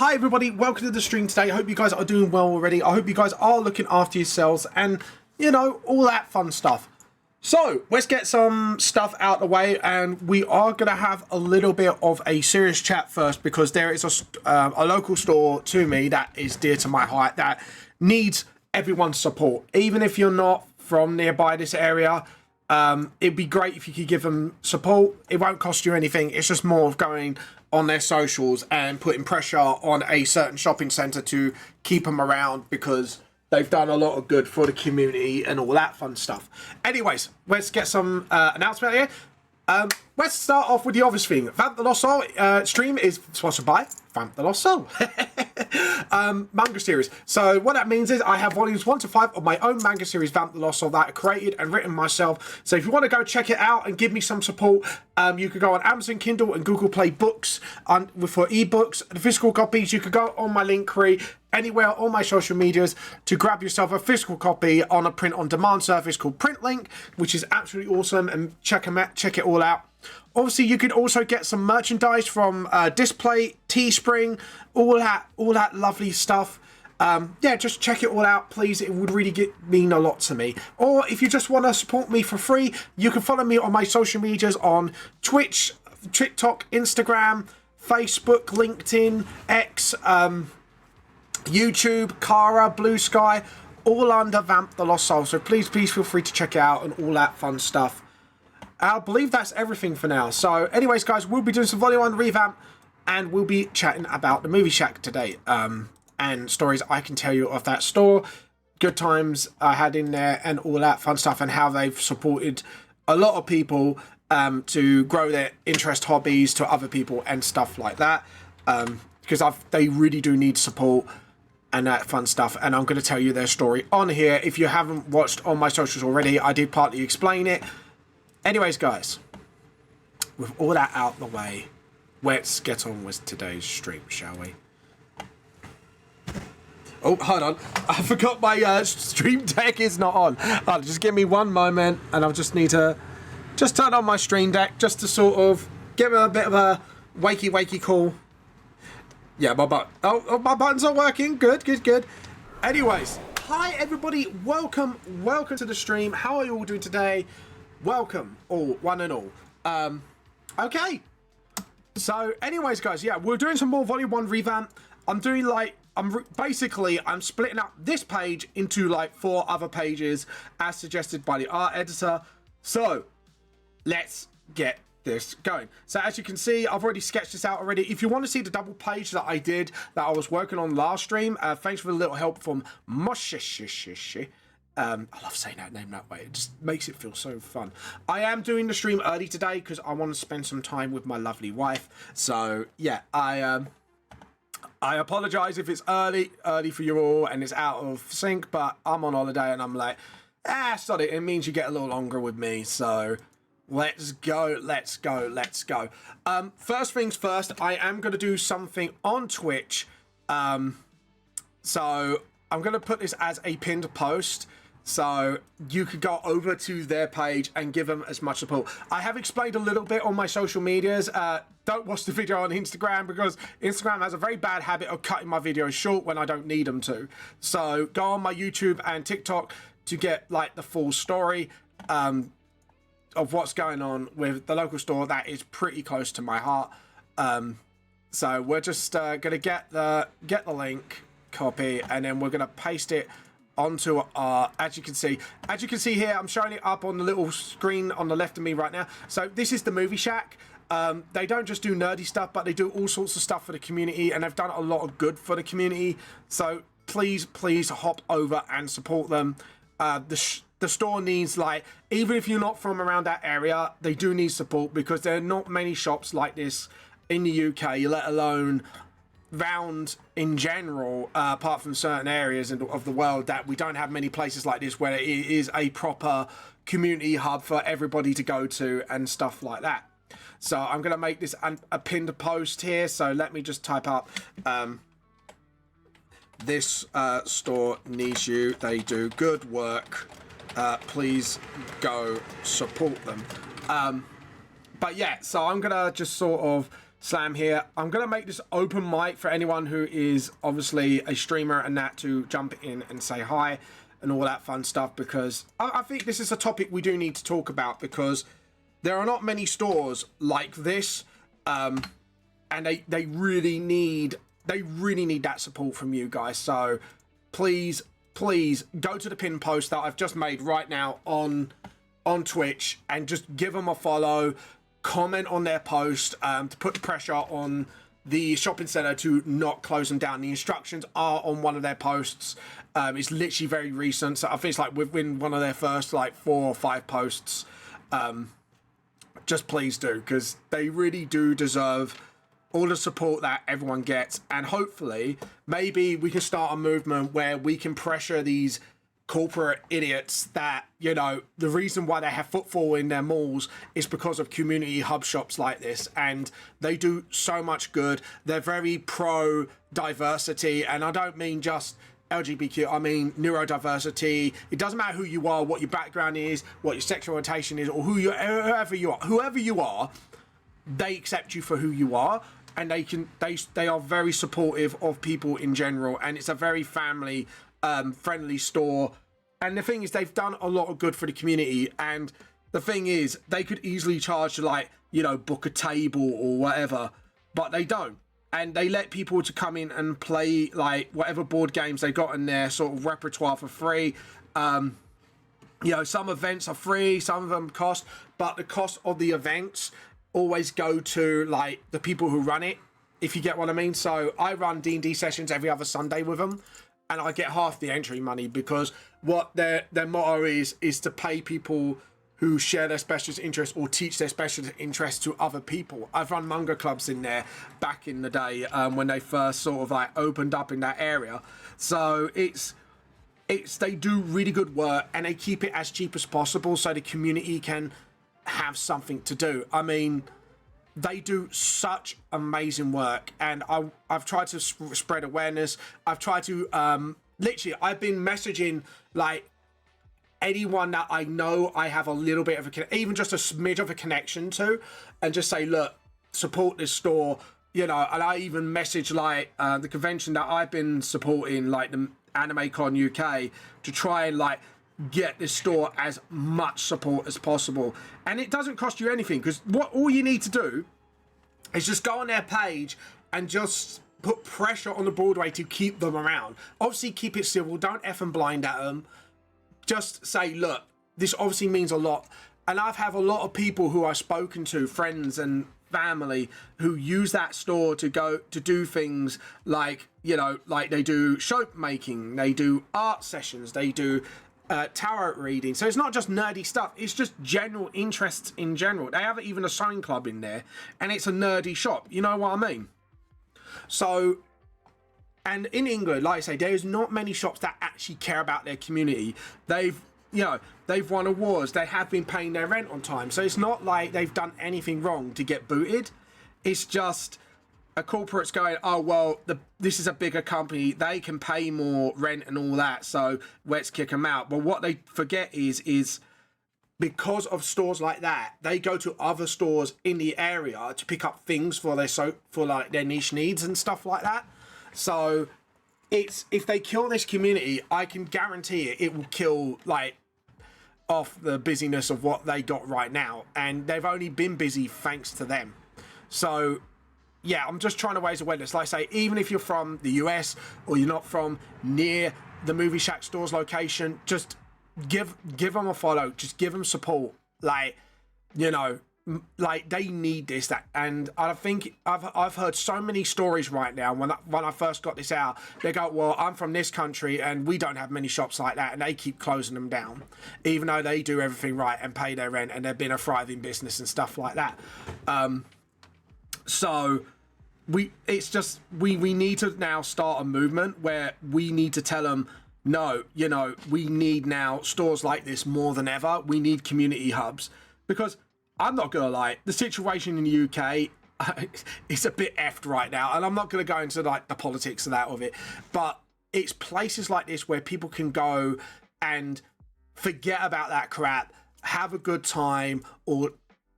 hi everybody, welcome to the stream today. I hope you guys are doing well already. I hope you guys are looking after yourselves and, you know, all that fun stuff. So, let's get some stuff out of the way, and we are going to have a little bit of a serious chat first, because there is a local store to me that is dear to my heart that needs everyone's support. Even if you're not from nearby this area, it'd be great if you could give them support. It won't cost you anything. It's just more of going on their socials and putting pressure on a certain shopping centre to keep them around, because they've done a lot of good for the community and all that fun stuff. Anyways, let's get some announcement here. Let's start off with the obvious thing. Vamp the Lost Soul stream is sponsored by Vamp the Lost Soul. Manga series. So what that means is I have volumes 1 to 5 of my own manga series, Vamp the Lost Soul, that I created and written myself. So if you want to go check it out and give me some support, you could go on Amazon Kindle and Google Play Books for ebooks. The physical copies, you could go on my link tree anywhere on my social medias to grab yourself a physical copy on a print-on-demand service called PrintLink, which is absolutely awesome, and check it all out. Obviously, you could also get some merchandise from Display, Teespring, all that lovely stuff. Yeah, just check it all out, please. It would really mean a lot to me. Or if you just want to support me for free, you can follow me on my social medias on Twitch, TikTok, Instagram, Facebook, LinkedIn, X, YouTube, Kara, Blue Sky, all under Vamp the Lost Soul. So please feel free to check it out and all that fun stuff. I believe that's everything for now. So anyways, guys, we'll be doing some Volume 1 Revamp, and we'll be chatting about the Movie Shack today, and stories I can tell you of that store, good times I had in there, and all that fun stuff, and how they've supported a lot of people to grow their interest hobbies to other people and stuff like that, because they really do need support and that fun stuff. And I'm going to tell you their story on here. If you haven't watched on my socials already, I did partly explain it. Anyways, guys, with all that out of the way, let's get on with today's stream, shall we? Oh, hold on. I forgot my stream deck is not on. Just give me one moment, and I'll just need to just turn on my stream deck just to sort of give it a bit of a wakey call. Yeah, my buttons are working. Good. Anyways, hi everybody. Welcome to the stream. How are you all doing today? Welcome, all, one and all. Okay. So, anyways, guys, yeah, we're doing some more Volume 1 Revamp. I'm doing, like, I'm splitting up this page into, like, 4 other pages as suggested by the art editor. So, let's get this going. So, as you can see, I've already sketched this out already. If you want to see the double page that I did, that I was working on last stream, thanks for the little help from Moshish. I love saying that name that way. It just makes it feel so fun. I am doing the stream early today because I want to spend some time with my lovely wife. So yeah, I apologize if it's early for you all and it's out of sync, but I'm on holiday and I'm like, sod it. It means you get a little longer with me. So let's go. First things first, I am going to do something on Twitch. So I'm going to put this as a pinned post, so you could go over to their page and give them as much support. I have explained a little bit on my social medias. Don't watch the video on Instagram, because Instagram has a very bad habit of cutting my videos short when I don't need them to. So go on my YouTube and TikTok to get, like, the full story of what's going on with the local store that is pretty close to my heart. So we're just gonna get the link, copy, and then we're gonna paste it onto our, as you can see here, I'm showing it up on the little screen on the left of me right now. So this is the Movie Shack. They don't just do nerdy stuff, but they do all sorts of stuff for the community, and they've done a lot of good for the community. So please hop over and support them. The store needs, like, even if you're not from around that area, they do need support, because there are not many shops like this in the UK, let alone round in general, apart from certain areas of the world, that we don't have many places like this where it is a proper community hub for everybody to go to and stuff like that. So I'm going to make this a pinned post here. So let me just type up, this store needs you. They do good work. Please go support them. But yeah, so I'm going to just sort of Slam here. I'm going to make this open mic for anyone who is obviously a streamer and that to jump in and say hi and all that fun stuff, because I think this is a topic we do need to talk about, because there are not many stores like this, and they really need that support from you guys. So please go to the pin post that I've just made right now on Twitch and just give them a follow. Comment on their post to put pressure on the shopping center to not close them down. The instructions are on one of their posts. It's literally very recent, so I think it's like within one of their first like 4 or 5 posts. Just please do, because they really do deserve all the support that everyone gets. And hopefully maybe we can start a movement where we can pressure these corporate idiots that, you know, the reason why they have footfall in their malls is because of community hub shops like this, and they do so much good. They're very pro diversity, and I don't mean just LGBTQ, I mean neurodiversity. It doesn't matter who you are, what your background is, what your sexual orientation is, or whoever you are, they accept you for who you are, and they are very supportive of people in general, and it's a very family friendly store. And the thing is, they've done a lot of good for the community, and the thing is, they could easily charge to, like, you know, book a table or whatever, but they don't. And they let people to come in and play like whatever board games they got in their sort of repertoire for free. You know, some events are free, some of them cost, but the cost of the events always go to like the people who run it, if you get what I mean. So I run D&D sessions every other Sunday with them, and I get half the entry money, because what their motto is to pay people who share their specialist interest or teach their specialist interest to other people. I've run manga clubs in there back in the day when they first sort of like opened up in that area. So they do really good work, and they keep it as cheap as possible so the community can have something to do. I mean, they do such amazing work, and I've tried to spread awareness. I've tried to literally, I've been messaging like anyone that I know I have a little bit of even just a smidge of a connection to, and just say, look, support this store, you know. And I even message like the convention that I've been supporting, like the AnimeCon UK, to try and like get this store as much support as possible. And it doesn't cost you anything, because all you need to do is just go on their page and just put pressure on the Broadway to keep them around. Obviously keep it civil, don't F and blind at them. Just say, look, this obviously means a lot. And I've had a lot of people who I've spoken to, friends and family, who use that store to go to do things like, you know, like they do show making, they do art sessions, they do tarot reading. So it's not just nerdy stuff, it's just general interests in general. They have even a sewing club in there, and it's a nerdy shop, you know what I mean? So, and in England, like I say, there's not many shops that actually care about their community. They've won awards, they have been paying their rent on time, so it's not like they've done anything wrong to get booted. It's just a corporate's going, oh well, this is a bigger company, they can pay more rent and all that, so let's kick them out. But what they forget is because of stores like that, they go to other stores in the area to pick up things for like their niche needs and stuff like that. So it's, if they kill this community, I can guarantee it will kill like off the busyness of what they got right now, and they've only been busy thanks to them. So yeah, I'm just trying to raise awareness. Like I say, even if you're from the US or you're not from near the Movie Shack store's location, just give them a follow. Just give them support. Like, you know, like they need this. And I think I've heard so many stories right now. When I first got this out, they go, well, I'm from this country and we don't have many shops like that, and they keep closing them down, even though they do everything right and pay their rent and they've been a thriving business and stuff like that. So we need to now start a movement where we need to tell them, no, you know, we need now stores like this more than ever. We need community hubs, because I'm not gonna lie, the situation in the UK is a bit effed right now, and I'm not gonna go into like the politics of that of it, but it's places like this where people can go and forget about that crap, have a good time, or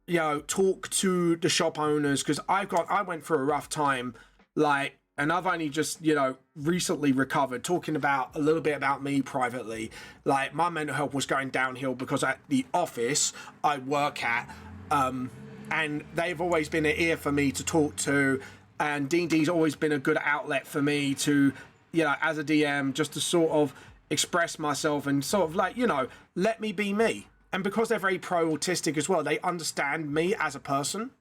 you know, talk to the shop owners, because I went through a rough time, like, and I've only just, you know, recently recovered, talking about a little bit about me privately. Like, my mental health was going downhill because at the office I work at, and they've always been an ear for me to talk to, and D&D's always been a good outlet for me to, you know, as a DM, just to sort of express myself and sort of like, you know, let me be me. And because they're very pro-autistic as well, they understand me as a person.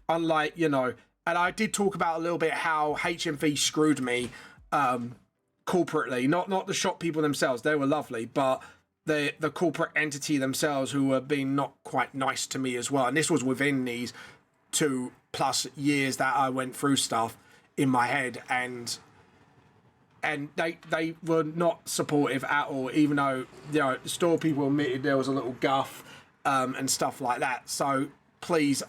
Unlike, you know, and I did talk about a little bit how HMV screwed me corporately. Not the shop people themselves, they were lovely, but the corporate entity themselves, who were being not quite nice to me as well. And this was within these 2+ years that I went through stuff in my head, and they were not supportive at all, even though, you know, the store people admitted there was a little guff and stuff like that. So please,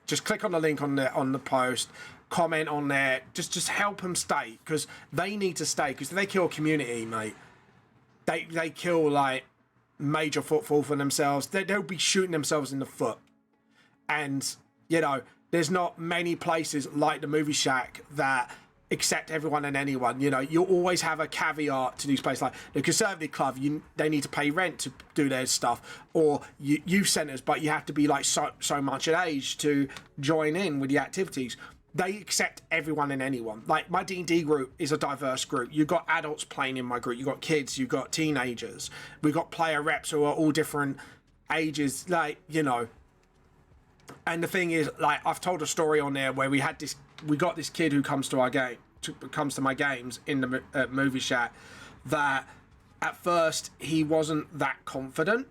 just click on the link on the post, comment on there, just help them stay, because they need to stay, because if they kill community, mate, they kill like major footfall for themselves. They'll be shooting themselves in the foot. And, you know, there's not many places like the Movie Shack that accept everyone and anyone. You know, you always have a caveat to these places, like the Conservative Club, they need to pay rent to do their stuff, or youth centres, but you have to be like so much at age to join in with the activities. They accept everyone and anyone. Like, my D&D group is a diverse group. You've got adults playing in my group, you've got kids, you've got teenagers, we've got player reps who are all different ages, like, you know. And the thing is, like, I've told a story on there where we got this kid who comes to my games in the Movie Shack, that at first he wasn't that confident.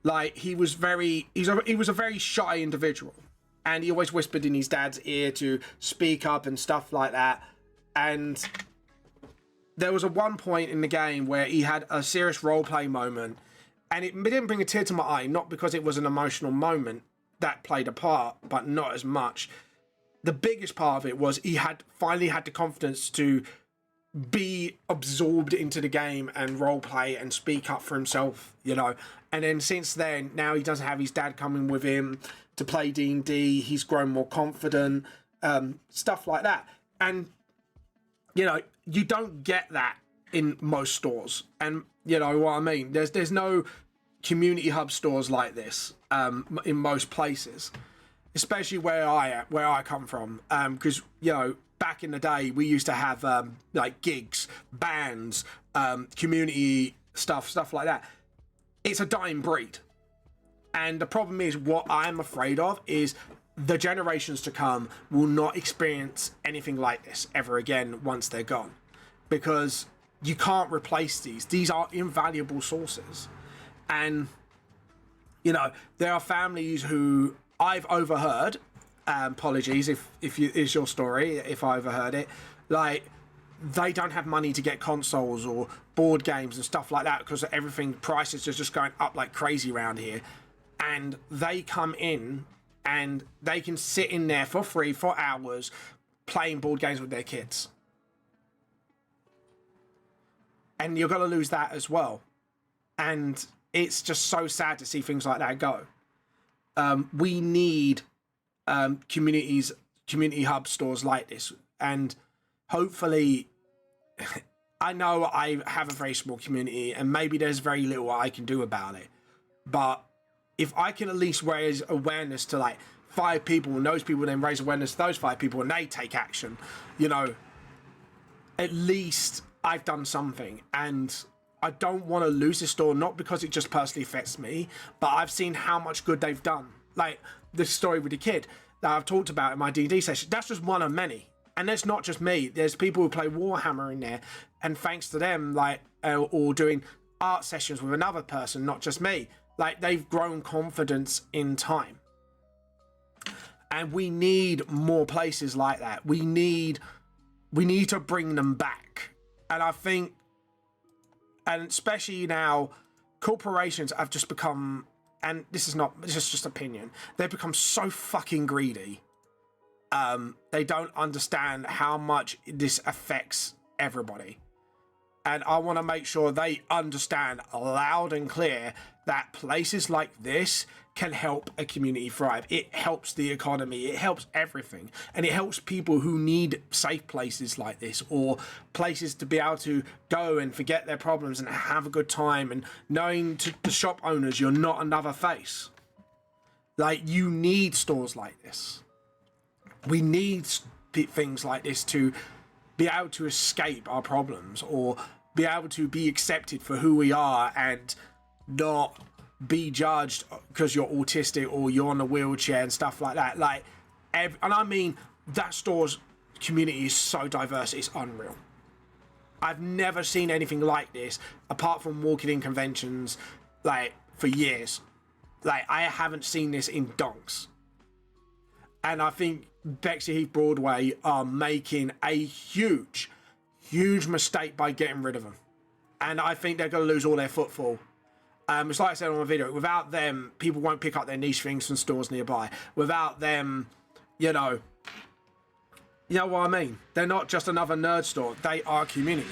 Like, he was a very shy individual, and he always whispered in his dad's ear to speak up and stuff like that. And there was one point in the game where he had a serious roleplay moment, and it didn't bring a tear to my eye, not because it was an emotional moment that played a part, but not as much. The biggest part of it was he had finally had the confidence to be absorbed into the game and roleplay and speak up for himself, you know. And then since then, now he doesn't have his dad coming with him to play D&D. He's grown more confident, stuff like that. And, you know, you don't get that in most stores. And, you know what I mean? There's no community hub stores like this in most places, especially where I come from, because, you know, back in the day we used to have like gigs, bands, community stuff like that. It's a dying breed, and the problem is, what I'm afraid of is the generations to come will not experience anything like this ever again once they're gone, because you can't replace these are invaluable sources. And, you know, there are families who I've overheard, apologies if it's your story, if I overheard it, like, they don't have money to get consoles or board games and stuff like that, because everything, prices are just going up like crazy around here. And they come in and they can sit in there for free for hours playing board games with their kids. And you're going to lose that as well. And it's just so sad to see things like that go. We need community hub stores like this, and hopefully, I know I have a very small community, and maybe there's very little I can do about it, but if I can at least raise awareness to like 5 people, and those people then raise awareness to those 5 people, and they take action, you know, at least I've done something. And I don't want to lose this store, not because it just personally affects me, but I've seen how much good they've done. Like this story with the kid that I've talked about in my D&D session, that's just one of many. And there's not just me. There's people who play Warhammer in there, and thanks to them, like, or doing art sessions with another person, not just me. Like, they've grown confidence in time. And we need more places like that. We need to bring them back. And I think, and especially now, corporations have just become, and this is just opinion, they've become so fucking greedy. They don't understand how much this affects everybody. And I want to make sure they understand loud and clear that places like this can help a community thrive. It helps the economy, it helps everything, and it helps people who need safe places like this, or places to be able to go and forget their problems and have a good time, and knowing to the shop owners you're not another face. Like, you need stores like this. We need things like this to be able to escape our problems, or be able to be accepted for who we are and not be judged because you're autistic or you're on a wheelchair and stuff like that. Like, and I mean, that store's community is so diverse, it's unreal. I've never seen anything like this apart from walking in conventions, like, for years. Like, I haven't seen this in donks. And I think Bexley Heath Broadway are making a huge mistake by getting rid of them. And I think they're going to lose all their footfall. It's like I said on my video, without them, people won't pick up their niche things from stores nearby. Without them, you know what I mean? They're not just another nerd store, they are community.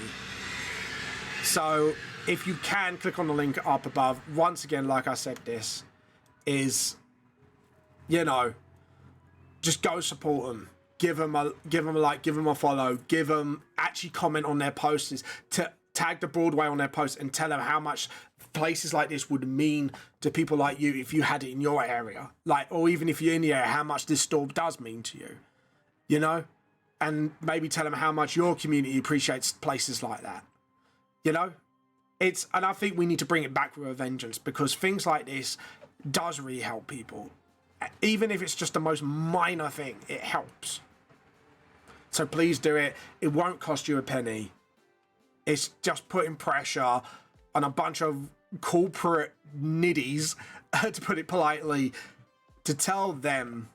So if you can, click on the link up above. Once again, like I said, this is, just go support them. Give them a like, give them a follow, actually comment on their posts, to tag the Broadway on their posts and tell them how much places like this would mean to people like you if you had it in your area. Like, or even if you're in the area, how much this store does mean to you, and maybe tell them how much your community appreciates places like that. And I think we need to bring it back with a vengeance, because things like this does really help people. Even if it's just the most minor thing, it helps. So please do it. It won't cost you a penny. It's just putting pressure on a bunch of corporate niddies, to put it politely, to tell them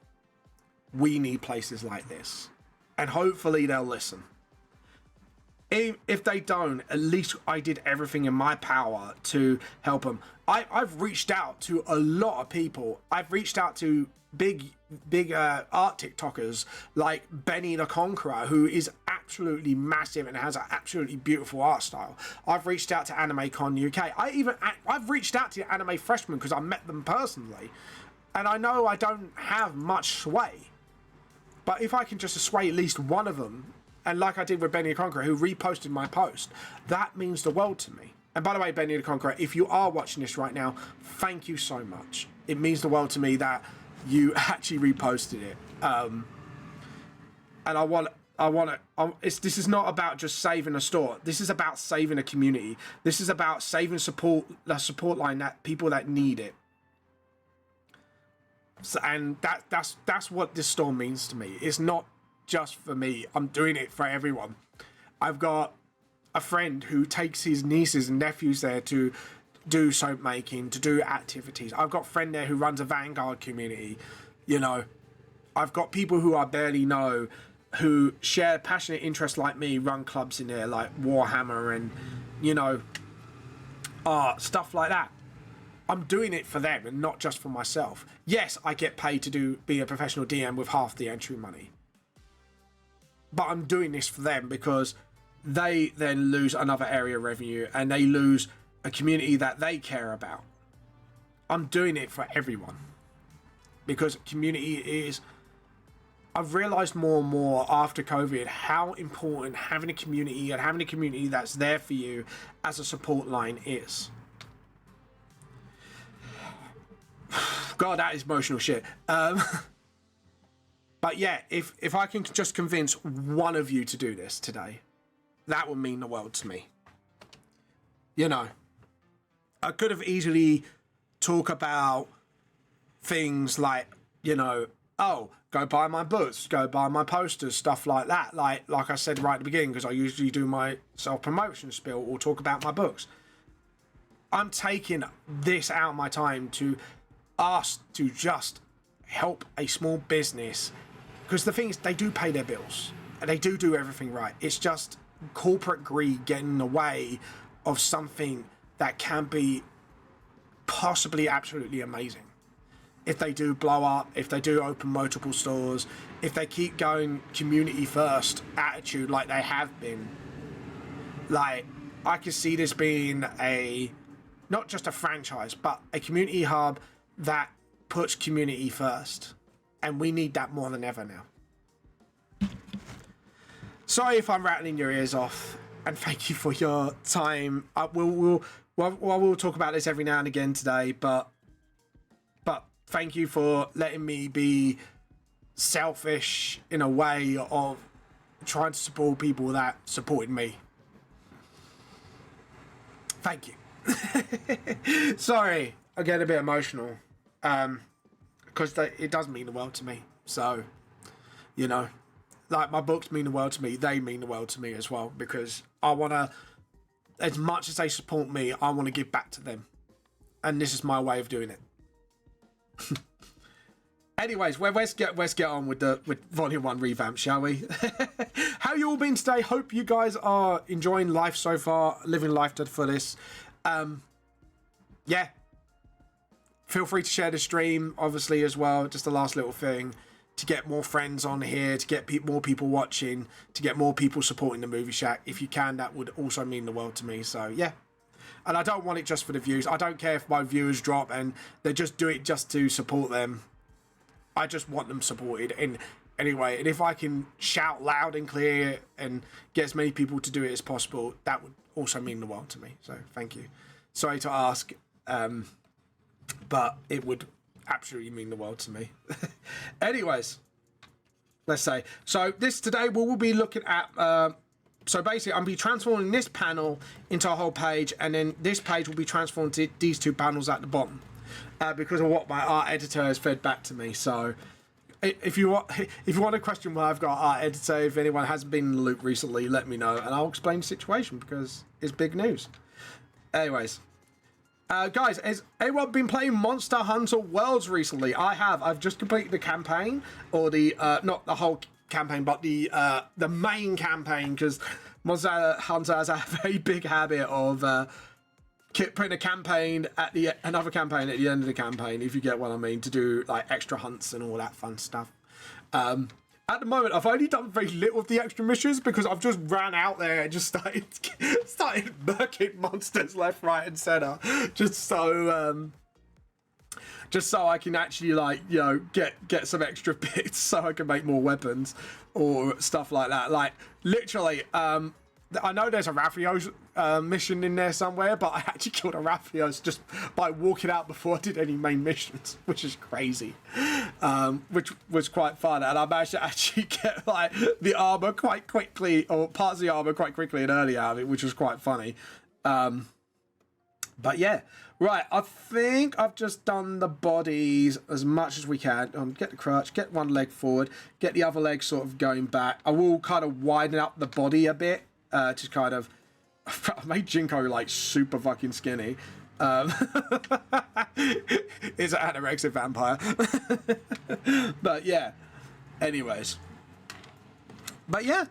we need places like this. And hopefully they'll listen. If they don't, at least I did everything in my power to help them. I've reached out to a lot of people. I've reached out to big art TikTokers like Benny the Conqueror, who is absolutely massive and has an absolutely beautiful art style. I've reached out to Anime Con UK. I've reached out to Anime Freshmen because I met them personally, and I know I don't have much sway, but if I can just sway at least one of them, and like I did with Benny the Conqueror, who reposted my post, that means the world to me. And by the way, Benny the Conqueror, if you are watching this right now, thank you so much. It means the world to me that you actually reposted it. And this is not about just saving a store. This is about saving a community. This is about saving the support line, that people that need it. So, and that's what this store means to me. It's not just for me. I'm doing it for everyone. I've got a friend who takes his nieces and nephews there to do soap making, to do activities. I've got a friend there who runs a Vanguard community. I've got people who I barely know who share passionate interests like me, run clubs in there like Warhammer and stuff like that. I'm doing it for them and not just for myself. Yes, I get paid to be a professional DM with half the entry money, but I'm doing this for them because they then lose another area of revenue and they lose a community that they care about. I'm doing it for everyone because community is... I've realized more and more after COVID how important having a community and having a community that's there for you as a support line is. God, that is emotional shit. But yeah, if I can just convince one of you to do this today, that would mean the world to me. I could have easily talked about things like, oh, go buy my books, go buy my posters, stuff like that. Like I said right at the beginning, because I usually do my self-promotion spiel or talk about my books. I'm taking this out of my time to ask to just help a small business, because the thing is, they do pay their bills and they do everything right. It's just corporate greed getting in the way of something that can be possibly absolutely amazing. If they do blow up, if they do open multiple stores, if they keep going community first attitude like they have been, like, I could see this being a not just a franchise, but a community hub that puts community first. And we need that more than ever now. Sorry if I'm rattling your ears off, and thank you for your time. We'll talk about this every now and again today, but thank you for letting me be selfish in a way of trying to support people that supported me. Thank you. Sorry, I get a bit emotional, because it does mean the world to me. So, you know, like my books mean the world to me. They mean the world to me as well, because I want to, as much as they support me, I want to give back to them. And this is my way of doing it. Anyways, let's get on with Volume 1 Revamp, shall we? How you all been today? Hope you guys are enjoying life so far, living life to the fullest. Yeah. Feel free to share the stream, obviously, as well. Just the last little thing. To get more friends on here, to get more people watching, to get more people supporting the Movie Shack. If you can, that would also mean the world to me. So, yeah. And I don't want it just for the views. I don't care if my viewers drop and they just do it just to support them. I just want them supported in any way. And if I can shout loud and clear and get as many people to do it as possible, that would also mean the world to me. So, thank you. Sorry to ask, but it would absolutely mean the world to me. Anyways, let's say. So, today we will be looking at... So basically, I'm be transforming this panel into a whole page, and then this page will be transformed to these two panels at the bottom, because of what my art editor has fed back to me. So, if you want to question why I've got art editor, if anyone hasn't been in the loop recently, let me know, and I'll explain the situation because it's big news. Anyways, guys, has anyone been playing Monster Hunter Worlds recently? I have. I've just completed the campaign, or the not the whole campaign, but the main campaign, because Monster Hunter has a very big habit of putting a campaign at another campaign at the end of the campaign, if you get what I mean, to do like extra hunts and all that fun stuff. At the moment, I've only done very little of the extra missions because I've just ran out there and just started murking monsters left, right, and center, just so I can actually, like, you know, get some extra bits so I can make more weapons or stuff like that. Like, literally, I know there's a Raphios mission in there somewhere, but I actually killed a Raphios just by walking out before I did any main missions, which is crazy. Which was quite fun, and I managed to actually get, like, the armor quite quickly, or parts of the armor quite quickly and early out of it, which was quite funny. But yeah, right, I think I've just done the bodies as much as we can. Get the crutch, get one leg forward, get the other leg sort of going back. I will kind of widen up the body a bit, to kind of... I made Jinko, like, super fucking skinny. He's an anorexic vampire. But yeah, anyways. But yeah,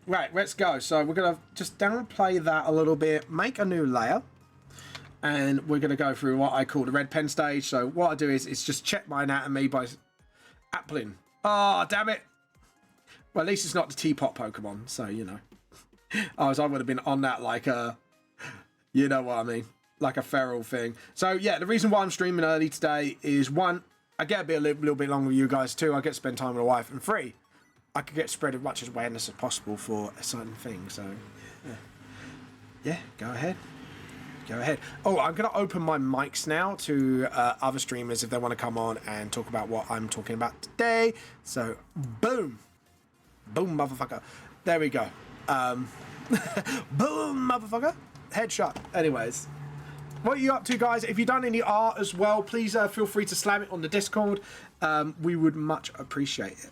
right, let's go. So we're going to just downplay that a little bit, make a new layer. And we're going to go through what I call the red pen stage. So what I do is just check my anatomy by appling. Oh, damn it. Well, at least it's not the teapot Pokemon. So, you know. I would have been on that like a... You know what I mean. Like a feral thing. So, yeah, the reason why I'm streaming early today is, one, I get a little bit longer with you guys. Two, I get to spend time with my wife. And three, I could get spread as much awareness as possible for a certain thing. So, yeah, go ahead. Go ahead. Oh, I'm going to open my mics now to other streamers if they want to come on and talk about what I'm talking about today. So, boom. Boom, motherfucker. There we go. Boom, motherfucker. Headshot. Anyways. What are you up to, guys? If you've done any art as well, please feel free to slam it on the Discord. We would much appreciate it.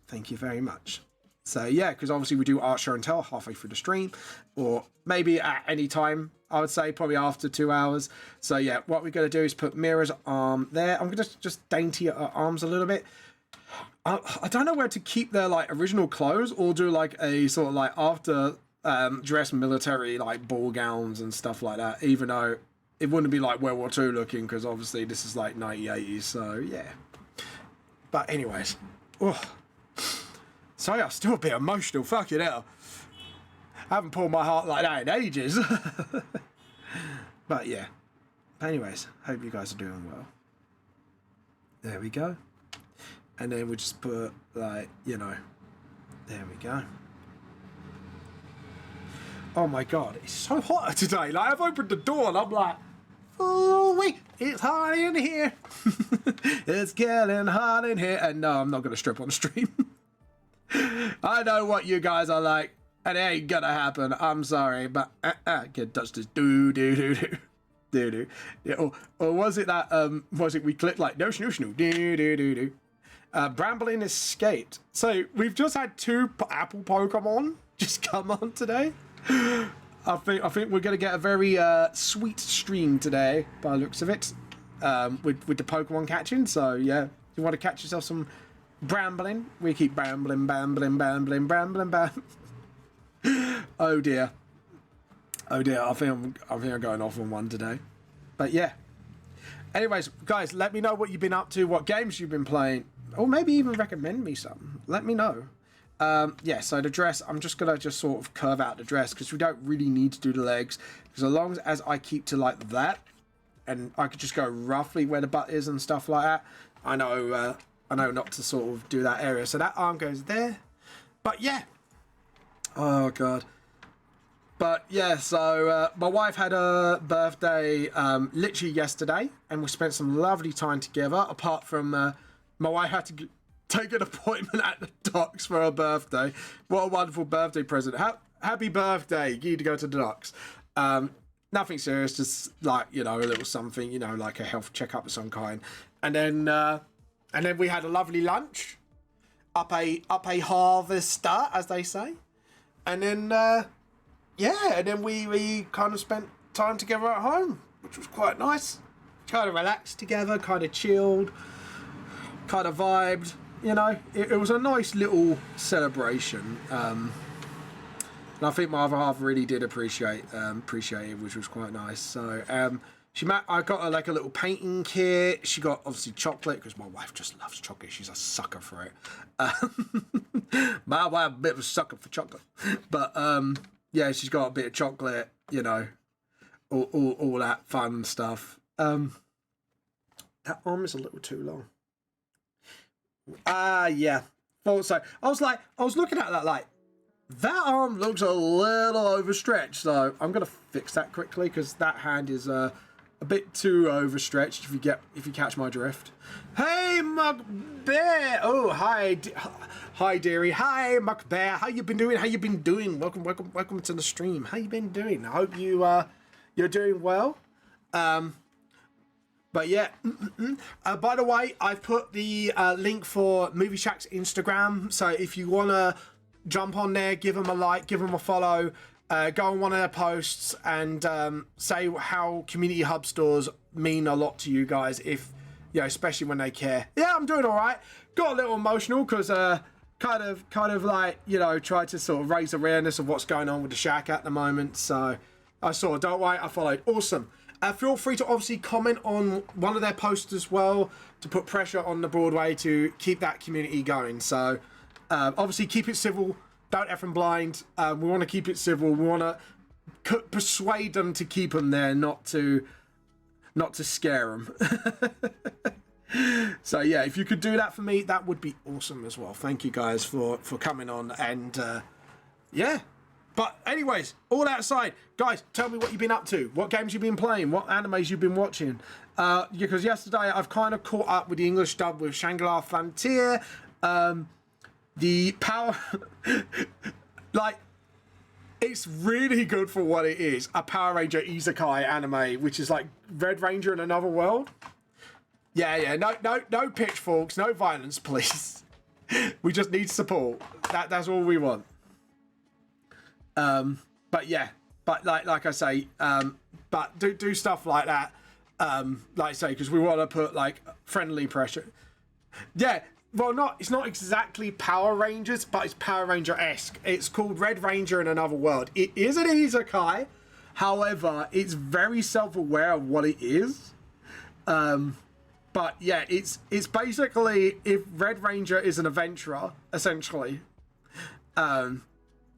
Thank you very much. So, yeah, because obviously we do art show and tell halfway through the stream, or maybe at any time, I would say, probably after 2 hours. So, yeah, what we're going to do is put Mira's arm there. I'm going to just dainty her arms a little bit. I don't know where to keep their, like, original clothes or do, like, a sort of, like, after dress military, like, ball gowns and stuff like that, even though it wouldn't be, like, World War II looking, because obviously this is, like, 1980s, so, yeah. But anyways. Oh. Sorry, I'm still a bit emotional. Fucking hell. I haven't pulled my heart like that in ages. But yeah. anyways, hope you guys are doing well. There we go. And then we just put, like, you know, there we go. Oh my god, it's so hot today. Like, I've opened the door and I'm like, oh wait, it's hot in here. It's getting hot in here. And no, I'm not going to strip on stream. I know what you guys are like, and it ain't gonna happen. I'm sorry, but get touched this do. Yeah, or was it that was it we clicked like no snoo do. Brambling escaped. So we've just had 2 Apple Pokemon just come on today. I think we're gonna get a very sweet stream today by the looks of it, with the Pokemon catching. So yeah, if you want to catch yourself some brambling, we keep brambling. Oh dear. I think I'm going off on one today. But yeah. Anyways, guys, let me know what you've been up to, what games you've been playing, or maybe even recommend me some. Let me know. Yeah, so the dress, I'm just gonna sort of curve out the dress because we don't really need to do the legs. Because as long as I keep to like that, and I could just go roughly where the butt is and stuff like that, I know not to sort of do that area. So that arm goes there. But yeah. Oh god. But yeah, so my wife had a birthday literally yesterday, and we spent some lovely time together. Apart from my wife had to take an appointment at the docks for her birthday. What a wonderful birthday present! Happy birthday! You need to go to the docks. Nothing serious, just like, you know, a little something, you know, like a health checkup of some kind. And then we had a lovely lunch, up a harvester, as they say, and then. Yeah, and then we kind of spent time together at home, which was quite nice. Kind of relaxed together, kind of chilled, kind of vibed. You know, it was a nice little celebration. And I think my other half really did appreciate it, which was quite nice. So I got her like a little painting kit. She got obviously chocolate because my wife just loves chocolate. She's a sucker for it. My wife a bit of a sucker for chocolate, but yeah, she's got a bit of chocolate, you know, all that fun stuff. That arm is a little too long. Yeah. Also, I was looking at that like, that arm looks a little overstretched. So I'm gonna fix that quickly because that hand is a bit too overstretched. If you catch my drift. Hey, Mug Bear. Oh, hi, dearie. Hi, Muck Bear. How you been doing? Welcome to the stream. How you been doing? I hope you're doing well. But yeah. By the way, I've put the link for Movie Shack's Instagram. So if you wanna jump on there, give them a like, give them a follow. Go on one of their posts and say how community hub stores mean a lot to you guys. If you know, especially when they care. Yeah, I'm doing all right. Got a little emotional because kind of like, you know, tried to sort of raise awareness of what's going on with the Shack at the moment. So I saw, don't worry, I followed. Awesome. Feel free to obviously comment on one of their posts as well to put pressure on the Broadway to keep that community going. So obviously keep it civil. Don't effing blind. We want to keep it civil. We want to persuade them to keep them there, not to scare them. So yeah, if you could do that for me, that would be awesome as well. Thank you guys for coming on, and yeah. But anyways, all outside, guys, tell me what you've been up to, what games you've been playing, what animes you've been watching. Because yesterday I've kind of caught up with the English dub with Shangri-La Frontier. The power, like, it's really good for what it is. A Power Ranger isekai anime, which is like Red Ranger in Another World. Yeah, no pitchforks, no violence, please. We just need support. That's all we want. But yeah, but like I say, but do stuff like that. Like I say, because we want to put like friendly pressure. Yeah. Well, it's not exactly Power Rangers, but it's Power Ranger-esque. It's called Red Ranger in Another World. It is an isekai, however, it's very self-aware of what it is. But yeah, it's basically if Red Ranger is an adventurer, essentially. I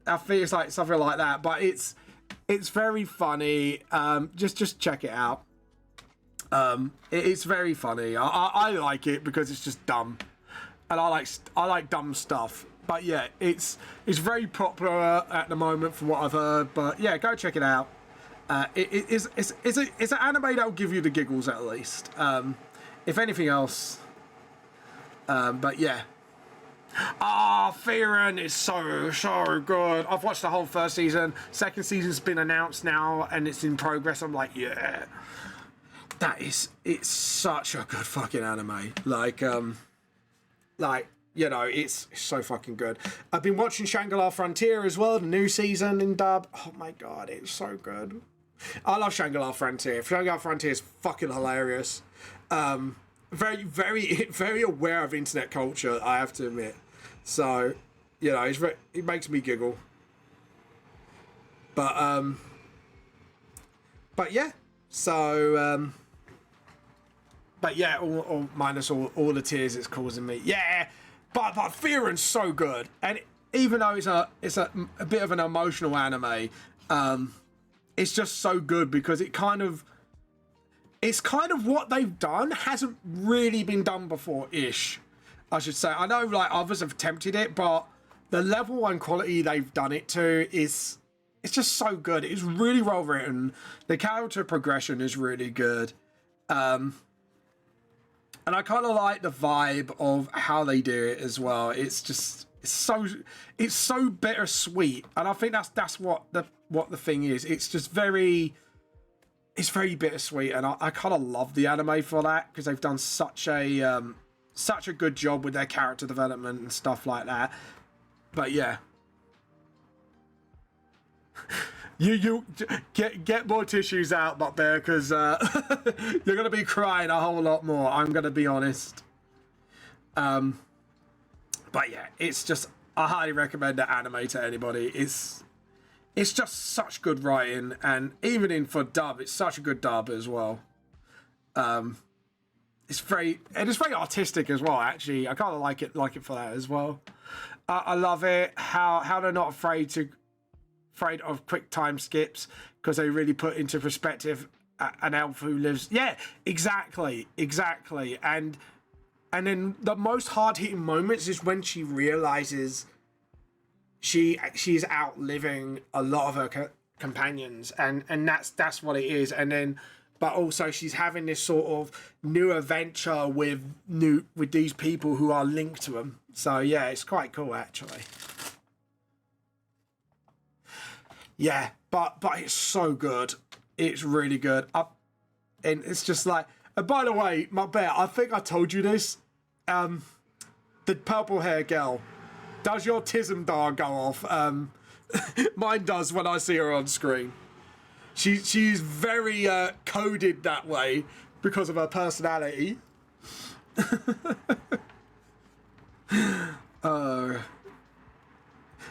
think it's like something like that, but it's very funny. Just check it out. It's very funny. I like it because it's just dumb, and I like dumb stuff. But yeah, it's very popular at the moment from what I've heard. But yeah, go check it out. It's an anime that will give you the giggles at least. If anything else. But yeah. Fearon is so good. I've watched the whole first season. Second season's been announced now and it's in progress. I'm like, yeah. It's such a good fucking anime. Like, you know, it's so fucking good. I've been watching Shangri-La Frontier as well, the new season in dub. Oh my god, it's so good. I love Shangri-La Frontier. Shangri-La Frontier is fucking hilarious. Very, very, very aware of internet culture, I have to admit. So, you know, it makes me giggle. But yeah. So, but yeah, all minus all the tears it's causing me. Yeah, but Fearon's so good, and even though it's a bit of an emotional anime, it's just so good because it's kind of what they've done hasn't really been done before-ish, I should say. I know like others have attempted it, but the level and quality they've done it to it's just so good. It's really well written. The character progression is really good. And I kind of like the vibe of how they do it as well. It's so bittersweet, and I think that's what the thing is. It's just very bittersweet, and I kind of love the anime for that because they've done such a good job with their character development and stuff like that. But yeah. You get more tissues out, Butt Bear, because you're gonna be crying a whole lot more. I'm gonna be honest. But yeah, it's just I highly recommend that anime to anybody. It's just such good writing, and even for dub, it's such a good dub as well. It's very artistic as well. Actually, I kind of like it for that as well. I love it how they're not afraid of quick time skips because they really put into perspective an elf who lives. Yeah, exactly. And then the most hard-hitting moments is when she realizes she's outliving a lot of her companions, and that's what it is. And then, but also she's having this sort of new adventure with these people who are linked to them. So yeah, it's quite cool actually. Yeah, but it's so good. It's really good. And it's just like, and by the way, my bear, I think I told you this. The purple hair girl, does your Tism dial go off? Mine does when I see her on screen. She's very coded that way because of her personality.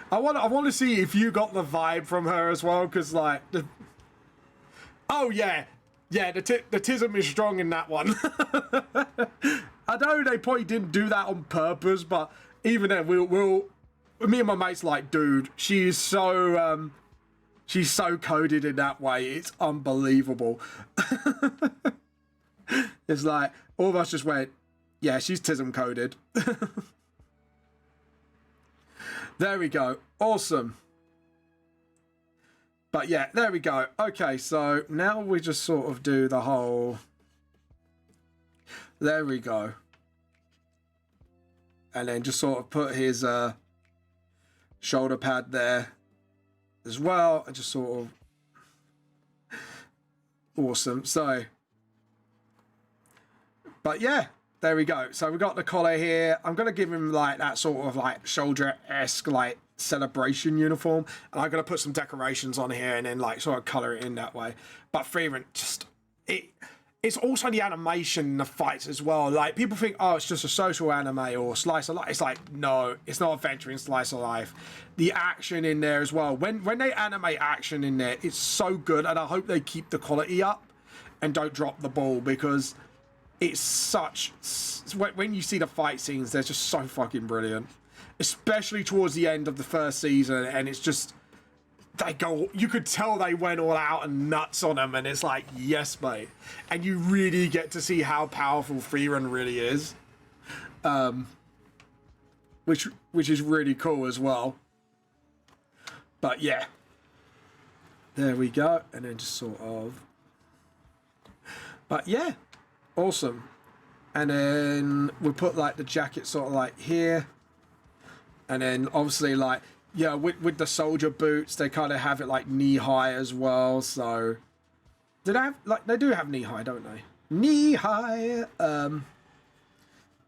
I want to see if you got the vibe from her as well, because like oh yeah, the Tism is strong in that one. I know they probably didn't do that on purpose, but even then, me and my mates like, dude, she's so coded in that way. It's unbelievable. It's like all of us just went, yeah, she's Tism coded. There we go. Awesome. But yeah, there we go. Okay, so now we just sort of do the whole... There we go. And then just sort of put his shoulder pad there as well. And just sort of... Awesome. So... But yeah, there we go. So we got the collar here. I'm going to give him like that sort of like soldier-esque like celebration uniform. And I'm going to put some decorations on here and then like sort of color it in that way. But Freeman, just... It's also the animation in the fights as well. Like, people think, oh, it's just a social anime or slice of life. It's like, no, it's not adventuring slice of life. The action in there as well. When they animate action in there, it's so good. And I hope they keep the quality up and don't drop the ball, because it's such... When you see the fight scenes, they're just so fucking brilliant. Especially towards the end of the first season. And it's just... they go, you could tell they went all out and nuts on him, and it's like, yes, mate. And you really get to see how powerful Frieren really is. Which is really cool as well. But yeah. There we go. And then just sort of... But yeah. Awesome. And then we'll put like the jacket sort of like here. And then obviously like, yeah, with the soldier boots, they kind of have it like knee high as well. So do they have, like, they do have knee high, don't they? Knee high. The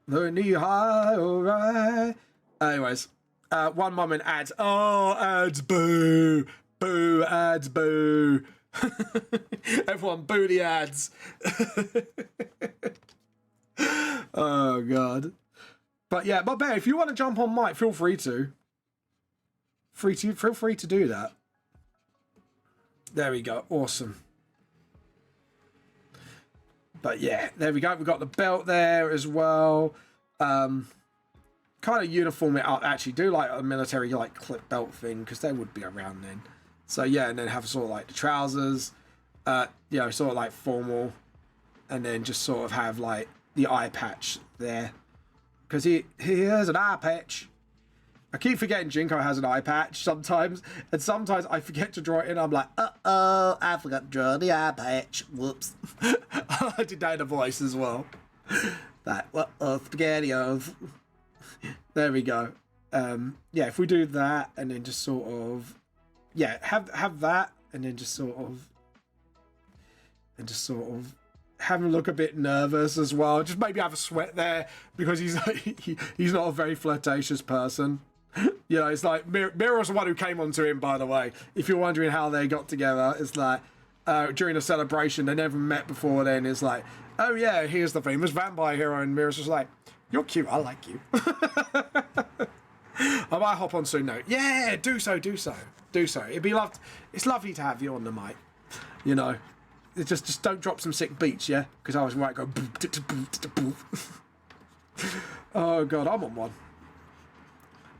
knee high, all right. Anyways, one moment ads. Oh, ads, boo. Boo, ads, boo. Everyone boo the ads. Oh, God. But yeah, but Bear, if you want to jump on mic, feel free to. Feel free to do that. There we go. Awesome. But yeah, there we go. We've got the belt there as well. Kind of uniform it up. Actually, do like a military like clip belt thing because they would be around then. So yeah, and then have sort of like the trousers, you know, sort of like formal, and then just sort of have like the eye patch there because he has an eye patch. I keep forgetting Jinko has an eye patch sometimes, and sometimes I forget to draw it in. I'm like, uh-oh, I forgot to draw the eye patch. Whoops. I did that in a voice as well. That, spaghettios. There we go. Yeah, if we do that, and then just sort of, yeah, have that, and then just sort of, have him look a bit nervous as well. Just maybe have a sweat there, because he's not a very flirtatious person. You know, it's like Mira's the one who came onto him, by the way. If you're wondering how they got together, it's like during a celebration, they never met before then. It's like, oh yeah, here's the famous vampire hero, and Mira's just like, you're cute, I like you. I might hop on soon though. Yeah, do so. It'd be it's lovely to have you on the mic. You know, just don't drop some sick beats, yeah? Because I was right go. Oh God, I'm on one.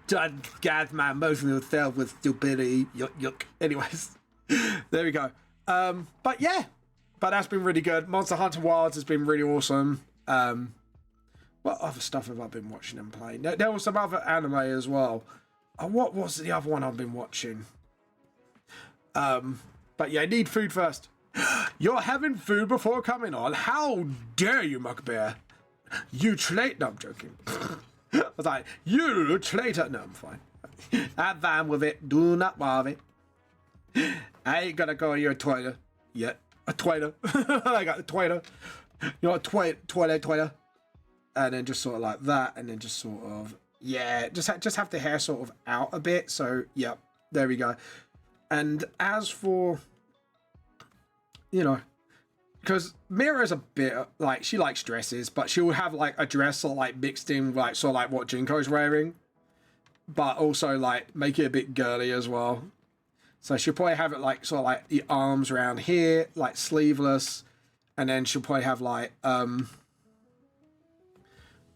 Don't gather my emotional self with stupidity. Yuck. Anyways, there we go. But yeah, but that's been really good. Monster Hunter Wilds has been really awesome. What other stuff have I been watching and playing? There was some other anime as well. What was the other one I've been watching? But yeah, need food first. You're having food before coming on? How dare you, Muckbear? You traitor. No, I'm joking. I was like, you traitor. No, I'm fine. I'm fine with it. Do not worry. I ain't gonna call you a traitor yet. A traitor. I got a traitor. You know, a traitor. And then just sort of like that, and then just sort of, yeah, just have the hair sort of out a bit. So, yeah, there we go. And as for, you know, because Mira's a bit, like, she likes dresses, but she'll have, like, a dress sort of, like, mixed in, like, sort of like what Jinko's wearing. But also, like, make it a bit girly as well. So she'll probably have it, like, sort of like the arms around here, like, sleeveless. And then she'll probably have, like,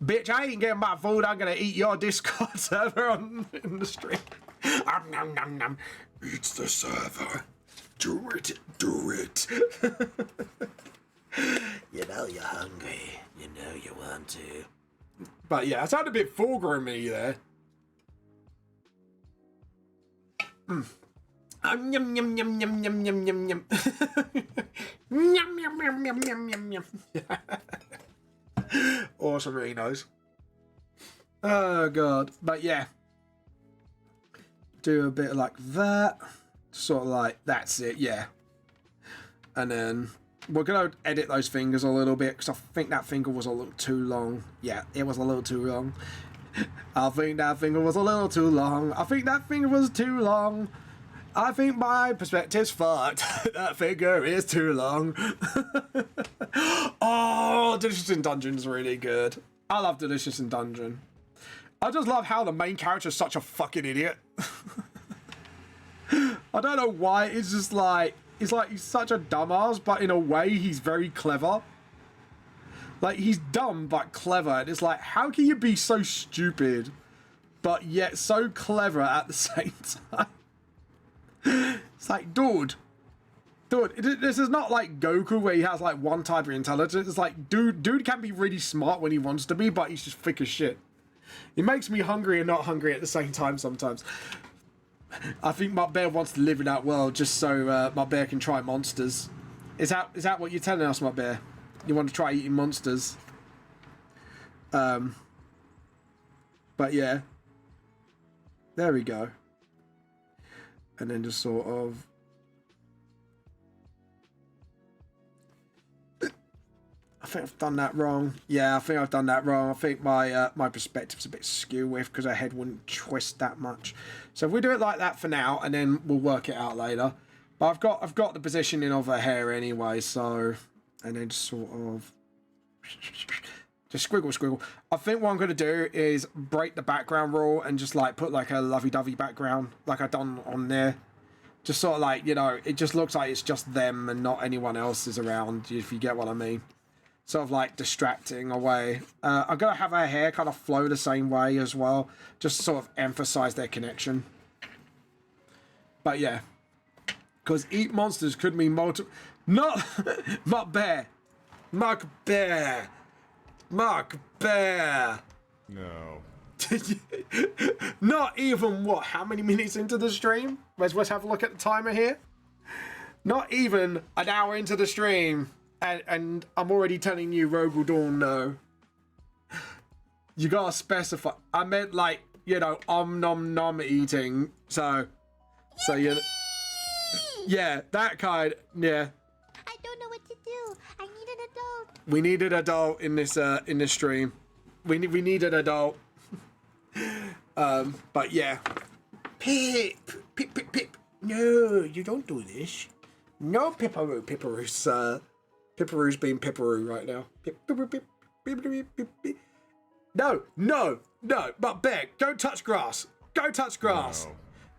bitch, I ain't getting my food. I'm gonna eat your Discord server in the stream. Nom nom nom. Eat the server. Do it. You know you're hungry. You know you want to. But yeah, I sound a bit Fulgur-y there. Yum yum yum yum yum yum yum yum. Yum yum yum yum yum yum yum. Awesome, really knows. Oh God, but yeah, do a bit like that, sort of like that's it, yeah. And then we're gonna edit those fingers a little bit because I think that finger was a little too long. Yeah, it was a little too long. I think that finger was a little too long. I think that finger was too long. I think my perspective's fucked. That finger is too long. Oh, Delicious in Dungeon is really good. I love Delicious in Dungeon. I just love how the main character is such a fucking idiot. I don't know why. It's just like, he's such a dumbass, but in a way he's very clever. Like, he's dumb but clever. And it's like, how can you be so stupid but yet so clever at the same time? It's like, dude, this is not like Goku where he has like one type of intelligence. It's like, dude can be really smart when he wants to be, but he's just thick as shit. It makes me hungry and not hungry at the same time sometimes. I think my bear wants to live in that world just so my bear can try monsters. Is that what you're telling us, my bear? You want to try eating monsters? But yeah. There we go. And then just sort of... I think I've done that wrong. Yeah, I think I've done that wrong. I think my my perspective's a bit skew with because her head wouldn't twist that much. So if we do it like that for now, and then we'll work it out later. But I've got the positioning of her hair anyway, so and then just sort of just squiggle. I think what I'm gonna do is break the background rule and just like put like a lovey-dovey background like I've done on there. Just sort of like, you know, it just looks like it's just them and not anyone else is around, if you get what I mean. Sort of like distracting away. I'm going to have her hair kind of flow the same way as well. Just to sort of emphasize their connection. But yeah. Because eat monsters could mean multiple... Not... Mark Bear. Mark Bear. Mark Bear. No. Not even what? How many minutes into the stream? Let's have a look at the timer here. Not even an hour into the stream. And I'm already telling you, Rogel Dawn, no. You gotta specify. I meant like, you know, nom nom eating. So you. Yeah, that kind. Yeah. I don't know what to do. I need an adult. We need an adult in this stream. We need an adult. But yeah. Pip. No, you don't do this. No, Pipperoo, sir. Pipperoo's being Pipperoo right now. No. But Bear, go touch grass. Go touch grass. No.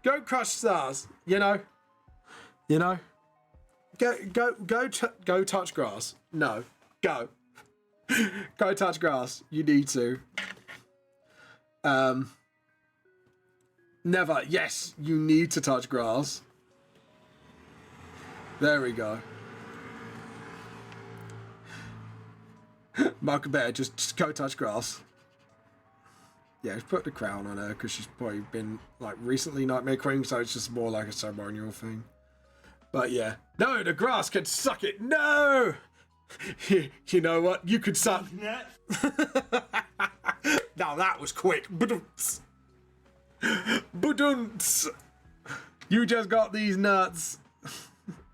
Go crush stars. You know. Go touch grass. No. Go. Go touch grass. You need to. Never. Yes, you need to touch grass. There we go. Mark Bear, just go touch grass. Yeah, just put the crown on her because she's probably been like recently Nightmare Queen, so it's just more like a ceremonial thing. But yeah, no, the grass can suck it. No, you know what? You could suck. Now that was quick. Badunts. You just got these nuts.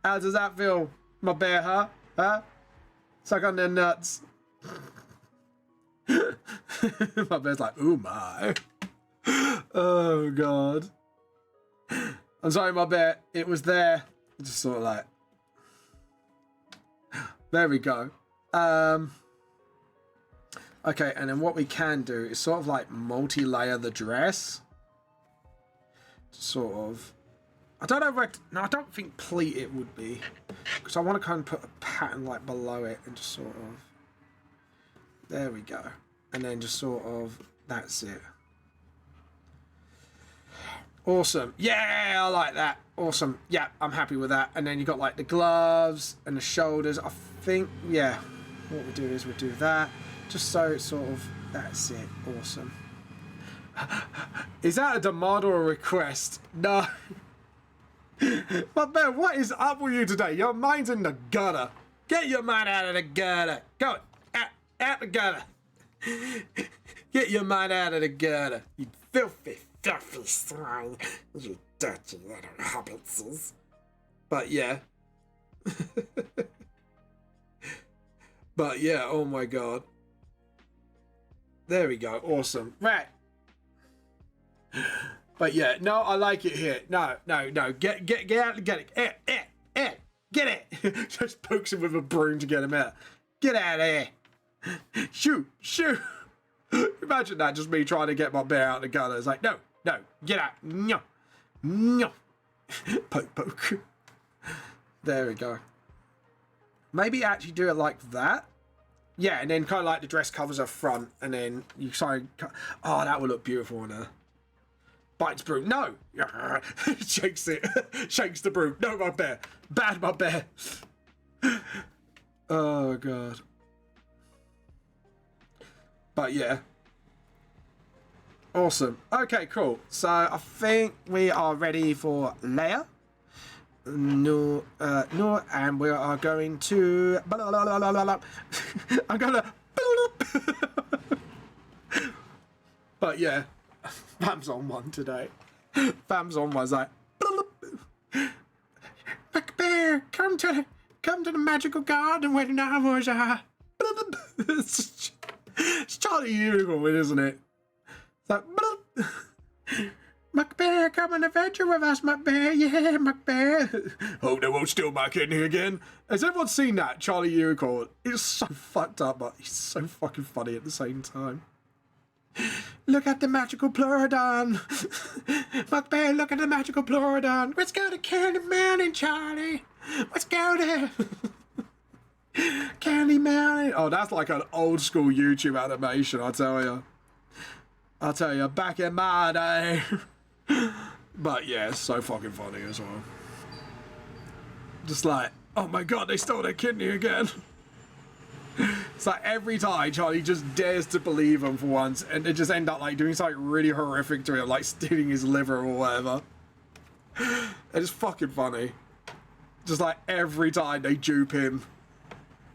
How does that feel, my bear? Huh? Suck on their nuts. My bear's like, ooh my. Oh god. I'm sorry, my bear. It was there. Just sort of like. There we go. Okay, and then what we can do is sort of like multi-layer the dress. Sort of. I don't know where. No, I don't think pleat it would be, because I want to kind of put a pattern like below it and just sort of. There we go. And then just sort of, that's it. Awesome. Yeah, I like that. Awesome. Yeah, I'm happy with that. And then you got like the gloves and the shoulders. I think, yeah. What we do is we do that. Just so it's sort of, that's it. Awesome. Is that a demand or a request? No. But man, what is up with you today? Your mind's in the gutter. Get your mind out of the gutter. Go. Out the gutter. Get your mind out of the gutter. You filthy swine. You dirty little hobbitses. But yeah. But yeah, oh my god. There we go. Awesome. Right. But yeah, no, I like it here. No. Get out, get it. Get it. Just pokes him with a broom to get him out. Get out of here. Shoo. Imagine that, just me trying to get my bear out of the gutter. It's like, no, get out. No. Poke. There we go. Maybe actually do it like that. Yeah, and then kind of like the dress covers her front, and then you sorry. Oh, that would look beautiful on her. Bites broom. No. Shakes it. Shakes the broom. No, my bear. Bad, my bear. Oh, God. But, yeah. Awesome. Okay, cool. So, I think we are ready for Leia. No, and we are going to... I'm gonna... But, yeah. Fam's on one today. Fam's on one's like... McBear, come to the magical garden where the novels are. It's Charlie Unicorn, isn't it? It's like, McBear, come on adventure with us, McBear. Yeah, McBear. Oh, they won't steal my kidney again. Has everyone seen that, Charlie Unicorn? It's so fucked up, but he's so fucking funny at the same time. Look at the magical Pleurodon. McBear, look at the magical Pleurodon. Let's go to Candy Mountain, Charlie. Let's go there. Candy Mountain. Oh, that's like an old school YouTube animation, I tell you. I'll tell you, back in my day. But yeah, it's so fucking funny as well. Just like, oh my god, they stole their kidney again. It's like every time Charlie just dares to believe him for once, and they just end up like doing something really horrific to him, like stealing his liver or whatever. It's fucking funny. Just like every time they dupe him.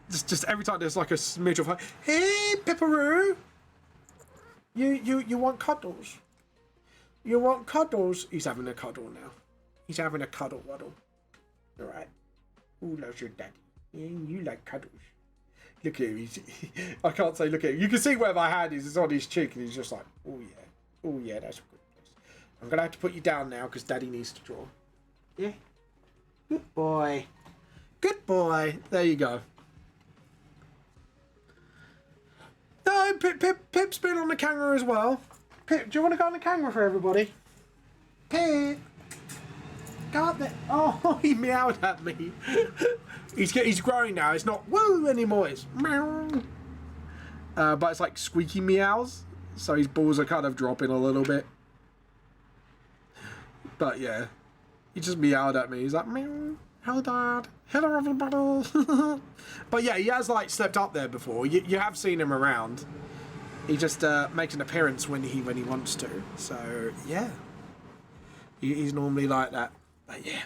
Just every time there's like a smidge of like, hey, Pepperoo, you want cuddles? You want cuddles? He's having a cuddle now. He's having a cuddle waddle. All right. Who loves your daddy? Yeah, you like cuddles. Look at him. I can't say look at him. You can see where my hand is. It's on his cheek, and he's just like, oh yeah, oh yeah, that's a good place. I'm gonna have to put you down now because Daddy needs to draw. Yeah. Good boy. Good boy. There you go. No, Pip's been on the camera as well. Pip, do you want to go on the camera for everybody? Pip. Go up there. Oh, he meowed at me. He's growing now. It's not woo anymore. It's meow. But it's like squeaky meows. So his balls are kind of dropping a little bit. But yeah. He just meowed at me. He's like, meow. Hello, Dad. Hello, everybody. But yeah, he has like stepped up there before. You have seen him around. He just makes an appearance when he wants to. So yeah, he's normally like that. But yeah.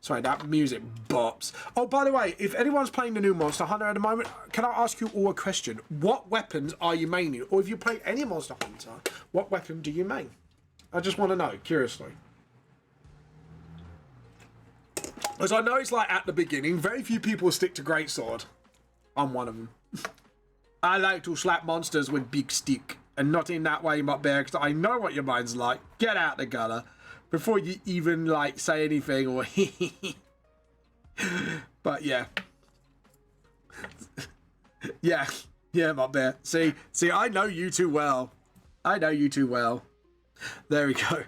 Sorry, that music bops. Oh, by the way, if anyone's playing the new Monster Hunter at the moment, can I ask you all a question? What weapons are you maining? Or if you play any Monster Hunter, what weapon do you main? I just want to know, curiously. As I know it's like at the beginning, very few people stick to Greatsword. I'm one of them. I like to slap monsters with big stick. And not in that way, my bear, because I know what your mind's like. Get out the gutter. Before you even, like, say anything or But, yeah. Yeah. Yeah, my bear. See, I know you too well. I know you too well. There we go.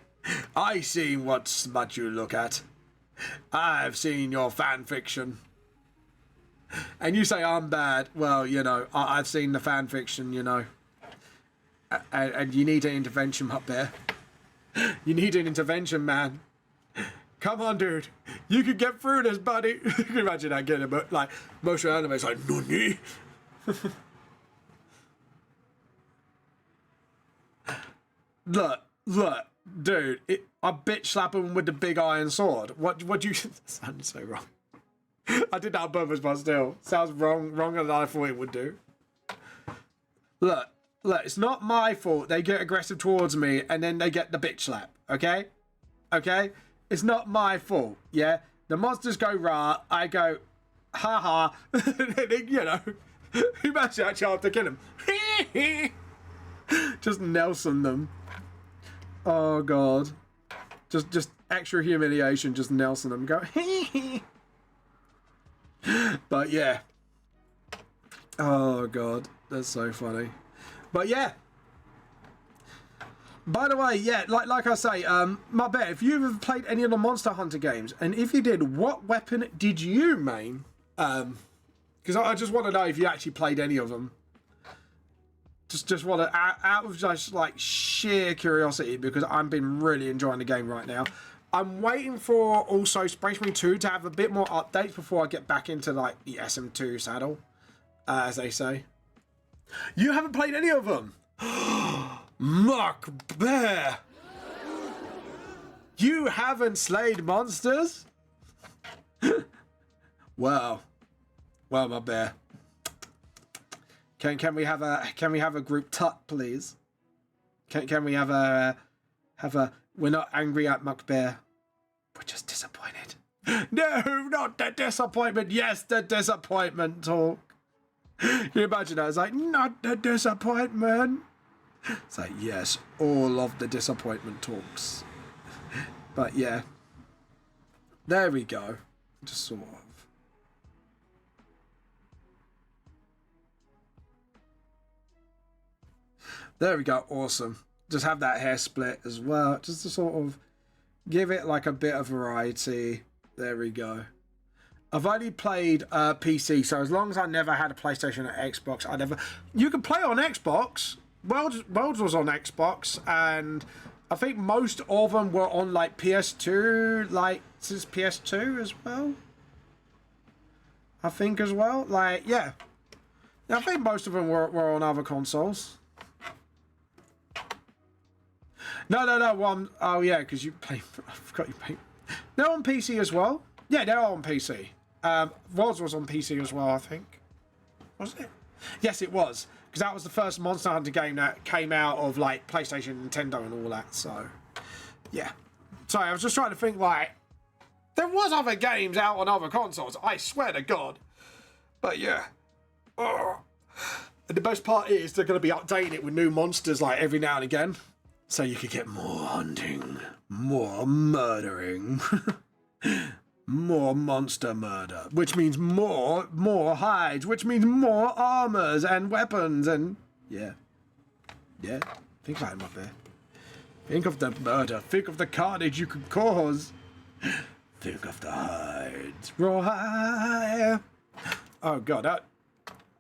I see what smut you look at. I've seen your fan fiction. And you say I'm bad. Well, you know, I've seen the fan fiction, you know. And you need an intervention up there. You need an intervention, man. Come on, dude. You can get through this, buddy. You can imagine that getting like motion anime's like, Nani? Look, dude. I bitch slap him with the big iron sword. What do you... That sounded so wrong. I did that on purpose, but still. Sounds wronger than I thought it would do. Look, it's not my fault they get aggressive towards me and then they get the bitch slap, okay? Okay? It's not my fault, yeah? The monsters go rah, I go, ha. You know, imagine that chance to kill him. Just Nelson them. Oh, God. Just extra humiliation, just Nelson them. Go, But yeah. Oh, God. That's so funny. But yeah. By the way, yeah, like I say, my bet, if you've ever played any of the Monster Hunter games, and if you did, what weapon did you main? Because I just want to know if you actually played any of them. Just want to, out of just like sheer curiosity, because I've been really enjoying the game right now. I'm waiting for also Space Marine 2 to have a bit more updates before I get back into like the SM2 saddle, as they say. You haven't played any of them? Muck Bear! You haven't slayed monsters? Wow. Well, my bear. Can we have a group tut, please? Can we have a we're not angry at Muck Bear. We're just disappointed. No, not the disappointment. Yes, the disappointment talk. Can you imagine that? It's like, not the disappointment. It's like, yes, all of the disappointment talks. But yeah. There we go. Just sort of. There we go. Awesome. Just have that hair split as well. Just to sort of give it like a bit of variety. There we go. I've only played PC, so as long as I never had a PlayStation or Xbox, I never... You can play on Xbox. Worlds was on Xbox, and I think most of them were on like PS2, like since PS2 as well. I think as well. Like, yeah. I think most of them were on other consoles. No. Oh, yeah, because you play... I forgot you play... They're on PC as well. Yeah, they're on PC. Worlds was on PC as well, I think. Was it? Yes, it was. Because that was the first Monster Hunter game that came out of, like, PlayStation, Nintendo and all that, so... Yeah. Sorry, I was just trying to think, like... There was other games out on other consoles, I swear to God. But, yeah. Oh. And the best part is they're going to be updating it with new monsters, like, every now and again. So you could get more hunting, more murdering, more monster murder, which means more hides, which means more armors and weapons and yeah. Think about it, my bear. Think of the murder. Think of the carnage you could cause. Think of the hides. Right. Oh God,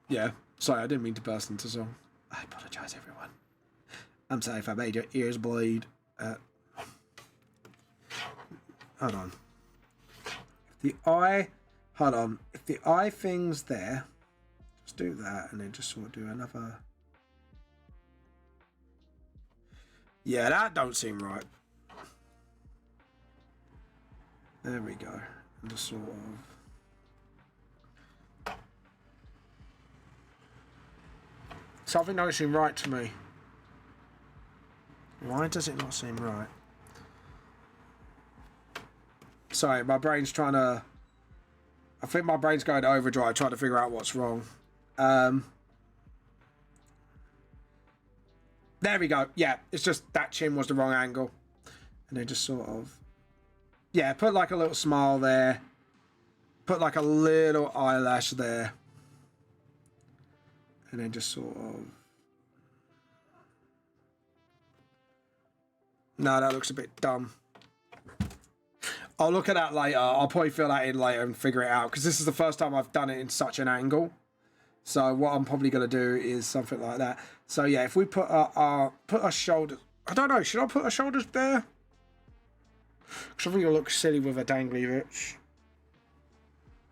yeah. Sorry, I didn't mean to burst into song. I apologize, everyone. I'm sorry if I made your ears bleed. Hold on. If the eye thing's there, just do that and then just sort of do another. Yeah, that don't seem right. There we go. And just sort of. Something don't seem right to me. Why does it not seem right? Sorry, my brain's trying to... I think my brain's going to overdrive trying to figure out what's wrong. There we go. Yeah, it's just that chin was the wrong angle. And then just sort of... Yeah, put like a little smile there. Put like a little eyelash there. And then just sort of... No, that looks a bit dumb. I'll look at that later. I'll probably fill that in later and figure it out. Because this is the first time I've done it in such an angle. So what I'm probably going to do is something like that. So yeah, if we put our shoulders... I don't know. Should I put our shoulders there? Because I think it'll look silly with a dangly rich.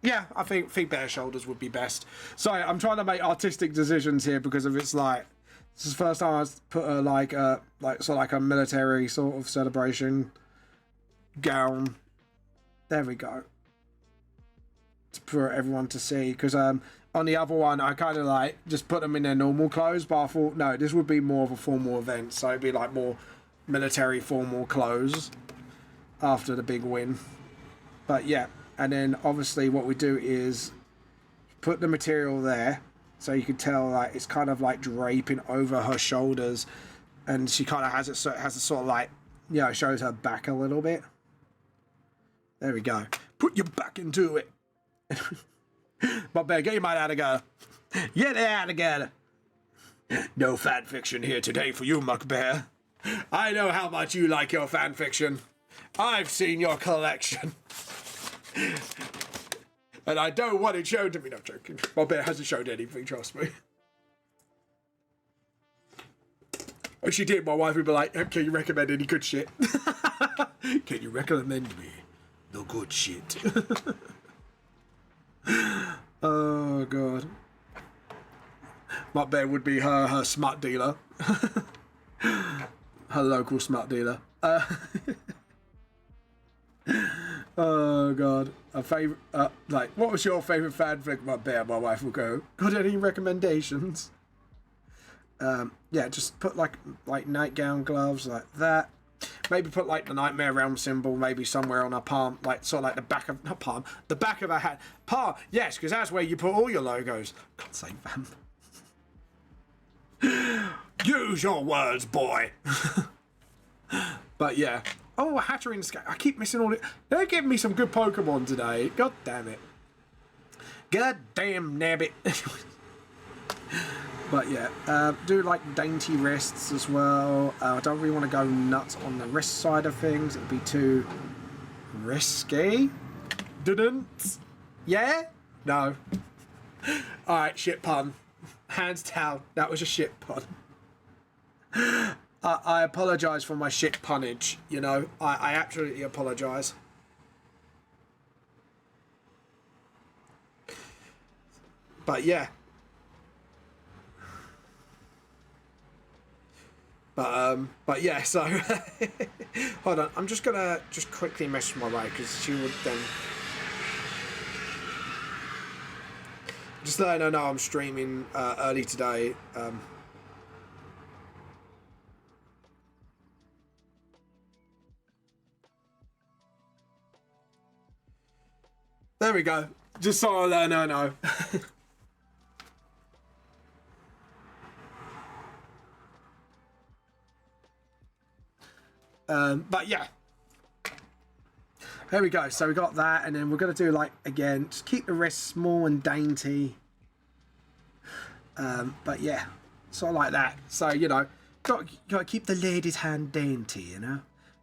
Yeah, I think bare shoulders would be best. Sorry, I'm trying to make artistic decisions here because of it's like... This is the first time I've put a like a military sort of celebration gown. There we go. For everyone to see, because on the other one I kind of like just put them in their normal clothes, but I thought no, this would be more of a formal event, so it'd be like more military formal clothes after the big win. But yeah, and then obviously what we do is put the material there. So you can tell like it's kind of like draping over her shoulders, and she kind of has it, so it has a sort of like, you know, shows her back a little bit. There we go. Put your back into it. But better get your mind out of together. Get it out together. No fan fiction here today for you, Muck Bear. I know how much you like your fan fiction. I've seen your collection. And I don't want it shown to me. No, I'm joking. My bear hasn't showed anything, trust me. If she did, my wife would be like, can you recommend any good shit? Can you recommend me the good shit? Oh, God. My bed would be her smut dealer. Her local smut dealer. Oh, God. A favourite... like, what was your favourite fanfic? My bear, my wife will go, got any recommendations? Yeah, just put like nightgown gloves like that. Maybe put like the Nightmare Realm symbol maybe somewhere on her palm, like sort of like the back of, not palm, the back of her hand. Palm, yes, because that's where you put all your logos. God's sake, Vamp. Use your words, boy. But yeah. Oh, a Hatterene Scout. I keep missing all it. They're giving me some good Pokemon today. God damn it. God damn nabbit. But yeah, do like dainty wrists as well. I don't really want to go nuts on the wrist side of things. It'd be too risky. Didn't? Yeah? No. Alright, shit pun. Hands down, that was a shit pun. I apologise for my shit punnage, you know. I absolutely apologise. But yeah. But yeah, so hold on, I'm just gonna quickly message my wife because she would then just let her know I'm streaming early today. There we go. Just so I let her know. But yeah, there we go. So we got that, and then we're going to do like, again, just keep the wrists small and dainty. But yeah, sort of like that. So, you know, got to keep the lady's hand dainty, you know.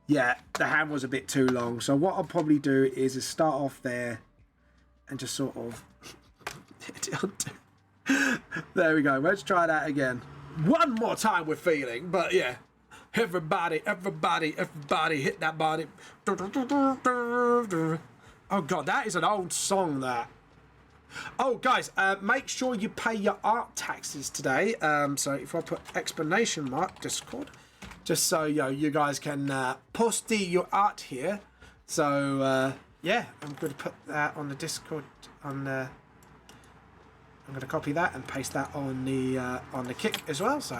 Yeah, the hand was a bit too long. So what I'll probably do is start off there and just sort of there we go. Let's try that again one more time with feeling. But yeah, everybody hit that body. Oh God, that is an old song, that. Oh guys, make sure you pay your art taxes today. So if I put explanation mark Discord, just so you guys can post your art here. So yeah, I'm going to put that on the Discord. I'm going to copy that and paste that on the Kick as well. So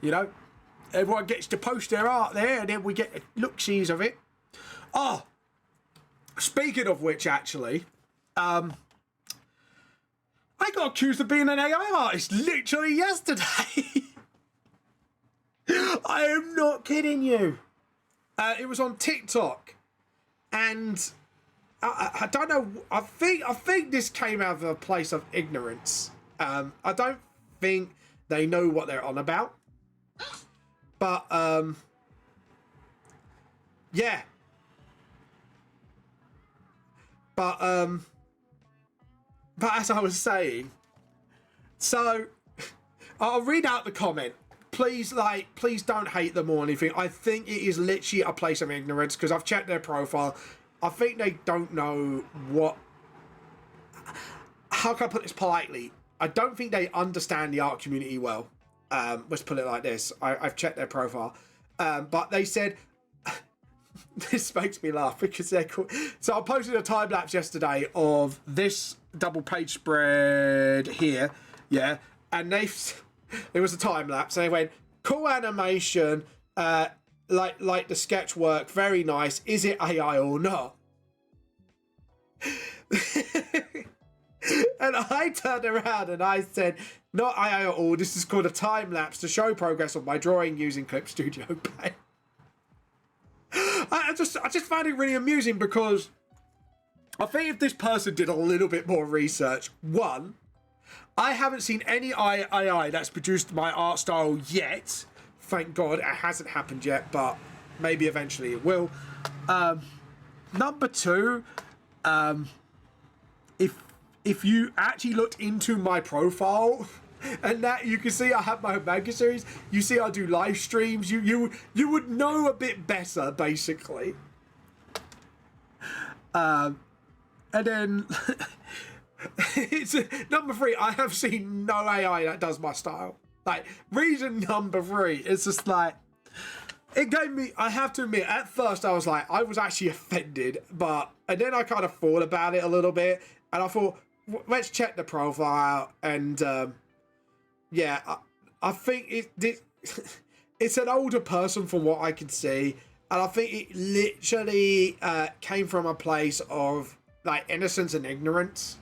you know, everyone gets to post their art there, and then we get look-sees of it. Oh, speaking of which, actually, I got accused of being an AI artist literally yesterday. I am not kidding you. It was on TikTok, and I don't know. I think this came out of a place of ignorance. I don't think they know what they're on about. But yeah. But as I was saying, so I'll read out the comment. Please don't hate them or anything. I think it is literally a place of ignorance because I've checked their profile. I think they don't know what. How can I put this politely? I don't think they understand the art community well. Let's put it like this. I've checked their profile, but they said. This makes me laugh because they're cool. So I posted a time lapse yesterday of this double page spread here, yeah, and it was a time lapse. And they went, cool animation, like the sketch work, very nice. Is it AI or not? And I turned around and I said, not AI at all. This is called a time lapse to show progress of my drawing using Clip Studio Paint. I just found it really amusing because I think if this person did a little bit more research, one, I haven't seen any AI that's produced my art style yet. Thank God it hasn't happened yet, but maybe eventually it will. Number two, if you actually looked into my profile, And that you can see I have my own manga series. You see I do live streams. You would know a bit better, basically. And then it's number 3. I have seen no AI that does my style. Like, reason number 3 is just like, it gave me, I have to admit, at first I was like, I was actually offended, and then I kind of thought about it a little bit, and I thought, let's check the profile, and yeah, I think it's an older person from what I can see, and I think it literally came from a place of like innocence and ignorance.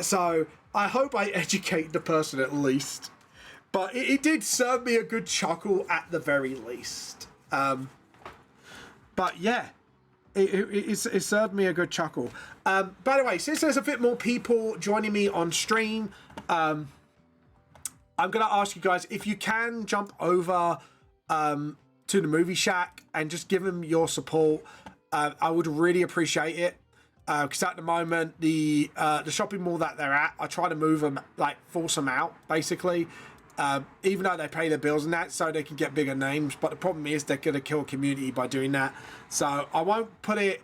So I hope I educate the person at least. But it did serve me a good chuckle at the very least. But yeah, it served me a good chuckle. By the way, since there's a bit more people joining me on stream, I'm going to ask you guys, if you can jump over to the Movie Shack and just give them your support, I would really appreciate it. Because at the moment, the shopping mall that they're at, I try to move them, like force them out, basically. Even though they pay their bills and that, so they can get bigger names. But the problem is they're going to kill community by doing that. So I won't put it,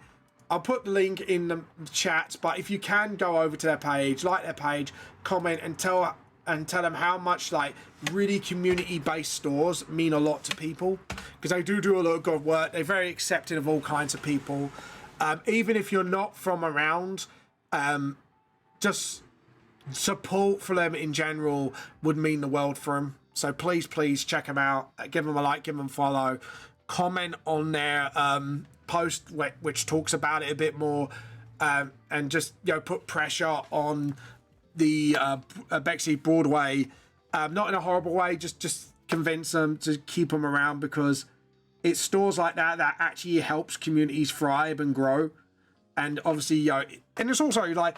I'll put the link in the chat. But if you can go over to their page, like their page, comment and tell them how much like really community-based stores mean a lot to people. Because they do a lot of good work. They're very accepting of all kinds of people. Even if you're not from around, just support for them in general would mean the world for them. So please check them out. Give them a like, give them a follow, comment on their post which talks about it a bit more, and just put pressure on the Bexley Broadway, not in a horrible way, just convince them to keep them around, because it's stores like that actually helps communities thrive and grow. And obviously, and it's also like,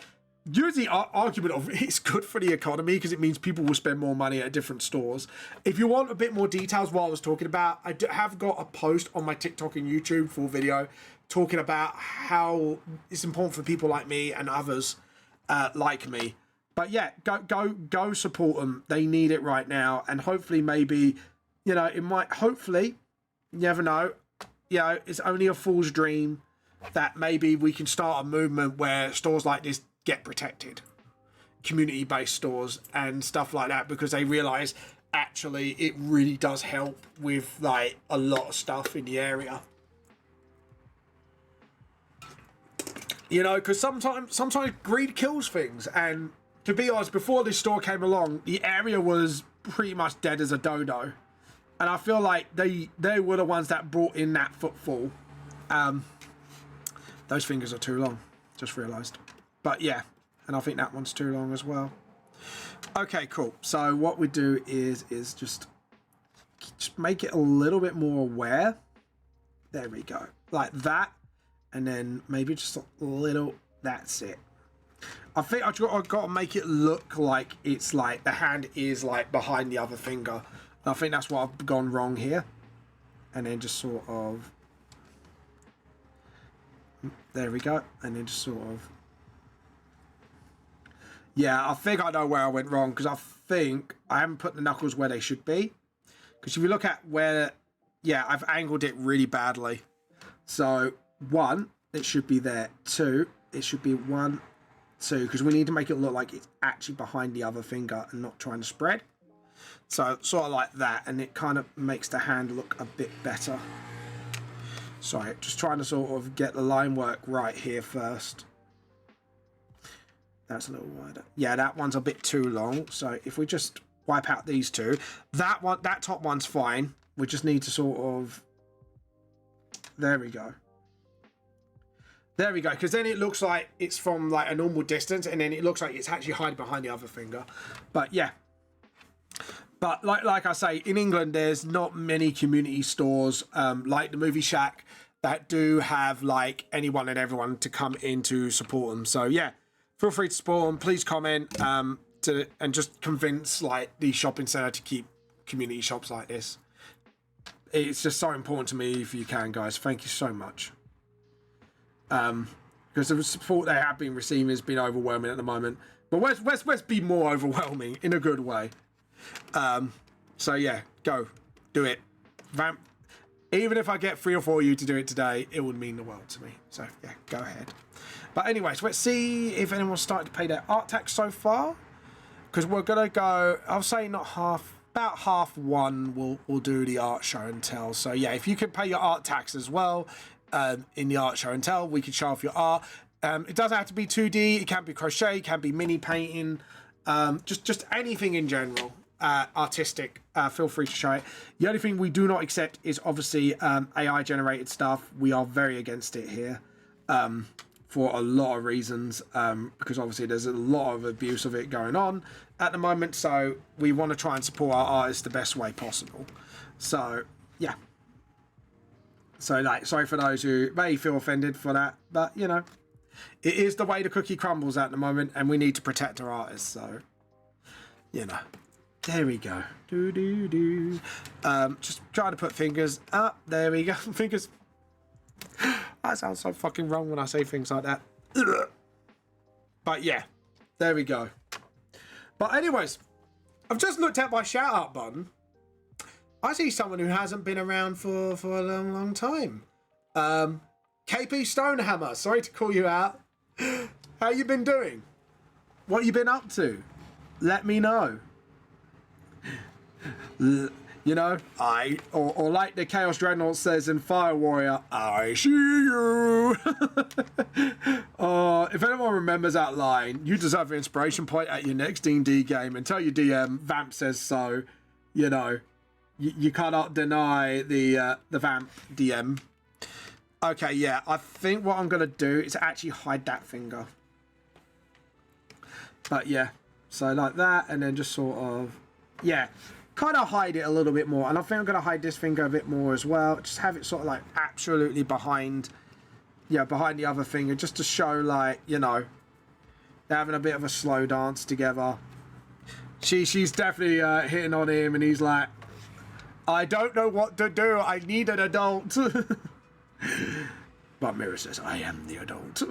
use the argument of it's good for the economy because it means people will spend more money at different stores. If you want a bit more details what I was talking about, I have got a post on my TikTok and YouTube full video talking about how it's important for people like me and others like me. But yeah, go support them. They need it right now. And hopefully maybe, it might, hopefully, you never know, it's only a fool's dream that maybe we can start a movement where stores like this get protected, community-based stores and stuff like that, because they realize actually it really does help with like a lot of stuff in the area. Because sometimes greed kills things. And to be honest, before this store came along, the area was pretty much dead as a dodo. And I feel like they were the ones that brought in that footfall. Those fingers are too long, just realised. But yeah, and I think that one's too long as well. Okay, cool. So what we do is just make it a little bit more aware. There we go. Like that. And then maybe just a little, that's it. I think I've got to make it look like it's like the hand is like behind the other finger. And I think that's what I've gone wrong here. And then just sort of, there we go. And then just sort of, yeah, I think I know where I went wrong, because I think I haven't put the knuckles where they should be. Because if you look at where, yeah, I've angled it really badly. So 1, it should be there. 2, it should be 1, 2, because we need to make it look like it's actually behind the other finger and not trying to spread. So sort of like that, and it kind of makes the hand look a bit better. Sorry, just trying to sort of get the line work right here first. That's a little wider. Yeah, that one's a bit too long. So if we just wipe out these two, that top one's fine. We just need to sort of, there we go. There we go, because then it looks like it's from like a normal distance, and then it looks like it's actually hiding behind the other finger. But yeah. But like I say, in England, there's not many community stores like the Movie Shack that do have like anyone and everyone to come in to support them. So yeah, feel free to support them. Please comment and just convince like the shopping centre to keep community shops like this. It's just so important to me if you can, guys. Thank you so much. Because the support they have been receiving has been overwhelming at the moment. But let's be more overwhelming in a good way. So yeah, go. Do it. Vamp. Even if I get 3 or 4 of you to do it today, it would mean the world to me. So yeah, go ahead. But anyways, let's see if anyone's started to pay their art tax so far. Because we're going to go, I'll say not half, about half one we'll do the art show and tell. So yeah, if you can pay your art tax as well in the art show and tell, we can show off your art. It doesn't have to be 2D, it can be crochet, it can be mini painting, just anything in general. Artistic, feel free to show it. The only thing we do not accept is obviously AI generated stuff. We are very against it here for a lot of reasons, because obviously there's a lot of abuse of it going on at the moment, so we want to try and support our artists the best way possible. So yeah, so like, sorry for those who may feel offended for that, but you know, it is the way the cookie crumbles at the moment, and we need to protect our artists. So you know, there we go. Just trying to put fingers up. There we go. Fingers. That sounds so fucking wrong when I say things like that. But yeah, there we go. But anyways, I've just looked at my shout out button. I see someone who hasn't been around for a long time. KP Stonehammer, sorry to call you out. How you been doing? What you been up to? Let me know. You know, or like the Chaos Dreadnought says in Fire Warrior, I see you. If anyone remembers that line, you deserve an inspiration point at your next D&D game, and tell your DM Vamp says so. You know, you cannot deny the Vamp DM. Okay, yeah, I think what I'm gonna do is actually hide that finger. But yeah, so like that, and then just sort of, yeah, kind of hide it a little bit more. And I think I'm going to hide this finger a bit more as well. Just have it sort of like absolutely behind, yeah, behind the other finger, just to show like, you know, they're having a bit of a slow dance together. She's definitely hitting on him, and he's like, I don't know what to do. I need an adult. But Mira says, I am the adult.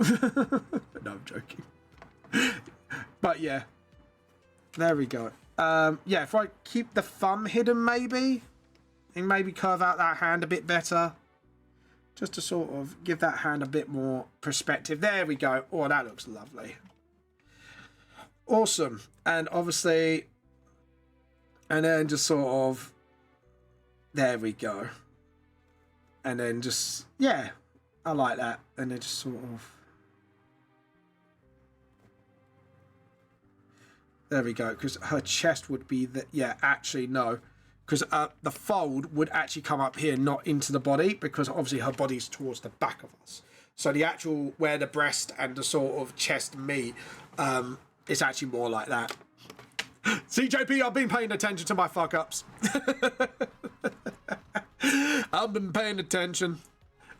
No, I'm joking. But yeah, there we go. Yeah, if I keep the thumb hidden maybe, and maybe curve out that hand a bit better, just to sort of give that hand a bit more perspective. There we go. Oh, that looks lovely. Awesome. And obviously, and then just sort of, there we go. And then just, yeah, I like that. And then just sort of, there we go, because her chest would be the, yeah, actually no, because the fold would actually come up here, not into the body, because obviously her body's towards the back of us. So the actual, where the breast and the sort of chest meet, it's actually more like that. CJP, I've been paying attention to my fuck-ups. I've been paying attention.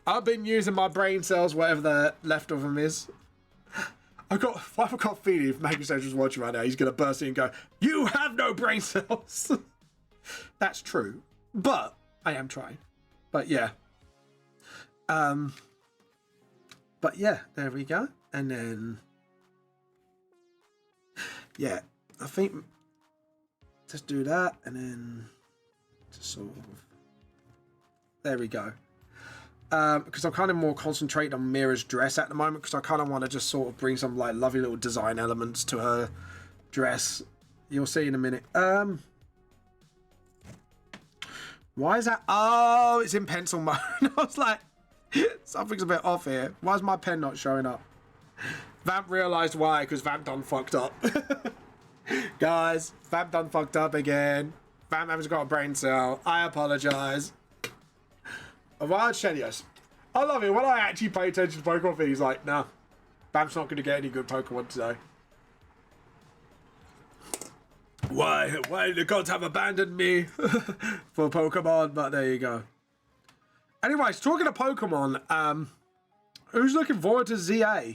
I've been using my brain cells, whatever the left of them is. I've got a feeling if Magnus was watching right now, he's going to burst in and go, you have no brain cells. That's true. But I am trying. But yeah. But yeah, there we go. And then, yeah, I think just do that, and then just sort of, there we go. Because I'm kind of more concentrating on Mira's dress at the moment, because I kind of want to just sort of bring some like lovely little design elements to her dress. You'll see in a minute. Why is that? Oh, it's in pencil mode. I was like, something's a bit off here. Why is my pen not showing up? Vamp realised why, because Vamp done fucked up. Guys, Vamp done fucked up again. Vamp hasn't got a brain cell. I apologise. Wild Shenios. I love it when I actually pay attention to Pokemon things. Like, nah, Vamp's not going to get any good Pokemon today. Why the gods have abandoned me for Pokemon? But there you go. Anyways, talking of Pokemon, who's looking forward to ZA?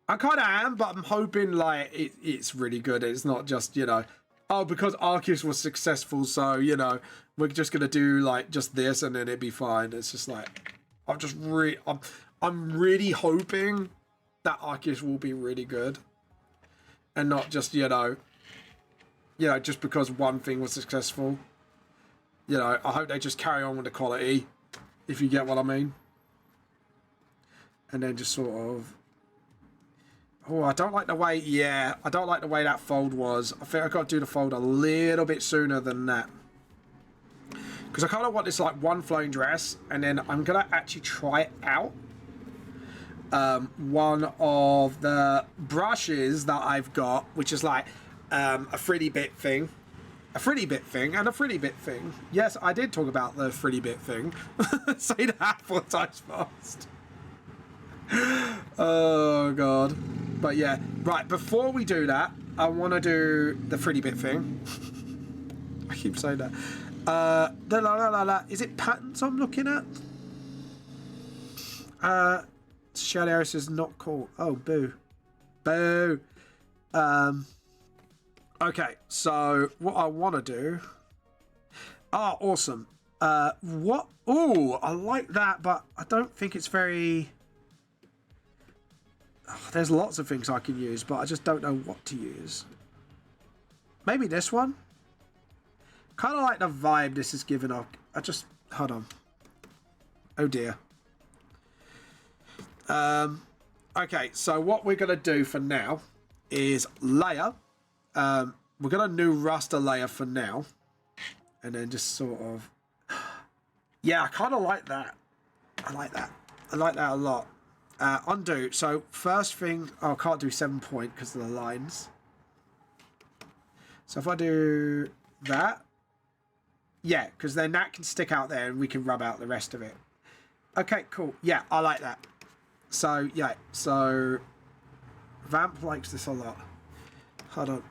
I kind of am, but I'm hoping like it's really good. It's not just, you know, oh, because Arceus was successful, so, you know, we're just gonna do like just this and then it'd be fine. It's just like, I'm really hoping that Arceus will be really good. and not just, just because one thing was successful. I hope they just carry on with the quality, if you get what I mean. And then just sort of... Oh, I don't like the way... Yeah, I don't like the way that fold was. I think I've got to do the fold a little bit sooner than that. Because I kind of want this, like, one flowing dress. And then I'm going to actually try out one of the brushes that I've got, which is, like, a fritty bit thing. A fritty bit thing and a fritty bit thing. Yes, I did talk about the fritty bit thing. Say that 4 times fast. Oh, God. But yeah, right, before we do that, I want to do the fritty bit thing. I keep saying that. Is it patterns I'm looking at? Shadow is not cool. Oh, boo. Boo. Okay, so what I want to do... Oh, awesome. What? Oh, I like that, but I don't think it's very... Oh, there's lots of things I can use, but I just don't know what to use. Maybe this one? Kind of like the vibe this is giving off. Hold on. Oh, dear. Okay, so what we're going to do for now is layer... we're going to new raster layer for now. And then just sort of... Yeah, I kind of like that. I like that. I like that a lot. Undo. So, first thing... Oh, I can't do 7 point because of the lines. So, if I do that... Yeah, because then that can stick out there and we can rub out the rest of it. Okay, cool. Yeah, I like that. So, yeah. So, Vamp likes this a lot. Hold on.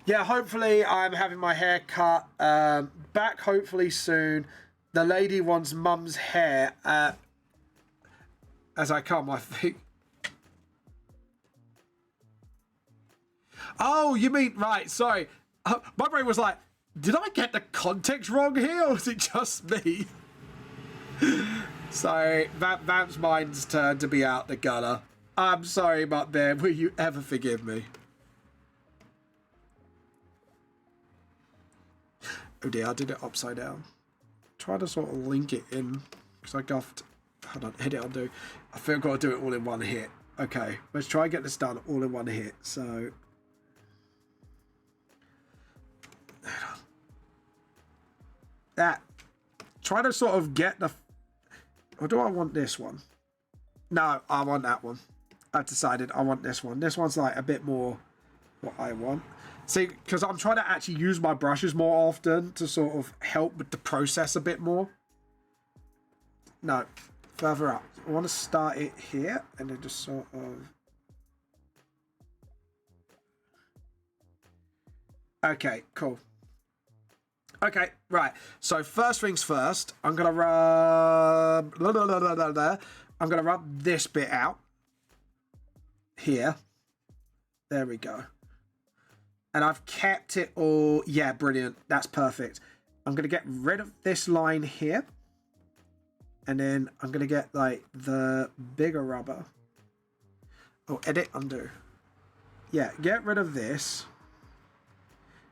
Yeah, hopefully I'm having my hair cut back hopefully soon. The lady wants mum's hair as I come, I think. Oh, you mean... Right, sorry. My brain was like, did I get the context wrong here or is it just me? Sorry, Vamp's mind's turned to be out the gutter. I'm sorry, Mutt Bear. Will you ever forgive me? Oh dear, I did it upside down. Try to sort of link it in because I guffed. Hold on, edit undo. I think I've got to do it all in one hit. Okay, let's try and get this done all in one hit. So, that. Try to sort of get the... Or do I want this one? No, I want that one. I've decided I want this one. This one's like a bit more what I want. See, because I'm trying to actually use my brushes more often to sort of help with the process a bit more. No, further up. I want to start it here and then just sort of... Okay, cool. Okay, right. So first things first, I'm going to rub... I'm going to rub this bit out. Here. There we go. And I've kept it all... Yeah, brilliant. That's perfect. I'm going to get rid of this line here. And then I'm going to get, like, the bigger rubber. Oh, edit, undo. Yeah, get rid of this.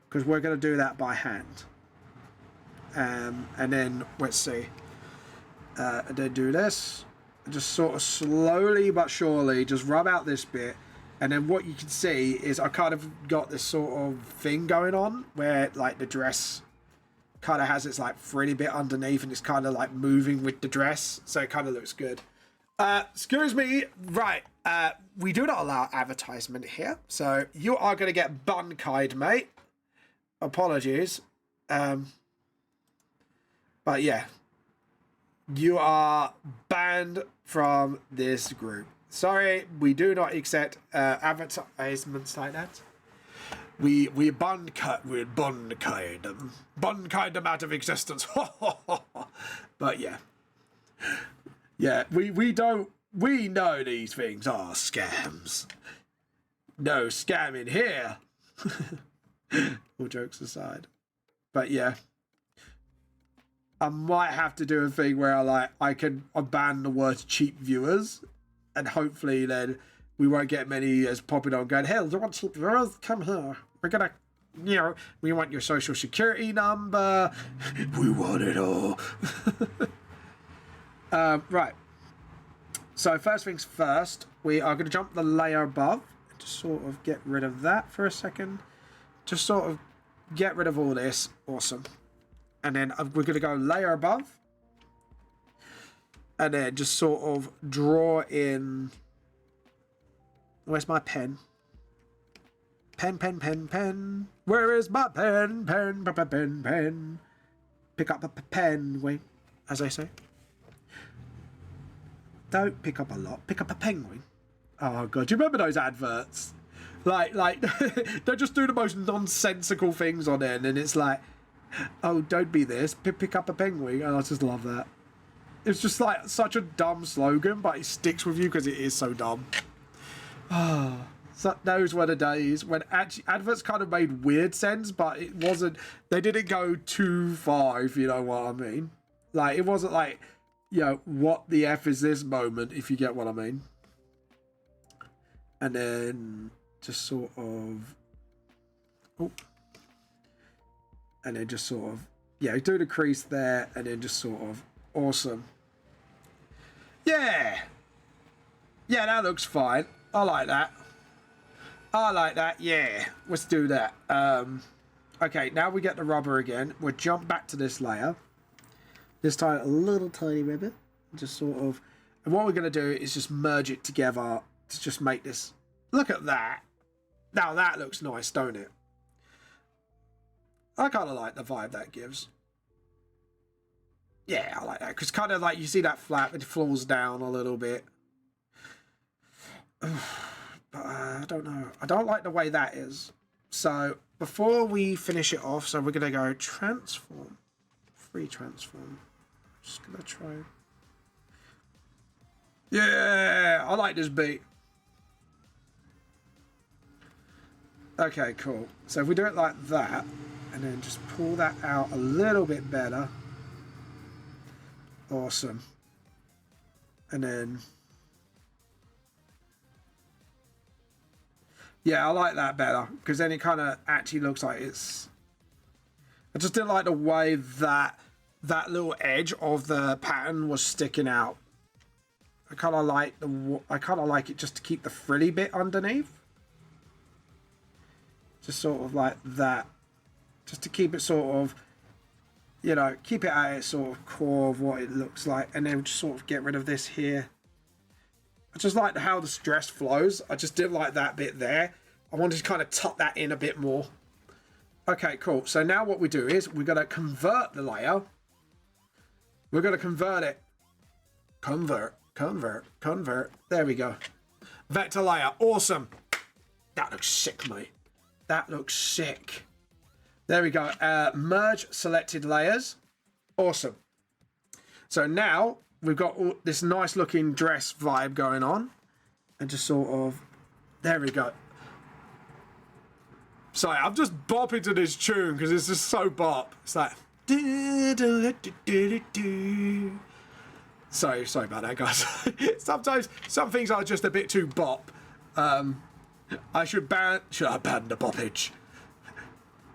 Because we're going to do that by hand. And then, let's see. And then do this. Just sort of slowly but surely just rub out this bit. And then what you can see is I kind of got this sort of thing going on where like the dress kind of has its like frilly bit underneath and it's kind of like moving with the dress. So it kind of looks good. Excuse me. Right. We do not allow advertisement here. So you are going to get bun-kai'd, mate. Apologies. But yeah. You are banned from this group. Sorry, we do not accept advertisements like that. We bun-kai'd them out of existence. But yeah. Yeah, we know these things are scams. No scamming here. All jokes aside. But yeah. I might have to do a thing where I can ban the word cheap viewers and hopefully then we won't get many as popping on going, hell, you want cheap euros? Come here. We're gonna, you know, we want your social security number. We want it all. Right. So first things first, we are going to jump the layer above. Just sort of get rid of that for a second. Just sort of get rid of all this. Awesome. And then we're going to go layer above. And then just sort of draw in... Where's my pen? Pen. Where is my pen? Pen. Pick up a pen, wing, as I say. Don't pick up a lot. Pick up a penguin. Oh god, do you remember those adverts? Like they just do the most nonsensical things on it, and it's like, oh, don't be this. Pick up a penguin. And I just love that. It's just like such a dumb slogan, but it sticks with you because it is so dumb. So those were the days when actually adverts kind of made weird sense, but it wasn't. They didn't go too far, if you know what I mean. Like it wasn't like, you know, what the F is this moment, if you get what I mean. And then just sort of, oh, and then just sort of, yeah, do the crease there, and then just sort of, awesome. Yeah, that looks fine. I like that. Yeah, let's do that. Okay, now we get the rubber again. We'll jump back to this layer. This time a little tiny ribbon. Just sort of, and what we're going to do is just merge it together to just make this. Look at that. Now that looks nice, don't it? I kind of like the vibe that gives. Yeah, I like that. Because kind of like you see that flap, it falls down a little bit. But I don't know. I don't like the way that is. So before we finish it off, so we're going to go transform. Free transform. Just going to try. Yeah, I like this beat. Okay, cool. So if we do it like that, and then just pull that out a little bit better. Awesome. And then... yeah, I like that better, because then it kind of actually looks like it's... I just didn't like the way that that little edge of the pattern was sticking out. I kind of like it just to keep the frilly bit underneath. Just sort of like that. Just to keep it sort of, you know, keep it at its sort of core of what it looks like. And then just sort of get rid of this here. I just like how the stress flows. I just didn't like that bit there. I wanted to kind of tuck that in a bit more. Okay, cool. So now what we do is we're going to convert the layer. We're going to convert it. Convert. There we go. Vector layer. Awesome. That looks sick, mate. That looks sick. There we go. Merge selected layers. Awesome. So now we've got all this nice looking dress vibe going on. And just sort of... there we go. Sorry, I'm just bopping to this tune because it's just so bop. It's like... Sorry about that, guys. Sometimes some things are just a bit too bop. I should ban the boppage.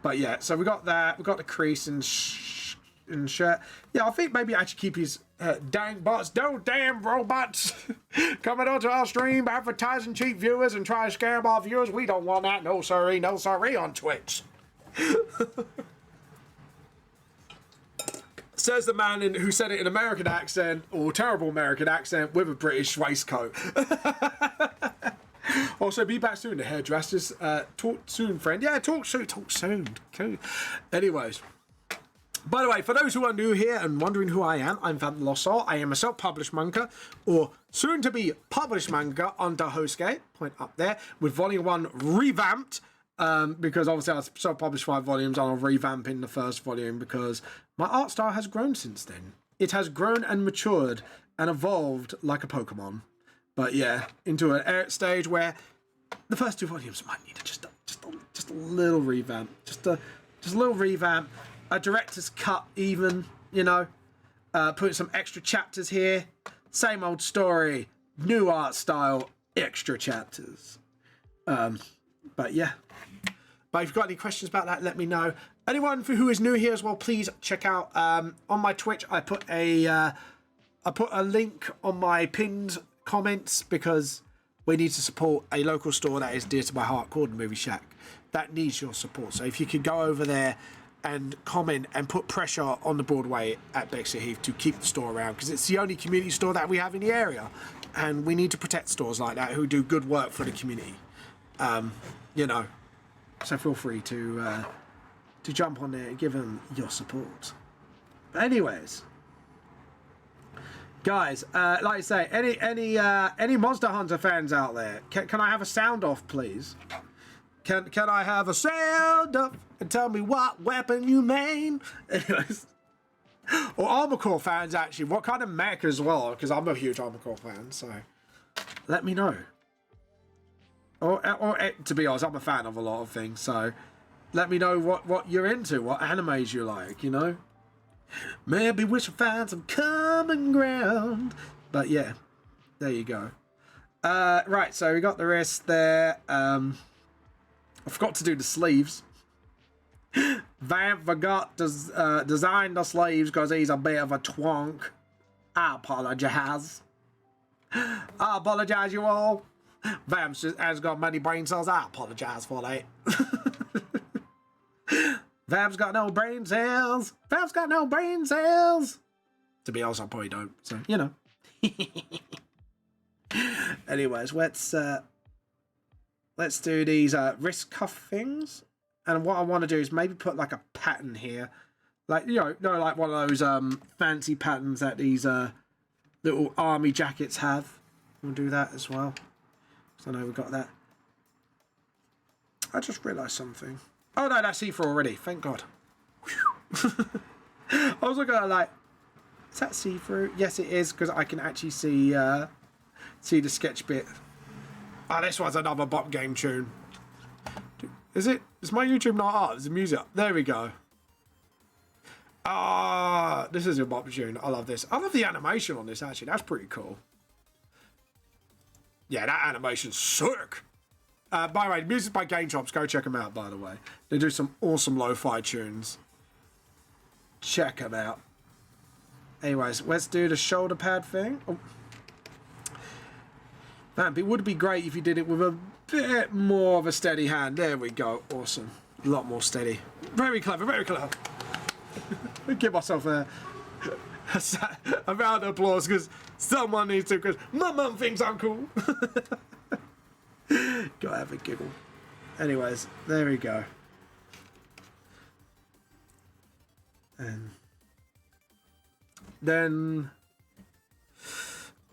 But yeah, so we got that. We got the crease and shirt. Yeah, I think maybe I should keep his dang bots. Don't damn robots coming onto our stream, advertising cheap viewers and try to scam our viewers. We don't want that. No sorry on Twitch. Says the man who said it in American accent, or terrible American accent, with a British waistcoat. Also, be back soon, the hairdressers. Talk soon, friend. Yeah, talk soon. Cool. Anyways. By the way, for those who are new here and wondering who I am, I'm Van Lossar. I am a self-published manga, or soon-to-be published manga under Hostgate, point up there, with Volume 1 revamped. Because obviously I self-published 5 volumes and I'll revamp in the first volume because my art style has grown since then. It has grown and matured and evolved like a Pokemon. But yeah, into an stage where the first 2 volumes might need just a little revamp. Just a little revamp. A director's cut even, you know. Put some extra chapters here. Same old story. New art style. extra chapters. But yeah. But if you've got any questions about that, let me know. Anyone who is new here as well, please check out on my Twitch. I put a link on my pinned comments because we need to support a local store that is dear to my heart called Movie Shack. That needs your support. So if you could go over there and comment and put pressure on the Broadway at Bexley Heath to keep the store around, because it's the only community store that we have in the area, and we need to protect stores like that who do good work for the community. You know, so feel free to jump on there and give them your support. But anyways, guys, like I say, any Monster Hunter fans out there, can I have a sound off, please? Can I have a sound off and tell me what weapon you main? Anyways, or Armor Core fans, actually, what kind of mech as well? Because I'm a huge Armor Core fan, so let me know. Or to be honest, I'm a fan of a lot of things, so let me know what you're into, what animes you like, you know? Maybe we should find some common ground. But yeah, there you go. Right, so we got the wrist there. I forgot to do the sleeves. Vamp forgot to design the sleeves because he's a bit of a twonk. I apologize. I apologize, you all. Vamp has got many brain cells. I apologize for that. Vamp's got no brain cells. Vamp's got no brain cells. To be honest, I probably don't. So, you know. Anyways, let's do these wrist cuff things. And what I want to do is maybe put like a pattern here. Like, you know, like one of those fancy patterns that these little army jackets have. We'll do that as well. So I know we've got that. I just realised something. Oh no, that's see-through already. Thank God. I was looking at like, is that see-through? Yes, it is, because I can actually see the sketch bit. Ah, this one's another bop game tune. Is it? Is my YouTube not art? Is the music? There we go. Ah, this is a bop tune. I love this. I love the animation on this, actually. That's pretty cool. Yeah, that animation's sick. By the way, music by Game Chops. Go check them out, by the way. They do some awesome lo-fi tunes. Check them out. Anyways, let's do the shoulder pad thing. Oh. Man, it would be great if you did it with a bit more of a steady hand. There we go. Awesome. A lot more steady. Very clever, very clever. Give myself a round of applause because someone needs to, because my mum thinks I'm cool. Gotta have a giggle. Anyways, there we go. And then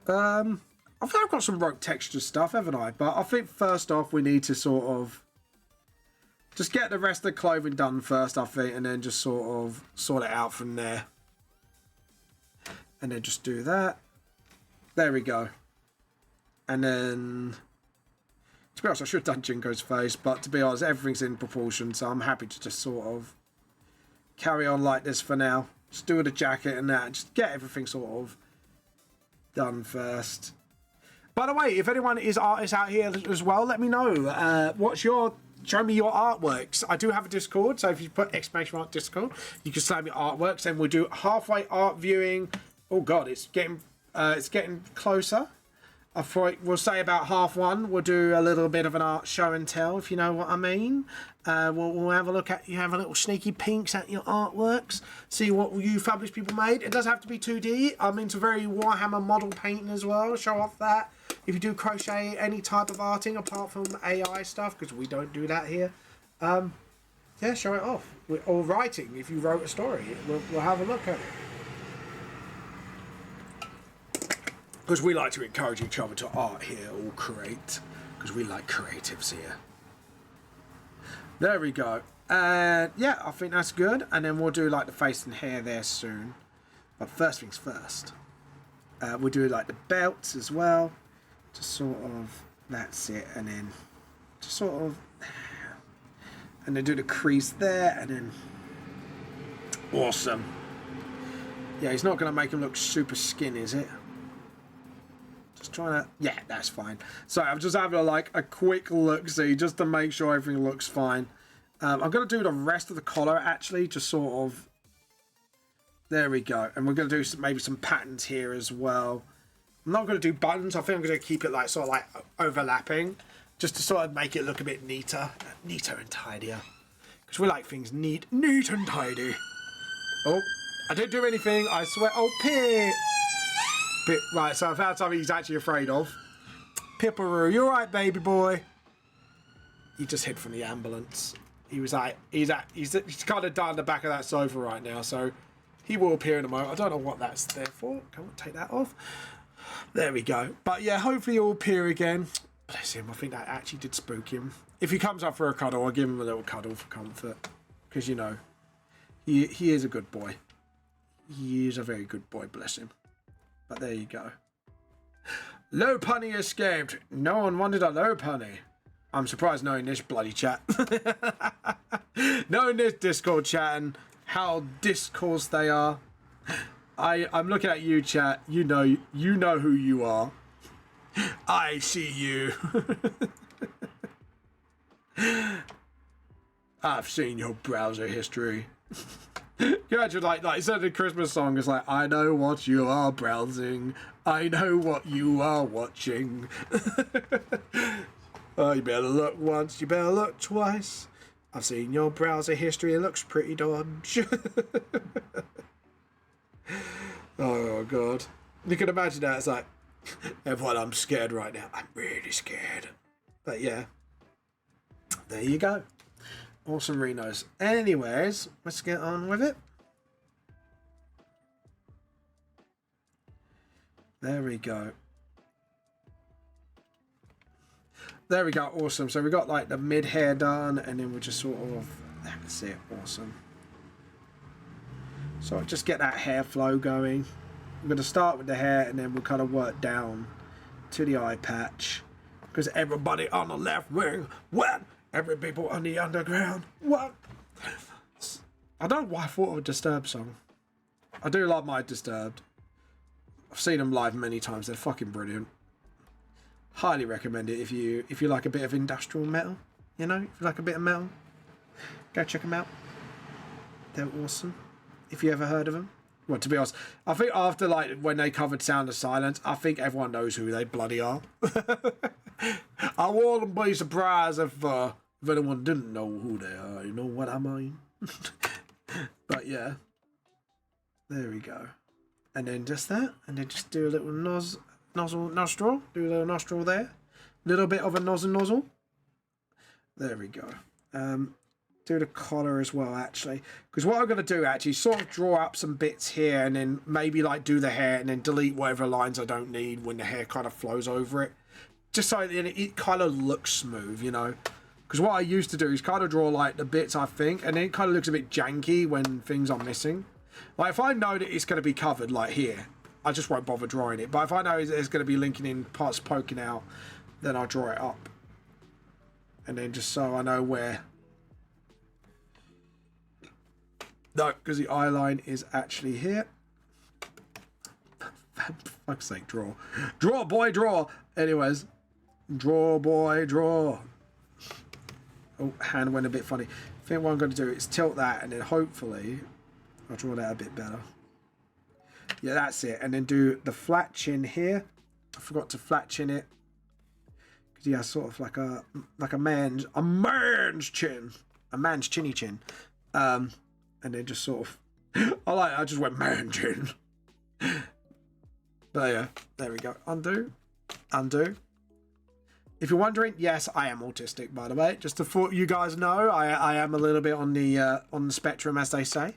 I think I've got some rope texture stuff, haven't I? But I think first off we need to sort of just get the rest of the clothing done first, I think, and then just sort of sort it out from there. And then just do that. There we go. And then, to be honest, I should have done Jingo's face, but to be honest, everything's in proportion, so I'm happy to just sort of carry on like this for now. Just do the jacket and that, just get everything sort of done first. By the way, if anyone is artists out here as well, let me know. Show me your artworks. I do have a Discord, so if you put !Discord, you can send me artworks, and we'll do halfway art viewing. Oh God, it's getting closer. I thought we'll say about 1:30. We'll do a little bit of an art show and tell, if you know what I mean. We'll have a look at, you have a little sneaky peeks at your artworks, see what you fabulous people made. It doesn't have to be 2D. I'm into very Warhammer model painting as well. Show off that. If you do crochet, any type of arting apart from AI stuff, because we don't do that here. Yeah, show it off. Or writing, if you wrote a story, we'll have a look at it. Because we like to encourage each other to art here, or create, because we like creatives here. There we go. And yeah, I think that's good. And then we'll do like the face and hair there soon. But first things first. We'll do like the belts as well. Just sort of, that's it. And then just sort of, and then do the crease there. And then, awesome. Yeah, he's not going to make him look super skin, is it? Just trying to... Yeah, that's fine. Sorry, I'm just having a quick look-see just to make sure everything looks fine. I'm going to do the rest of the collar, actually, just sort of... There we go. And we're going to do maybe some patterns here as well. I'm not going to do buttons. I think I'm going to keep it sort of overlapping, just to sort of make it look a bit neater and tidier. Because we like things neat and tidy. Oh, I didn't do anything. I swear. Oh, Pip. Right, so I found something he's actually afraid of. Pipperoo, you alright, baby boy? He just hid from the ambulance. He was he's kind of down the back of that sofa right now, so he will appear in a moment. I don't know what that's there for. Come on, take that off. There we go. But yeah, hopefully he'll appear again. Bless him. I think that actually did spook him. If he comes up for a cuddle, I'll give him a little cuddle for comfort. Because, you know, he is a good boy. He is a very good boy, bless him. But there you go. Low punny escaped. No one wanted a low punny. I'm surprised knowing this bloody chat. Knowing this Discord chat and how discourse they are. I'm looking at you, chat. You know who you are. I see you. I've seen your browser history. You imagine, instead of the Christmas song, it's like, I know what you are browsing. I know what you are watching. Oh, you better look once, you better look twice. I've seen your browser history, it looks pretty dodge. Oh, God. You can imagine that, it's like, everyone, I'm scared right now. I'm really scared. But yeah, there you go. Awesome Renos. Anyways, let's get on with it. There we go. There we go. Awesome. So we got the mid hair done, and then we'll just sort of... That's it. Awesome. So just get that hair flow going. I'm going to start with the hair, and then we'll kind of work down to the eye patch. Because everybody on the left wing, what? Every people on the underground, what? I don't know why I thought of a Disturbed song. I do love my Disturbed. I've seen them live many times. They're fucking brilliant. Highly recommend it if you like a bit of industrial metal. You know, if you like a bit of metal, go check them out. They're awesome. If you ever heard of them. Well, to be honest, I think after when they covered Sound of Silence, I think everyone knows who they bloody are. I wouldn't be surprised if anyone didn't know who they are. You know what I mean? But yeah, there we go. And then just that, and then just do a little nostril. Do a little nostril there. Little bit of a nozzle. There we go. Do the collar as well, actually, because what I'm going to do actually sort of draw up some bits here, and then maybe do the hair, and then delete whatever lines I don't need when the hair kind of flows over it, just so that it kind of looks smooth, you know. Because what I used to do is kind of draw the bits I think, and then it kind of looks a bit janky when things are missing. If I know that it's going to be covered here, I just won't bother drawing it. But if I know it's going to be linking in parts poking out, then I'll draw it up, and then just so I know where. No, because the eye line is actually here. For fuck's sake, draw. Draw, boy, draw. Anyways, draw, boy, draw. Oh, hand went a bit funny. I think what I'm going to do is tilt that, and then hopefully I'll draw that a bit better. Yeah, that's it. And then do the flat chin here. I forgot to flat chin it. Because he has sort of like a man's chin. A man's chinny chin. And then just sort of, I just went man chin. But yeah, there we go. Undo. If you're wondering, yes, I am autistic, by the way. Just to let you guys know, I am a little bit on the spectrum, as they say.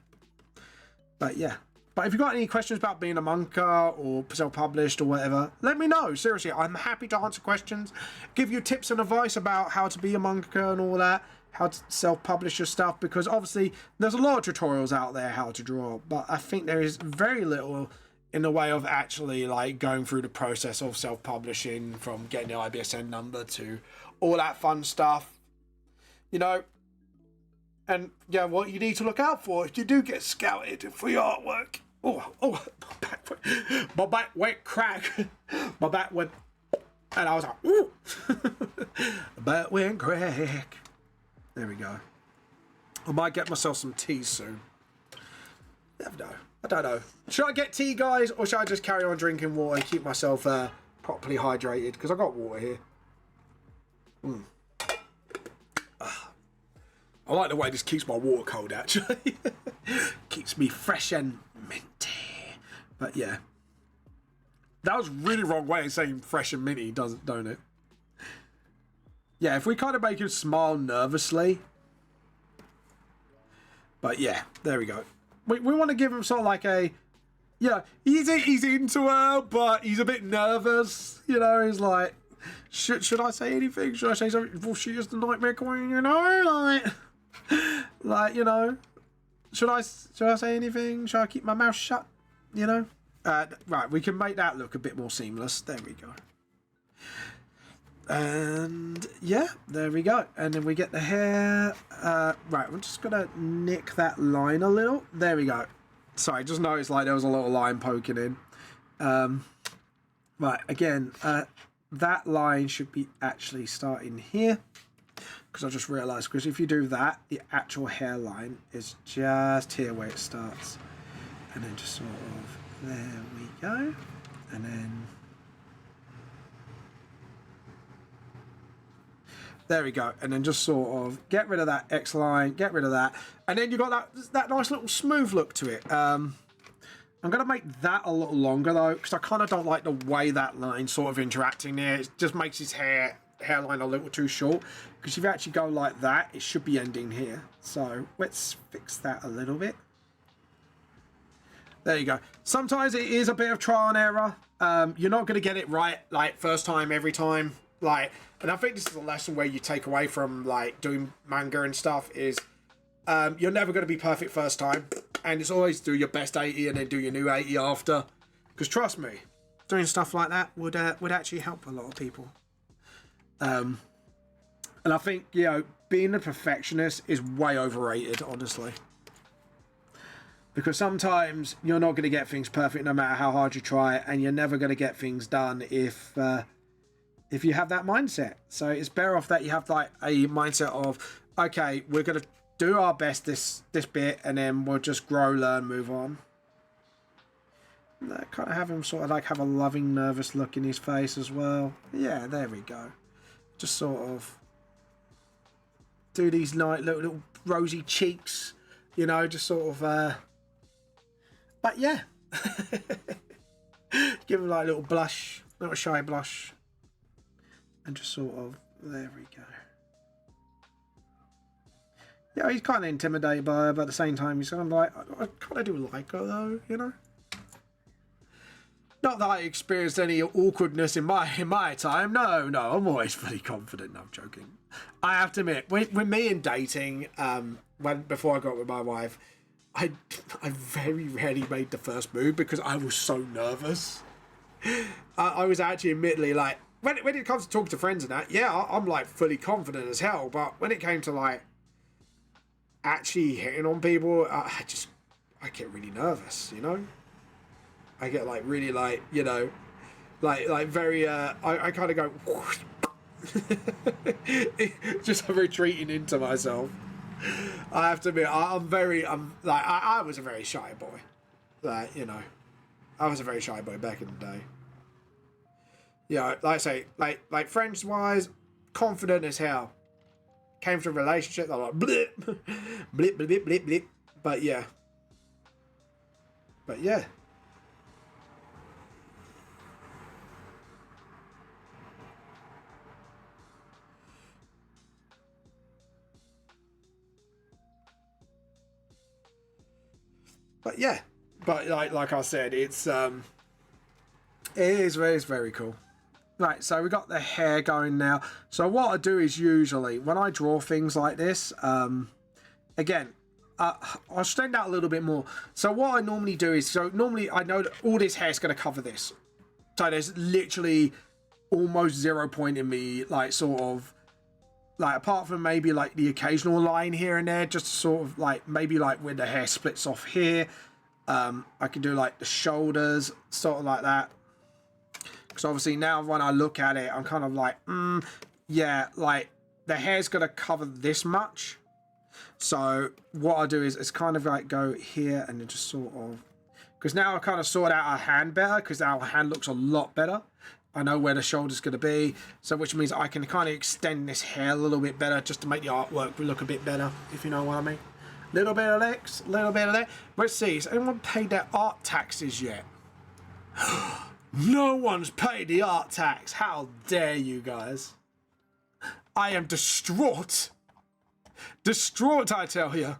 But yeah. But if you've got any questions about being a monker or self-published or whatever, let me know. Seriously, I'm happy to answer questions, give you tips and advice about how to be a monker and all that, how to self-publish your stuff, because obviously there's a lot of tutorials out there how to draw, but I think there is very little in the way of actually going through the process of self-publishing, from getting the IBSN number to all that fun stuff, you know. And yeah, what you need to look out for if you do get scouted for your artwork my back went crack. My back went, and I was like, ooh. My back went crack. There we go. I might get myself some tea soon. Never know. I don't know. Should I get tea, guys, or should I just carry on drinking water and keep myself properly hydrated? Because I got water here. I like the way this keeps my water cold, actually. Keeps me fresh and minty. But yeah. That was really wrong way of saying fresh and minty, don't it? Yeah, if we kind of make him smile nervously. But yeah, there we go. We want to give him sort of like a... Yeah, he's into her, but he's a bit nervous. You know, he's like... Should I say anything? Should I say something? Well, she is the nightmare queen, you know? Like, you know... Should I say anything? Should I keep my mouth shut? You know? Right, we can make that look a bit more seamless. There we go. And yeah, there we go. And then we get the hair. Right, we're just gonna nick that line a little. There we go. Sorry, just noticed like there was a little line poking in. Right, again, that line should be actually starting here. Because I just realised, because if you do that, the actual hairline is just here where it starts. And then just sort of, there we go. And then... There we go. And then just sort of get rid of that X line, get rid of that. And then you've got that nice little smooth look to it. I'm going to make that a little longer though, because I kind of don't like the way that line sort of interacting there. It just makes his hairline a little too short. Because if you actually go like that, it should be ending here. So let's fix that a little bit. There you go. Sometimes it is a bit of trial and error. You're not going to get it right like first time every time. Like, and I think this is a lesson where you take away from like doing manga and stuff is you're never going to be perfect first time, and it's always do your best 80 and then do your new 80 after, because trust me, doing stuff like that would actually help a lot of people. And I think, you know, being a perfectionist is way overrated, honestly, because sometimes you're not going to get things perfect no matter how hard you try, and you're never going to get things done if you have that mindset. So it's better off that you have like a mindset of, okay, we're going to do our best this bit, and then we'll just grow, learn, move on. And kind of have him sort of like have a loving, nervous look in his face as well. Yeah, there we go. Just sort of do these nice little rosy cheeks, you know, just sort of, but yeah. Give him like a little blush, little shy blush. And just sort of, there we go. Yeah, he's kind of intimidated by her, but at the same time, he's kind of like, I kind of do like her though, you know? Not that I experienced any awkwardness in my time. No, I'm always fully confident. No, I'm joking. I have to admit, with me in dating, before I got with my wife, I very rarely made the first move because I was so nervous. I was actually admittedly like, when it comes to talking to friends and that, yeah, I'm like fully confident as hell. But when it came to like actually hitting on people, I get really nervous, you know? I get like really like, you know, like very, I kind of go, just retreating into myself. I have to admit, I was a very shy boy. Like, you know, I was a very shy boy back in the day. Yeah, like I say, like friends wise, confident as hell. Came to a relationship, I'm like blip, blip, blip, blip, blip. But yeah. But yeah. But yeah. But like I said, it's very cool. Right, so we got the hair going now. So what I do is usually, when I draw things like this, again, I'll stand out a little bit more. So what I normally do is, so normally I know that all this hair is going to cover this. So there's literally almost 0 point in me, like sort of, like apart from maybe like the occasional line here and there, just sort of like, maybe like when the hair splits off here. I can do like the shoulders, sort of like that. Because obviously now when I look at it, I'm kind of like, yeah, like the hair's going to cover this much. So what I do is it's kind of like go here and then just sort of, because now I kind of sort out our hand better, because our hand looks a lot better. I know where the shoulder's going to be, so which means I can kind of extend this hair a little bit better just to make the artwork look a bit better, if you know what I mean. Little bit of this, little bit of that. Let's see, has anyone paid their art taxes yet? No one's paid the art tax. How dare you guys? I am distraught. Distraught, I tell you.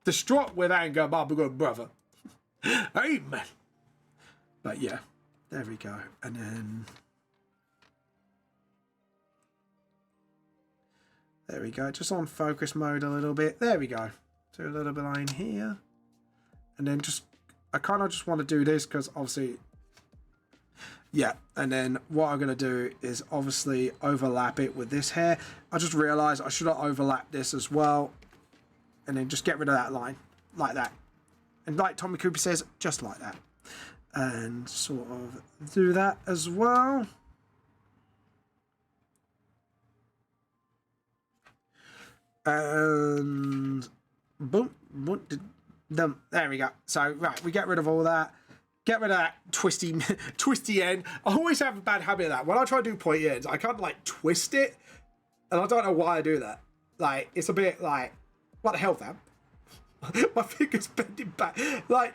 Distraught with anger, my good brother. Amen. But yeah, there we go. And then... there we go. Just on focus mode a little bit. There we go. Do a little bit line here. And then just... I kind of just want to do this because obviously... yeah, and then what I'm going to do is obviously overlap it with this hair. I just realised I should have overlapped this as well. And then just get rid of that line. Like that. And like Tommy Cooper says, just like that. And sort of do that as well. And... boom. Boom. There we go. So, right, we get rid of all that. Get rid of that twisty end. I always have a bad habit of that. When I try to do pointy ends, I kind of like twist it. And I don't know why I do that. Like, it's a bit like, what the hell, fam? My finger's bending back. Like,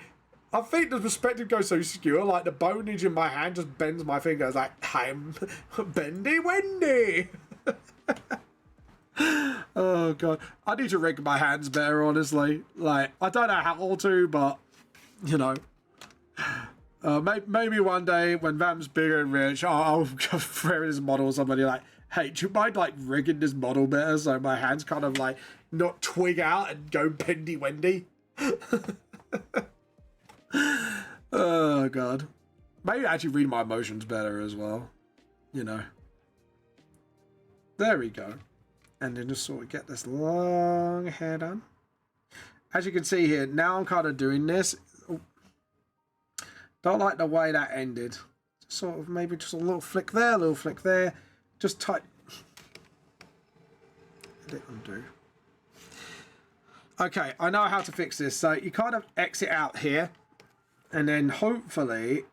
I think the perspective goes so skew. Like, the bonage in my hand just bends my finger. It's like, I'm bendy Wendy. Oh, God. I need to rig my hands better, honestly. Like, I don't know how to, but, you know. Maybe one day when Vam's bigger and rich, I'll throw this model somebody like, hey, do you mind like rigging this model better so my hands kind of like not twig out and go bendy Wendy? Oh god. Maybe actually read my emotions better as well. You know. There we go. And then just sort of get this long hair done. As you can see here, now I'm kind of doing this. Don't like the way that ended. Sort of maybe just a little flick there, a little flick there. Just tight. Edit undo. Okay, I know how to fix this. So you kind of exit out here. And then hopefully,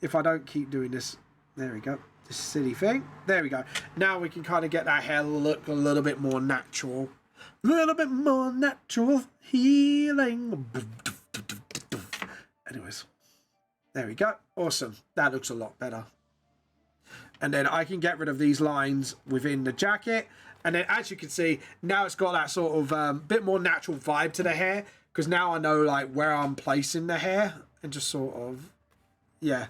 if I don't keep doing this, there we go. This silly thing. There we go. Now we can kind of get that hair look a little bit more natural. A little bit more natural healing. Anyways, there we go. Awesome. That looks a lot better. And then I can get rid of these lines within the jacket. And then as you can see, now it's got that sort of bit more natural vibe to the hair. Because now I know like where I'm placing the hair. And just sort of, yeah.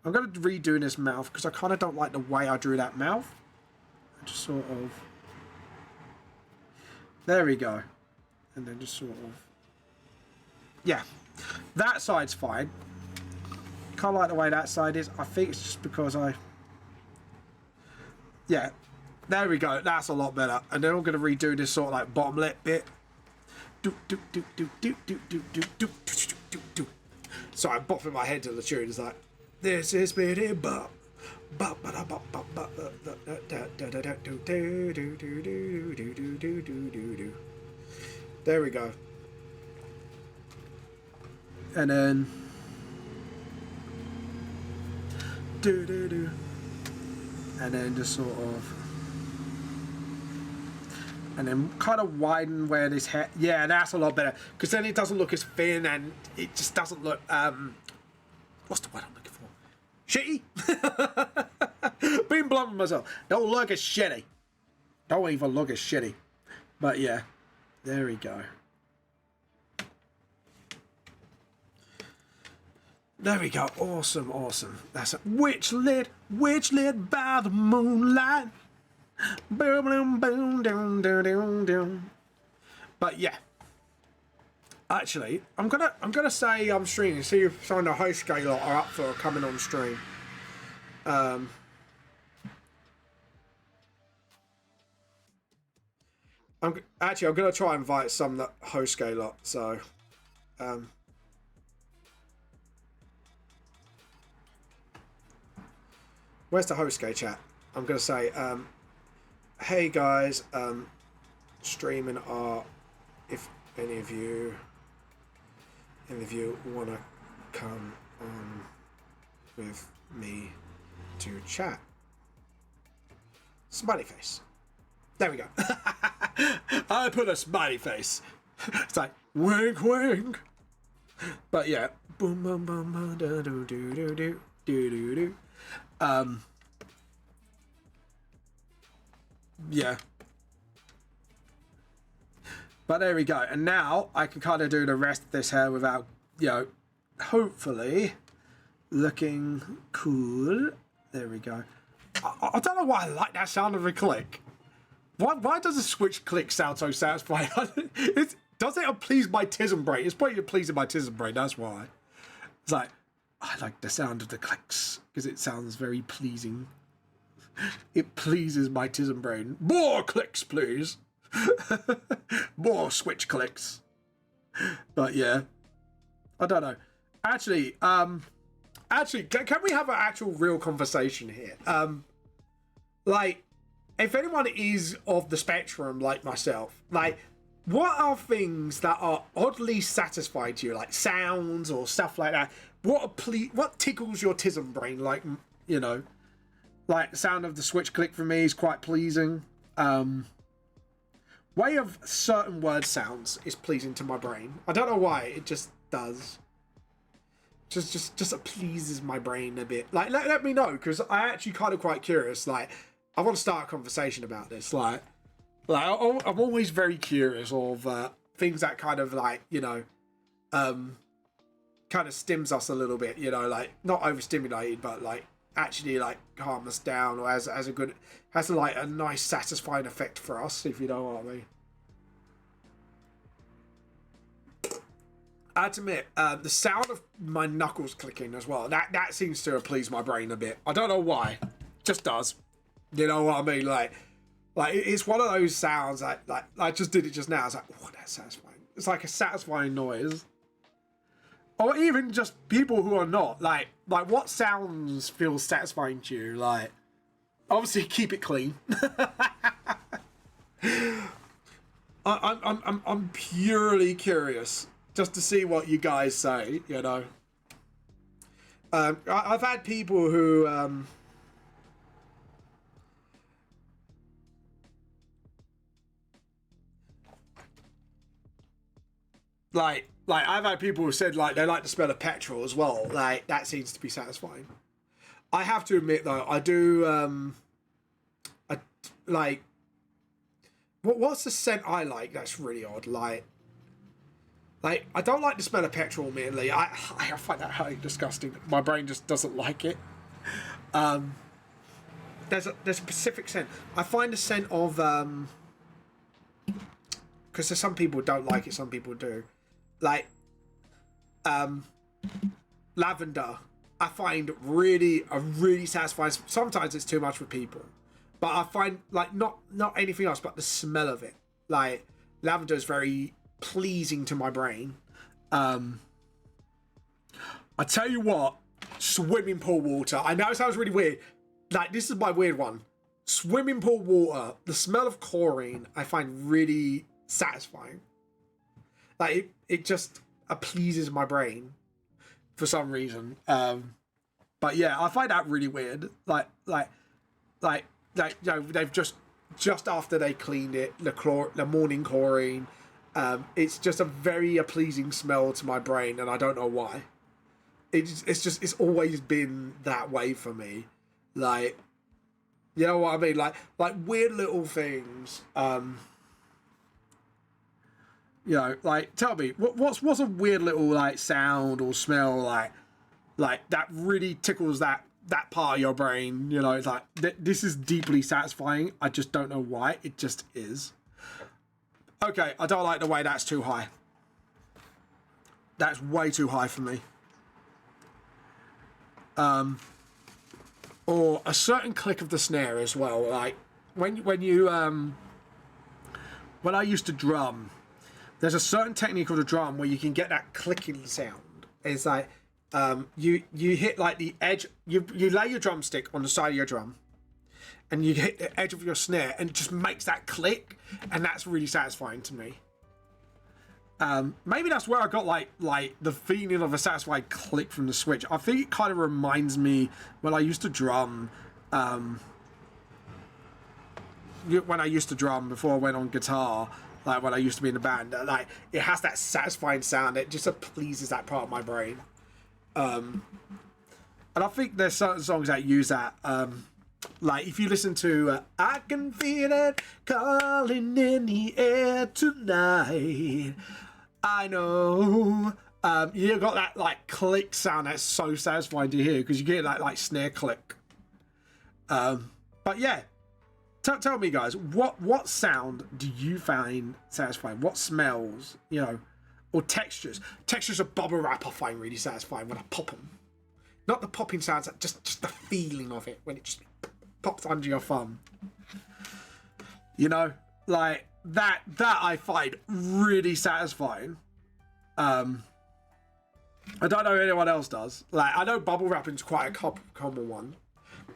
I'm going to redo this mouth because I kind of don't like the way I drew that mouth. I just sort of, there we go. And then just sort of, yeah. That side's fine. Can't like the way that side is. I think it's just because yeah. There we go. That's a lot better. And then I'm going to redo this sort of like bottom lip bit. So I'm bopping my head to the tune. It's like, this is pretty bop. There we go. And then and then just sort of, and then kind of widen where this hair, yeah, that's a lot better because then it doesn't look as thin and it just doesn't look what's the word I'm looking for, shitty. Being blunt with myself, don't look as shitty, don't even look as shitty. But yeah, there we go. There we go. Awesome, awesome. That's a witch lit by the moonlight. Boom, boom, boom, doom, doom, doom, doom. But yeah, actually, I'm gonna say I'm streaming. See if some of the host scale lot are up for coming on stream. I'm gonna try and invite some that host scale lot. So Where's the host gay chat? I'm gonna say, hey guys, streaming art. If any of you wanna come on with me to chat. Smiley face. There we go. I put a smiley face. It's like wink wink. But yeah. Boom boom boom boom do do do do do do do. Yeah. But there we go. And now I can kind of do the rest of this hair without, you know, hopefully looking cool. There we go. I don't know why I like that sound of a click. Why does a switch click sound so satisfying? Does it please my tism brain? It's probably pleasing my tism brain, that's why. It's like, I like the sound of the clicks because it sounds very pleasing. It pleases my tism brain. More clicks, please. More switch clicks. But yeah, I don't know. Actually, can we have an actual real conversation here? Like, if anyone is of the spectrum like myself, like, what are things that are oddly satisfying to you, like sounds or stuff like that? What tickles your tism brain? Like, you know, like the sound of the switch click for me is quite pleasing. Way of certain word sounds is pleasing to my brain. I don't know why, it just does. Just pleases my brain a bit. Like, let me know, because I actually kind of quite curious. Like, I want to start a conversation about this. Like I'm always very curious of things that kind of like, you know, kind of stims us a little bit. You know, like not overstimulated, but like actually like calm us down, or has like a nice satisfying effect for us, if you know what I mean. I have to admit, the sound of my knuckles clicking as well, that seems to please my brain a bit. I don't know why, just does. You know what I mean? Like it's one of those sounds like I just did it just now. It's like, oh, that's satisfying. It's like a satisfying noise. Or even just people who are not like what sounds feel satisfying to you? Like, obviously keep it clean. I'm purely curious just to see what you guys say. You know, I've had people who like I've had people who said like they like the smell of petrol as well. Like that seems to be satisfying. I have to admit though, I do I like what's the scent I like that's really odd? Like I don't like the smell of petrol immediately. I find that highly disgusting. My brain just doesn't like it. There's a specific scent. I find the scent of because some people don't like it, some people do. Like lavender, I find really satisfying. Sometimes it's too much for people, but I find like not anything else but the smell of it. Like lavender is very pleasing to my brain. I tell you what, swimming pool water. I know it sounds really weird. Like this is my weird one. Swimming pool water. The smell of chlorine I find really satisfying. Like it just pleases my brain for some reason. But yeah, I find that really weird. Like you know, they've just after they cleaned it, the morning chlorine. It's just a very pleasing smell to my brain, and I don't know why. It's always been that way for me. Like, you know what I mean? Like weird little things. You know, like tell me what's a weird little like sound or smell like that really tickles that part of your brain. You know, it's like this is deeply satisfying. I just don't know why. It just is. Okay, I don't like the way that's too high. That's way too high for me. Or a certain click of the snare as well. Like when I used to drum, there's a certain technique of the drum where you can get that clicking sound. It's like you hit like the edge. You lay your drumstick on the side of your drum, and you hit the edge of your snare, and it just makes that click, and that's really satisfying to me. Maybe that's where I got like the feeling of a satisfying click from the Switch. I think it kind of reminds me when I used to drum. When I used to drum before I went on guitar, like when I used to be in the band, like it has that satisfying sound. It just pleases that part of my brain. And I think there's certain songs that use that. Like if you listen to I Can Feel It Calling in the Air Tonight, I know. You got that like click sound that's so satisfying to hear because you get that like snare click. But yeah, tell me guys, what sound do you find satisfying? What smells, you know, or textures? Textures of bubble wrap I find really satisfying when I pop them. Not the popping sounds, just the feeling of it when it just pops under your thumb. You know, like that I find really satisfying. I don't know if anyone else does. Like I know bubble wrapping's quite a common one,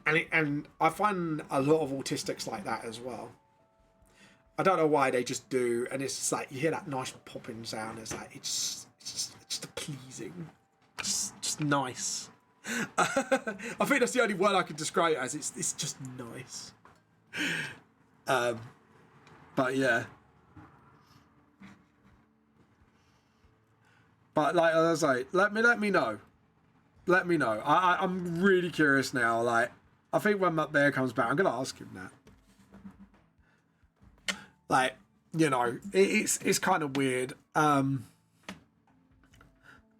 and I find a lot of autistics like that as well. I don't know why they just do, and it's just like you hear that nice popping sound. It's like it's just pleasing, just nice. I think that's the only word I could describe it as. It's just nice. But yeah. But like I was like, let me know. Let me know. I'm really curious now. Like, I think when Matt Bear comes back, I'm gonna ask him that. Like, you know, it's kind of weird. I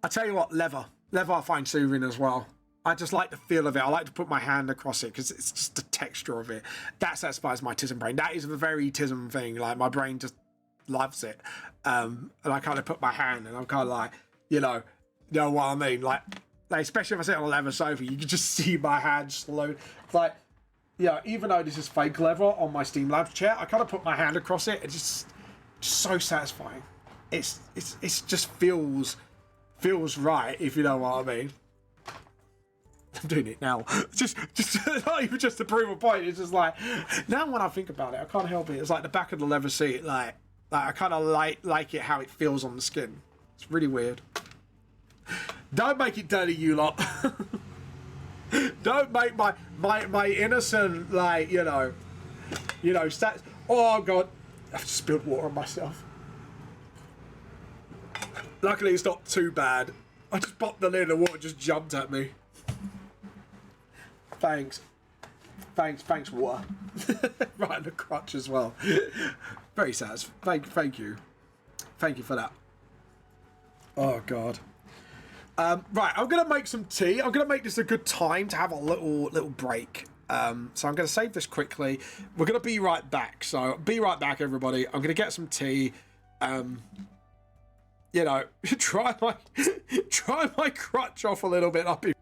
tell you what, leather I find soothing as well. I just like the feel of it. I like to put my hand across it because it's just the texture of it. That satisfies my tism brain. That is a very tism thing. Like my brain just loves it. And I kind of put my hand and I'm kind of like, you know what I mean? Like especially if I sit on a leather sofa, you can just see my hand slow. Like, yeah, even though this is fake leather on my Steam Labs chair, I kind of put my hand across it. It's just so satisfying. It's just feels right, if you know what I mean. I'm doing it now. Just not even just to prove a point. It's just like now when I think about it, I can't help it. It's like the back of the leather seat. Like I kind of like it how it feels on the skin. It's really weird. Don't make it dirty, you lot. Don't make my innocent, like, you know, stats. Oh god, I've just spilled water on myself. Luckily, it's not too bad. I just popped the lid and the water just jumped at me. Thanks, water. Right in the crotch as well. Very sad. Thank you for that. Oh god. Right, I'm gonna make some tea. I'm gonna make this a good time to have a little break. So I'm gonna save this quickly. We're gonna be right back. So be right back, everybody. I'm gonna get some tea. You know, try my crutch off a little bit. I'll be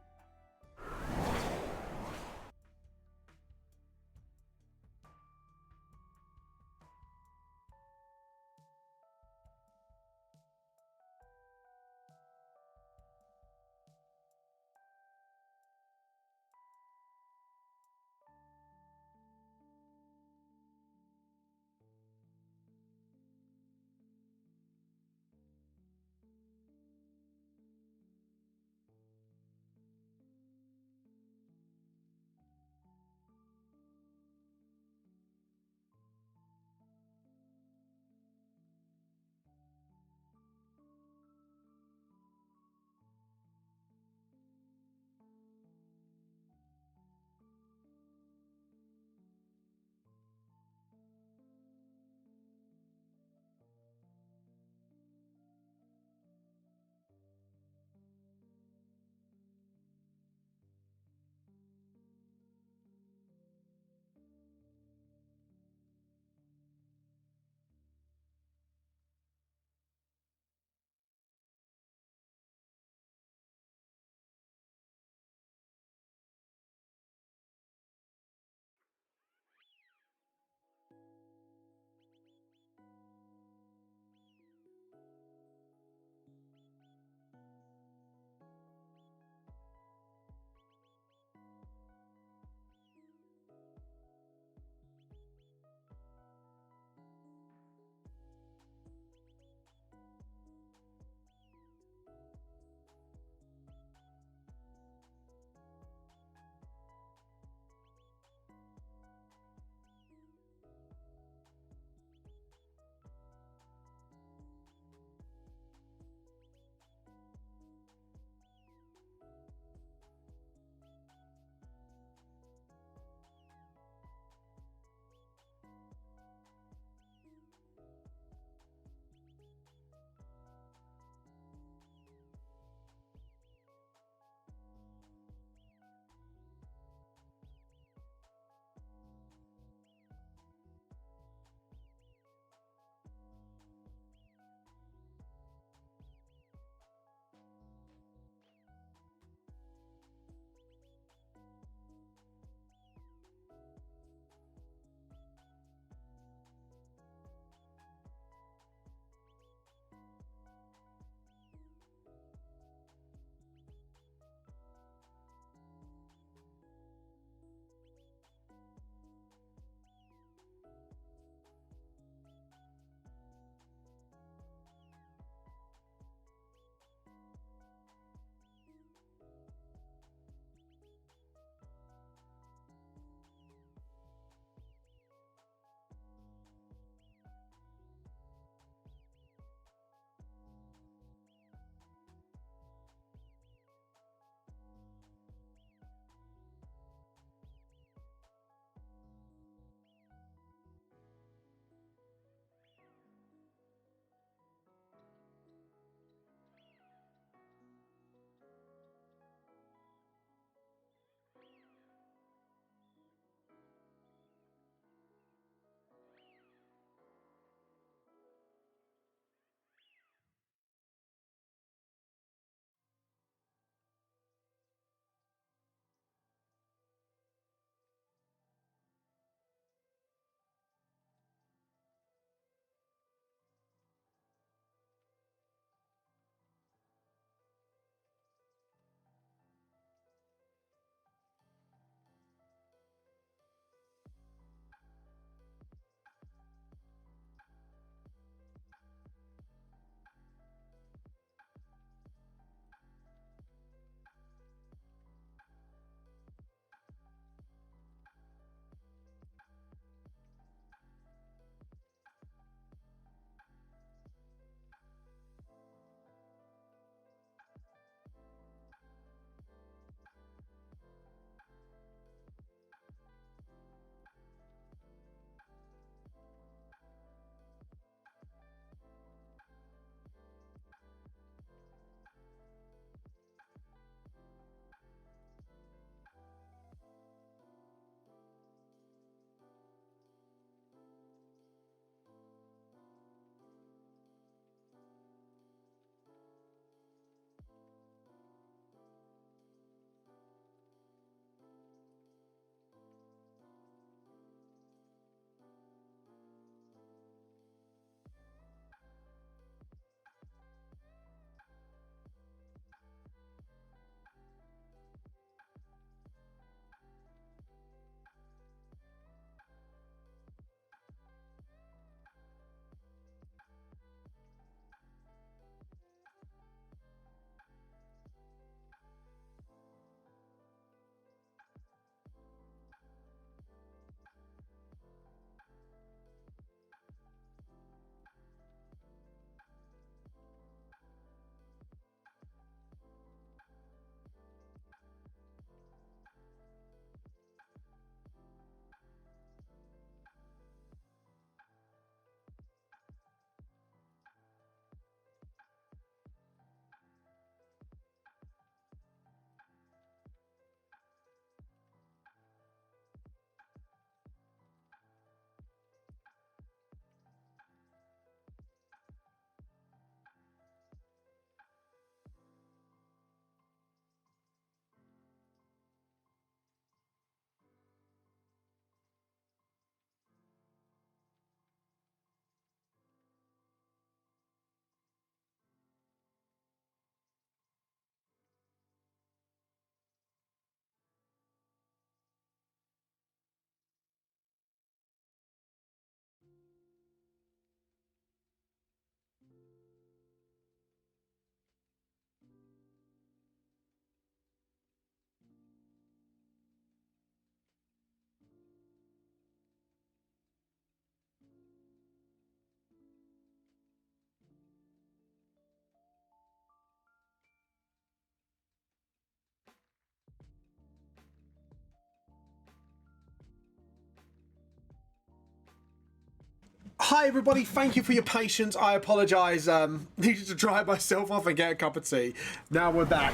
Hi everybody, thank you for your patience. I apologise, needed to dry myself off and get a cup of tea. Now we're back.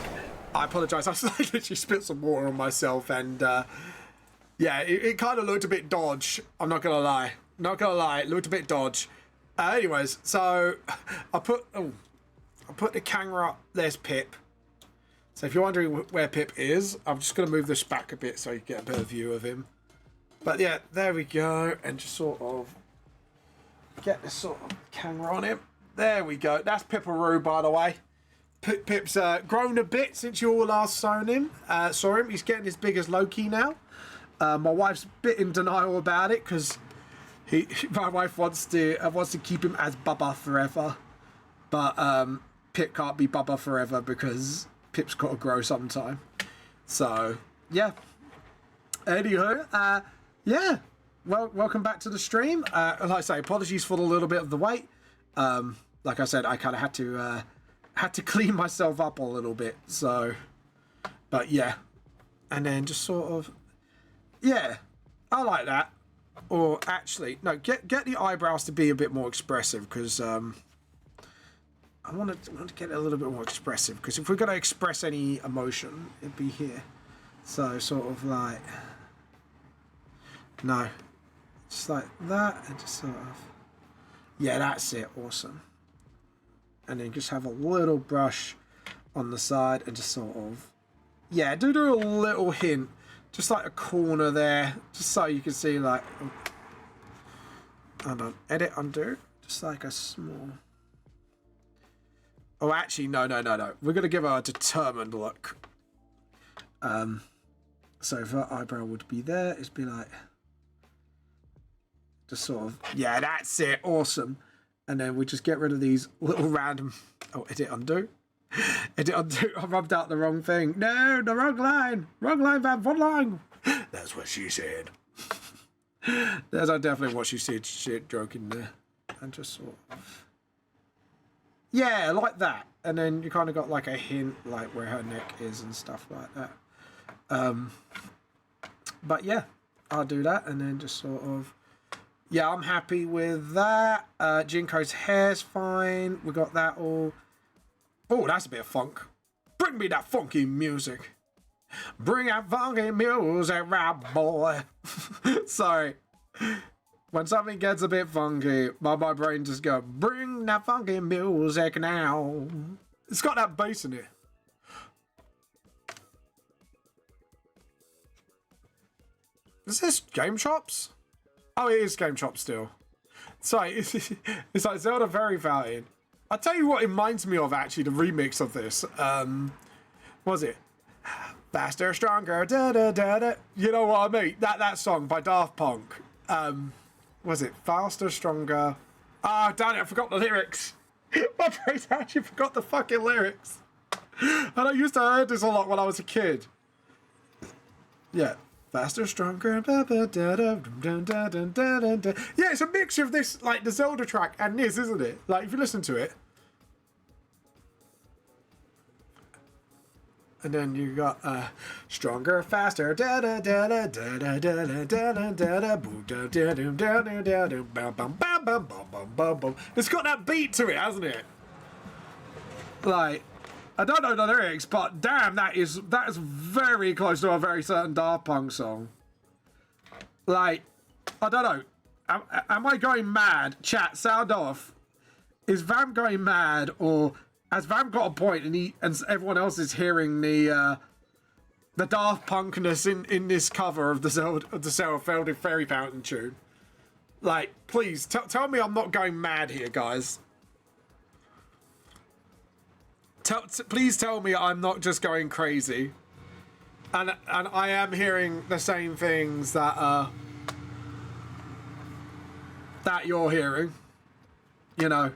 I apologise, I literally spit some water on myself and yeah, it kind of looked a bit dodge. I'm not gonna lie. Not gonna lie, it looked a bit dodge. Anyways, so I put the camera up. There's Pip. So if you're wondering where Pip is, I'm just gonna move this back a bit so you get a better view of him. But yeah, there we go, and just sort of get this sort of camera on him. There we go. That's Pipperoo, by the way. Pip's grown a bit since you all last saw him. He's getting as big as Loki now. My wife's a bit in denial about it because my wife wants to keep him as Bubba forever, but Pip can't be Bubba forever because Pip's got to grow sometime. So yeah. Anywho, yeah. Well, welcome back to the stream. Like I say, apologies for the little bit of the wait. Like I said, I kind of had to clean myself up a little bit. So, but yeah, and then just sort of, yeah, I like that. Or actually, no, get the eyebrows to be a bit more expressive because I want to get it a little bit more expressive because if we're gonna express any emotion, it'd be here. So sort of like, no. Just like that, and just sort of, yeah, that's it, awesome. And then just have a little brush on the side and just sort of, yeah, do a little hint, just like a corner there, just so you can see like, hold on, edit, undo, just like a small, oh actually, no, we're going to give her a determined look. So if her eyebrow would be there, it'd be like, just sort of, yeah, that's it, awesome. And then we just get rid of these little random, oh, edit undo, edit undo. I rubbed out the wrong thing. No, the wrong line, Van, one line. That's what she said. There's definitely what she said, shit joke in there. And just sort of, yeah, like that. And then you kind of got like a hint like where her neck is and stuff like that. But yeah, I'll do that and then just sort of, yeah, I'm happy with that. Jinko's hair's fine. We got that all. Oh, that's a bit of funk. Bring me that funky music. Bring that funky music, right, boy. Sorry. When something gets a bit funky, my brain just goes, bring that funky music now. It's got that bass in it. Is this Game Chops? Oh, it is Game Chop still. Sorry, it's like Zelda Very Valiant. I'll tell you what it reminds me of, actually, the remix of this. What was it? Faster, stronger, da-da-da-da. You know what I mean? That song by Daft Punk. Was it Faster, Stronger? Ah, damn it, I forgot the lyrics. My brain actually forgot the fucking lyrics. And I used to hear this a lot when I was a kid. Yeah. Faster, stronger, yeah, it's a mixture of this, like the Zelda track and this, isn't it? Like, if you listen to it. And then you got stronger, faster, it's got that beat to it, hasn't it? Like, I don't know the lyrics, but damn, that is very close to a very certain Daft Punk song. Like, I don't know. Am I going mad? Chat, sound off. Is Vamp going mad, or has Vamp got a point and everyone else is hearing the Daft Punkness in this cover of the Zelda Fairy Fountain tune? Like, please tell me I'm not going mad here, guys. Please tell me I'm not just going crazy, and I am hearing the same things that you're hearing. You know,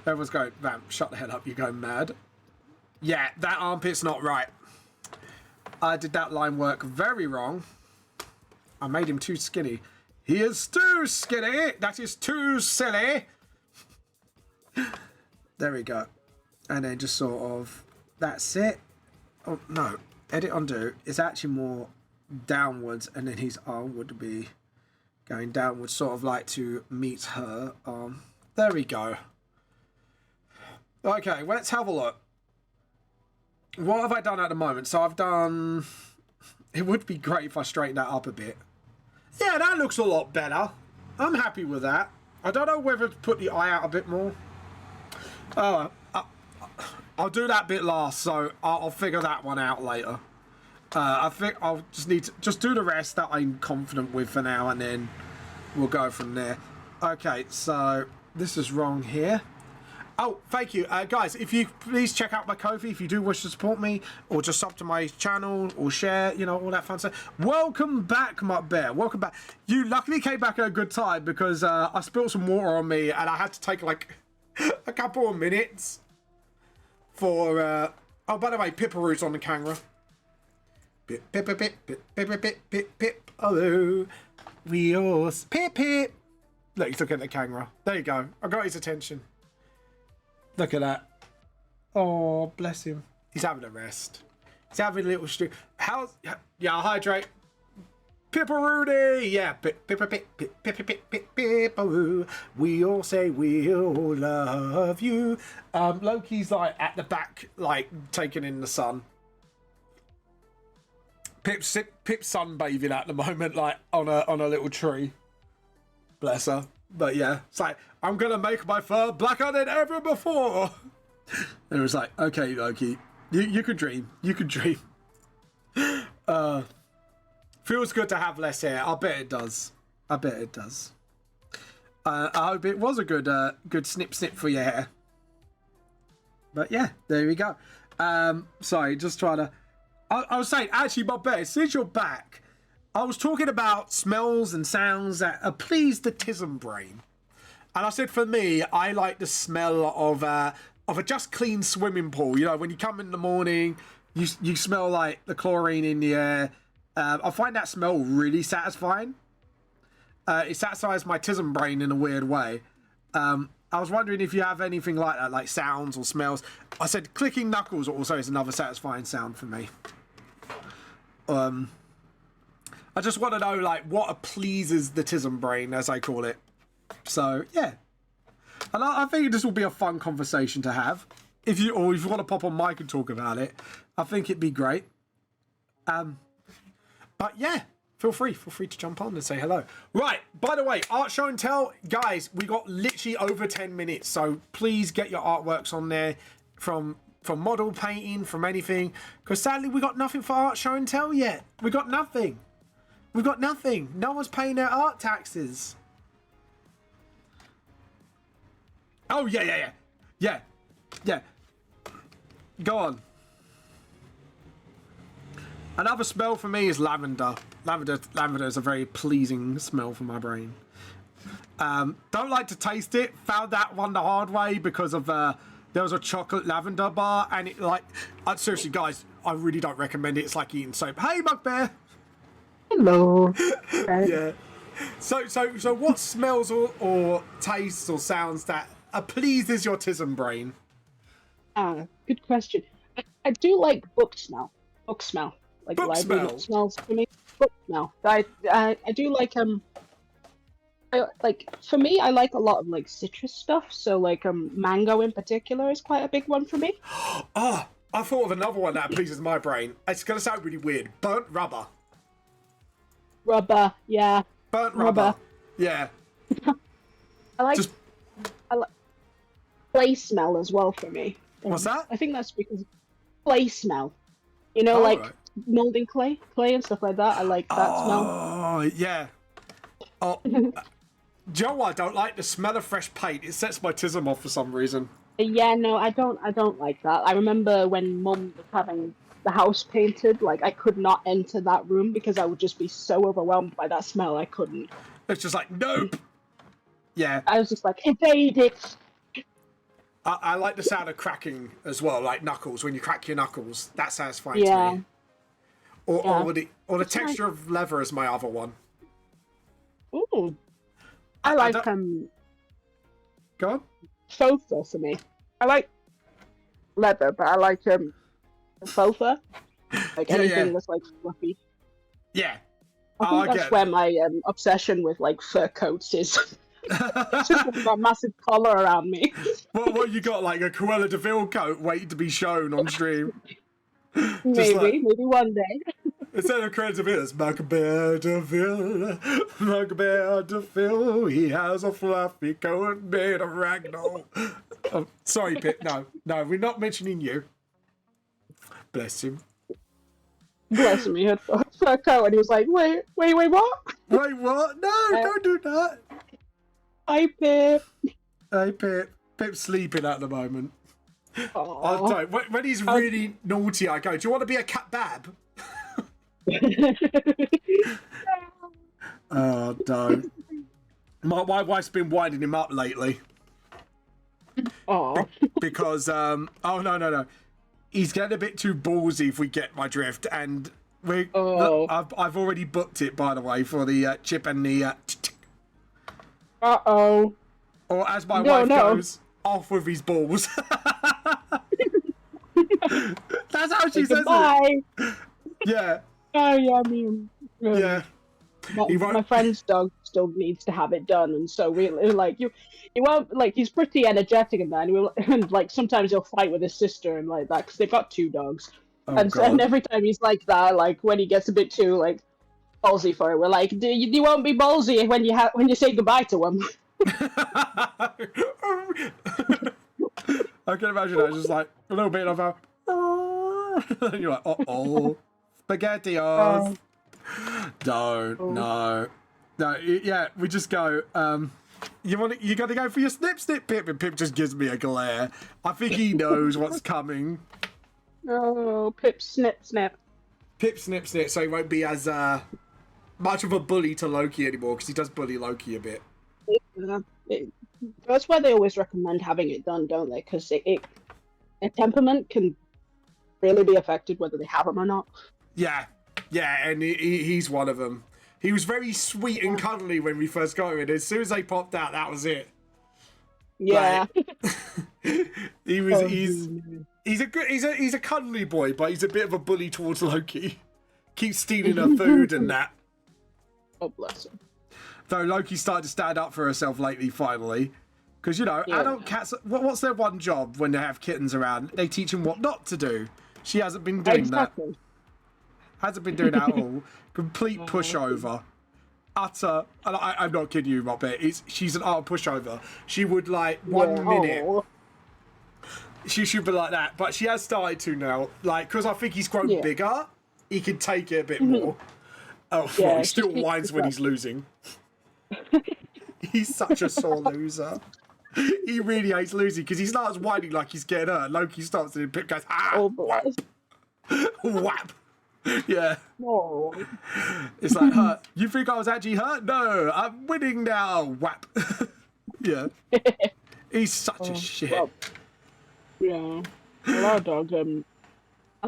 everyone's going, Vamp, shut the hell up, you're going mad. Yeah, that armpit's not right. I did that line work very wrong. I made him too skinny. He is too skinny. That is too silly. There we go. And then just sort of, that's it. Oh, no. Edit undo is actually more downwards, and then his arm would be going downwards, sort of like to meet her arm. There we go. Okay, let's have a look. What have I done at the moment? So I've done... It would be great if I straightened that up a bit. Yeah, that looks a lot better. I'm happy with that. I don't know whether to put the eye out a bit more. I'll do that bit last, so I'll figure that one out later. I think I'll just need to just do the rest that I'm confident with for now, and then we'll go from there. Okay, so this is wrong here. Oh, thank you. Guys, if you please check out my Ko-fi if you do wish to support me, or just sub to my channel, or share, you know, all that fun stuff. Welcome back, Mutt Bear. Welcome back. You luckily came back at a good time, because I spilled some water on me, and I had to take, like, a couple of minutes for... Oh, by the way, Pipperoo's on the camera. Pip, pip, pip, pip, pip, pip, pip, pip, pip. Hello. We all... Pip, pip. Look, he's looking at the camera. There you go. I got his attention. Look at that. Oh, bless him. He's having a rest. He's having a little stream. How's... Yeah, I'll hydrate. Pipperoonie! Yeah, Pipperoo. We all say we'll love you. Loki's, like, at the back, like, taking in the sun. Pip's sunbathing at the moment, like, on a little tree. Bless her. But yeah, it's like, I'm gonna make my fur blacker than ever before. And it was like, okay, Loki, you could dream. You could dream. Feels good to have less hair. I bet it does. I bet it does. I hope it was a good snip for your hair. But yeah, there we go. Sorry, just trying to... I was saying, actually, my bet, since you're back, I was talking about smells and sounds that please the tism brain. And I said, for me, I like the smell of a just clean swimming pool. You know, when you come in the morning, you smell like the chlorine in the air. I find that smell really satisfying. It satisfies my tism brain in a weird way. I was wondering if you have anything like that, like sounds or smells. I said clicking knuckles also is another satisfying sound for me. I just want to know, like, what pleases the tism brain, as I call it. So, yeah. And I think this will be a fun conversation to have. If you want to pop on mic and talk about it, I think it'd be great. But, yeah, feel free to jump on and say hello. Right, by the way, art show and tell. Guys, we got literally over 10 minutes. So, please get your artworks on there from model painting, from anything. Because, sadly, we got nothing for art show and tell yet. We got nothing. We've got nothing. No one's paying their art taxes. Oh, yeah. Go on. Another smell for me is lavender. Lavender is a very pleasing smell for my brain. Don't like to taste it. Found that one the hard way because of there was a chocolate lavender bar, and it like seriously, guys, I really don't recommend it. It's like eating soap. Hey, Bugbear. Hello. Yeah. So what smells or tastes or sounds that pleases your tism brain? Good question. I do like book smell. Like book library smell. Smells for me. Book smell. I do like for me, I like a lot of like citrus stuff. So like mango in particular is quite a big one for me. Ah, I thought of another one that pleases my brain. It's gonna sound really weird. Burnt rubber. Rubber, yeah. Burnt rubber. Yeah. I like clay smell as well for me. What's that? I think that's because clay smell. You know, right. molding clay and stuff like that. I like that smell. Oh, yeah. Oh, do you know what? I don't like the smell of fresh paint. It sets my tism off for some reason. Yeah, no, I don't like that. I remember when Mum was having the house painted, like I could not enter that room because I would just be so overwhelmed by that smell. I couldn't. It's just like, nope. Yeah. I was just like, evade it. I like the sound of cracking as well, like knuckles. When you crack your knuckles, that's satisfying Yeah. to me. Or the texture of leather is my other one. Ooh. I like Go on. sofa for me. I like leather, but I like sofa. Like anything that's like fluffy. Yeah. I think that's where my obsession with like fur coats is. It's just like that massive collar around me. What you got, like a Cruella de Vil coat waiting to be shown on stream? Just Maybe one day. instead of Cruella de Vil, it's Macbeth de Vil, Macbeth de Vil. He has a fluffy coat made of ragdoll. Oh, sorry, Pip. No, we're not mentioning you. Bless him. Bless him, he had a fur coat, and he was like, "Wait, what? Wait, what? No, don't do that. Hi, Pip." Hey, Pip. Pip's sleeping at the moment. Aww. I don't. When he's really naughty, I go, "Do you want to be a cat bab?" Oh, don't. My wife's been winding him up lately. Aww. Because, oh, no. He's getting a bit too ballsy, if we get my drift, and I've already booked it, by the way, for the chip and the... Uh-oh. Or as my wife goes, off with his balls. That's how she says it. Yeah. Yeah. Oh, yeah, I mean... Yeah. My friend's dog still needs to have it done, and so we like he won't like he's pretty energetic and that, and like sometimes he'll fight with his sister and like that because they've got 2 dogs, and every time he's like that, like when he gets a bit too like ballsy for it, we're like, you won't be ballsy when you say goodbye to him. I can imagine that, just like a little bit of a. And you're like, uh-oh, SpaghettiOs. No. Yeah, we just go. You got to go for your snip, Pip, and Pip just gives me a glare. I think he knows what's coming. Oh, Pip snip. Pip snip, so he won't be as much of a bully to Loki anymore, because he does bully Loki a bit. That's why they always recommend having it done, don't they? Because a temperament can really be affected whether they have them or not. Yeah, and he's one of them. He was very sweet and cuddly when we first got him. As soon as they popped out, that was it. Yeah. Like, he's a cuddly boy, but he's a bit of a bully towards Loki. Keeps stealing her food and that. Oh, bless him. Though Loki started to stand up for herself lately, finally. Because, adult cats, what's their one job when they have kittens around? They teach them what not to do. She hasn't been doing that. Hasn't been doing that at all. Complete pushover. Utter. And I'm not kidding you, Muppet. She's an utter pushover. She would, like, 1 minute. She should be like that. But she has started to now. Like, because I think he's grown bigger, he can take it a bit more. Oh, well, he still whines when he's losing. He's such a sore loser. He really hates losing because he starts whining like he's getting hurt. Loki stops and Pip goes, whap. Whap. Yeah. Oh. It's like, hurt. You think I was actually hurt? No, I'm winning now. Whap. Yeah. He's such a shit. Well, yeah. Well, our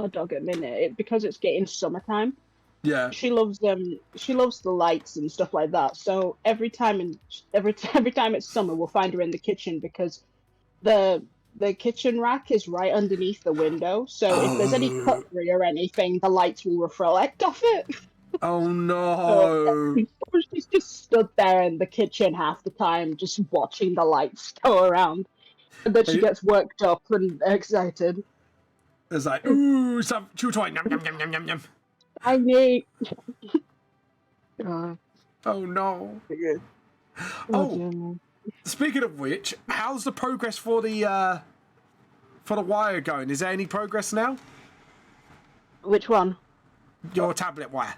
dog at minute, because it's getting summertime. Yeah. She loves the lights and stuff like that. So every time it's summer, we'll find her in the kitchen because the kitchen rack is right underneath the window. So if there's any cutlery or anything, the lights will reflect off it. Oh no. So she's just stood there in the kitchen half the time, just watching the lights go around. And then she gets worked up and excited. It's like, ooh, some chew toy. Yum, yum, yum, yum, yum, yum. I need. Oh no. Oh, speaking of which, how's the progress for the wire going? Is there any progress now? Which one? Your tablet wire.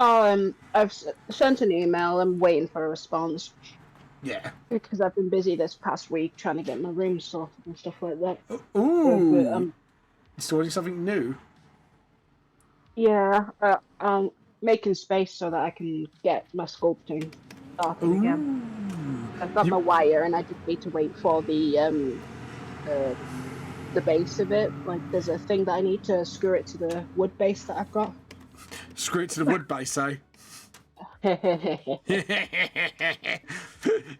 Oh, I've sent an email. I'm waiting for a response. Yeah. Because I've been busy this past week trying to get my room sorted and stuff like that. Ooh. Installing something new. Yeah, making space so that I can get my sculpting started again. I've got my wire, and I just need to wait for the base of it. Like, there's a thing that I need to screw it to the wood base that I've got. Screw it to the wood base, eh?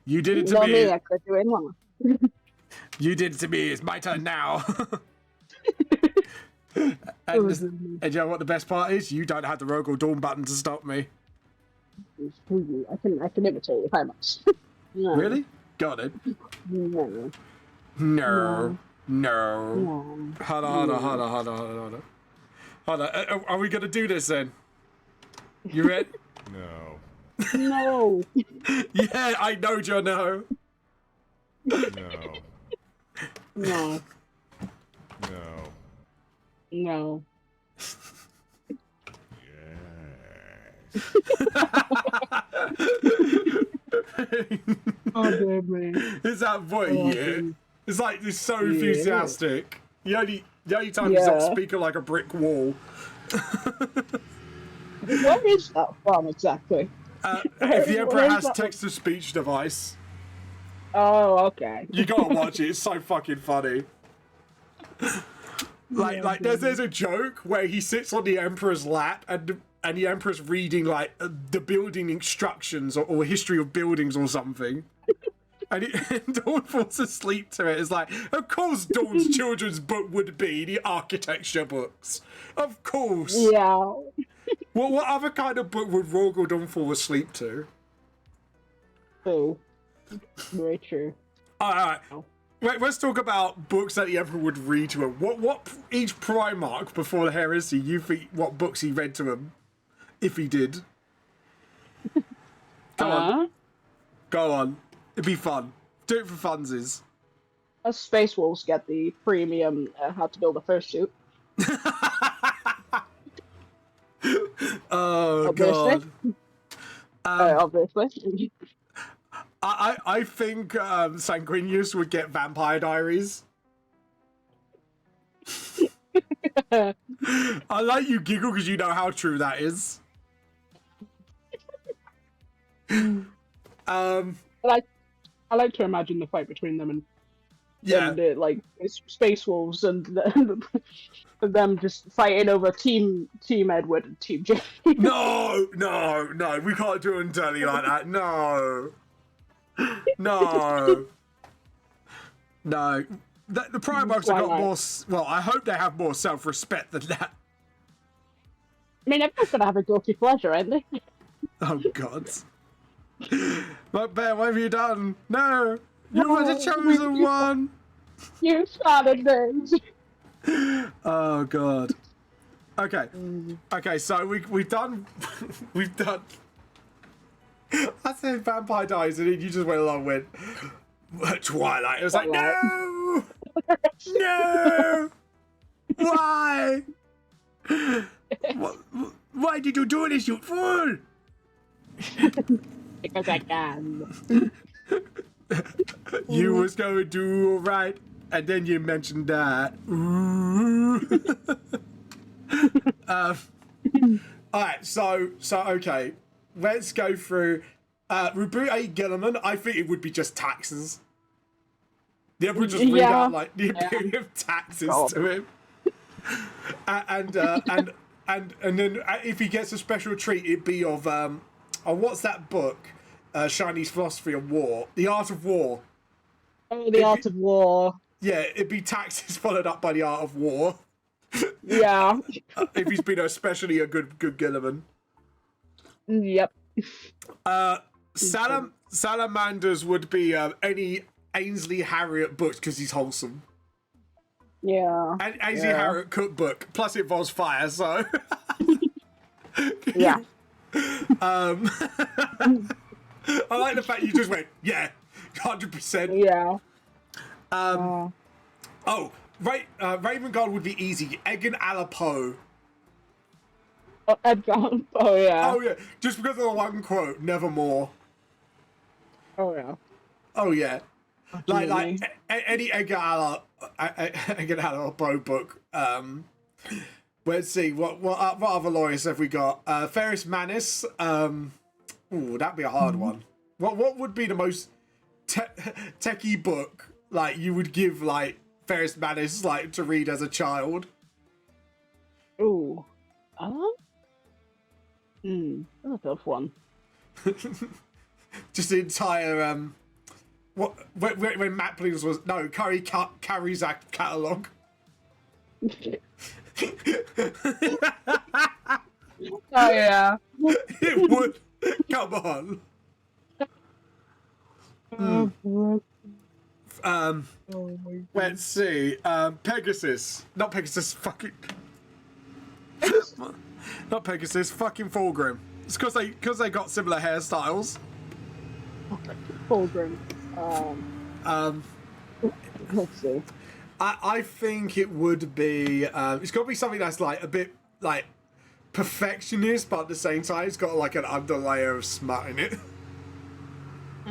You did it to Not me. me, I could do it one. You did it to me. It's my turn now. And you know what the best part is? You don't have the Rogue or Dawn button to stop me. I can imitate if I must. No. Really? Got it. No. No. No. No. Hold on. Are we gonna do this then? You ready? No. No. Yeah, I know, John. No. No. No. No. No. Yes. Oh, damn man. Is that voice? Yeah. It's like it's so enthusiastic. The only time he's not speaking like a brick wall. Where is that from exactly? If the Emperor Where is has that text-to-speech device, Oh, okay. you gotta watch it. It's so fucking funny. Like there's a joke where he sits on the Emperor's lap and the Emperor's reading like the building instructions or history of buildings or something. And Dawn falls asleep to it. It's like, of course Dawn's children's book would be the architecture books. Of course. Yeah. Well, what other kind of book would Rogal Dawn fall asleep to? True. Very true. Alright. Let's talk about books that the Emperor would read to him. What each Primarch before the heresy, you think what books he read to him, if he did? Go on. Go on. It'd be fun. Do it for funsies. Us Space Wolves get the premium How to Build a Fursuit. Oh, Obviously. God. Obviously. I think Sanguinius would get Vampire Diaries. I like you giggle because you know how true that is. I like to imagine the fight between them and like Space Wolves and them just fighting over Team Edward and Team Jamie. No, we can't do it dirty like that. No. The Primarchs have got more. Well, I hope they have more self-respect than that. I mean, everyone's gonna have a guilty pleasure, ain't they? Oh God. But Bear, what have you done? No, you were the chosen one. You started this. Oh God. Okay. So we've done. I said Vampire Diaries, and then you just went along with Twilight. It was like, no, no. Why? Why did you do this, you fool? Because I can. You was going to do all right, and then you mentioned that. Ooh. All right, so okay, let's go through. Reboot 8 Gilliman. I think it would be just taxes. The Emperor just read out like the imperial taxes to him, and then if he gets a special treat, it'd be of what's that book? Chinese Philosophy of War, The Art of War. Oh, The Art of War. Yeah, it'd be taxes followed up by The Art of War. Yeah. If he's been especially a good Gilliman. Yep. Salamanders would be any Ainsley Harriott books because he's wholesome. Yeah. And Ainsley Harriott cookbook. Plus it involves fire, so. Yeah. I like the fact you just went, 100%. Yeah. Raven Guard would be easy. Egan Alapo. Oh, Edgar. Oh, yeah. Oh, yeah. Just because of the one quote, nevermore. Oh, yeah. Oh, yeah. Like any Edgar Allan Poe book. Let's see what other lawyers have we got? Ferris Manis. Ooh, that'd be a hard one. What would be the most techie book like you would give like Ferris Manis like to read as a child? Ooh. That's a tough one. Just the entire when Matt Please was Curry carries that catalogue. Oh yeah. It would. Come on. Oh my Let's see. Pegasus. Not Pegasus. Fucking. Not Pegasus. Fucking Fulgrim. It's because they got similar hairstyles. Fulgrim. Let's see. I think it would be. It's got to be something that's like a bit like perfectionist, but at the same time, it's got like an underlayer of smut in it.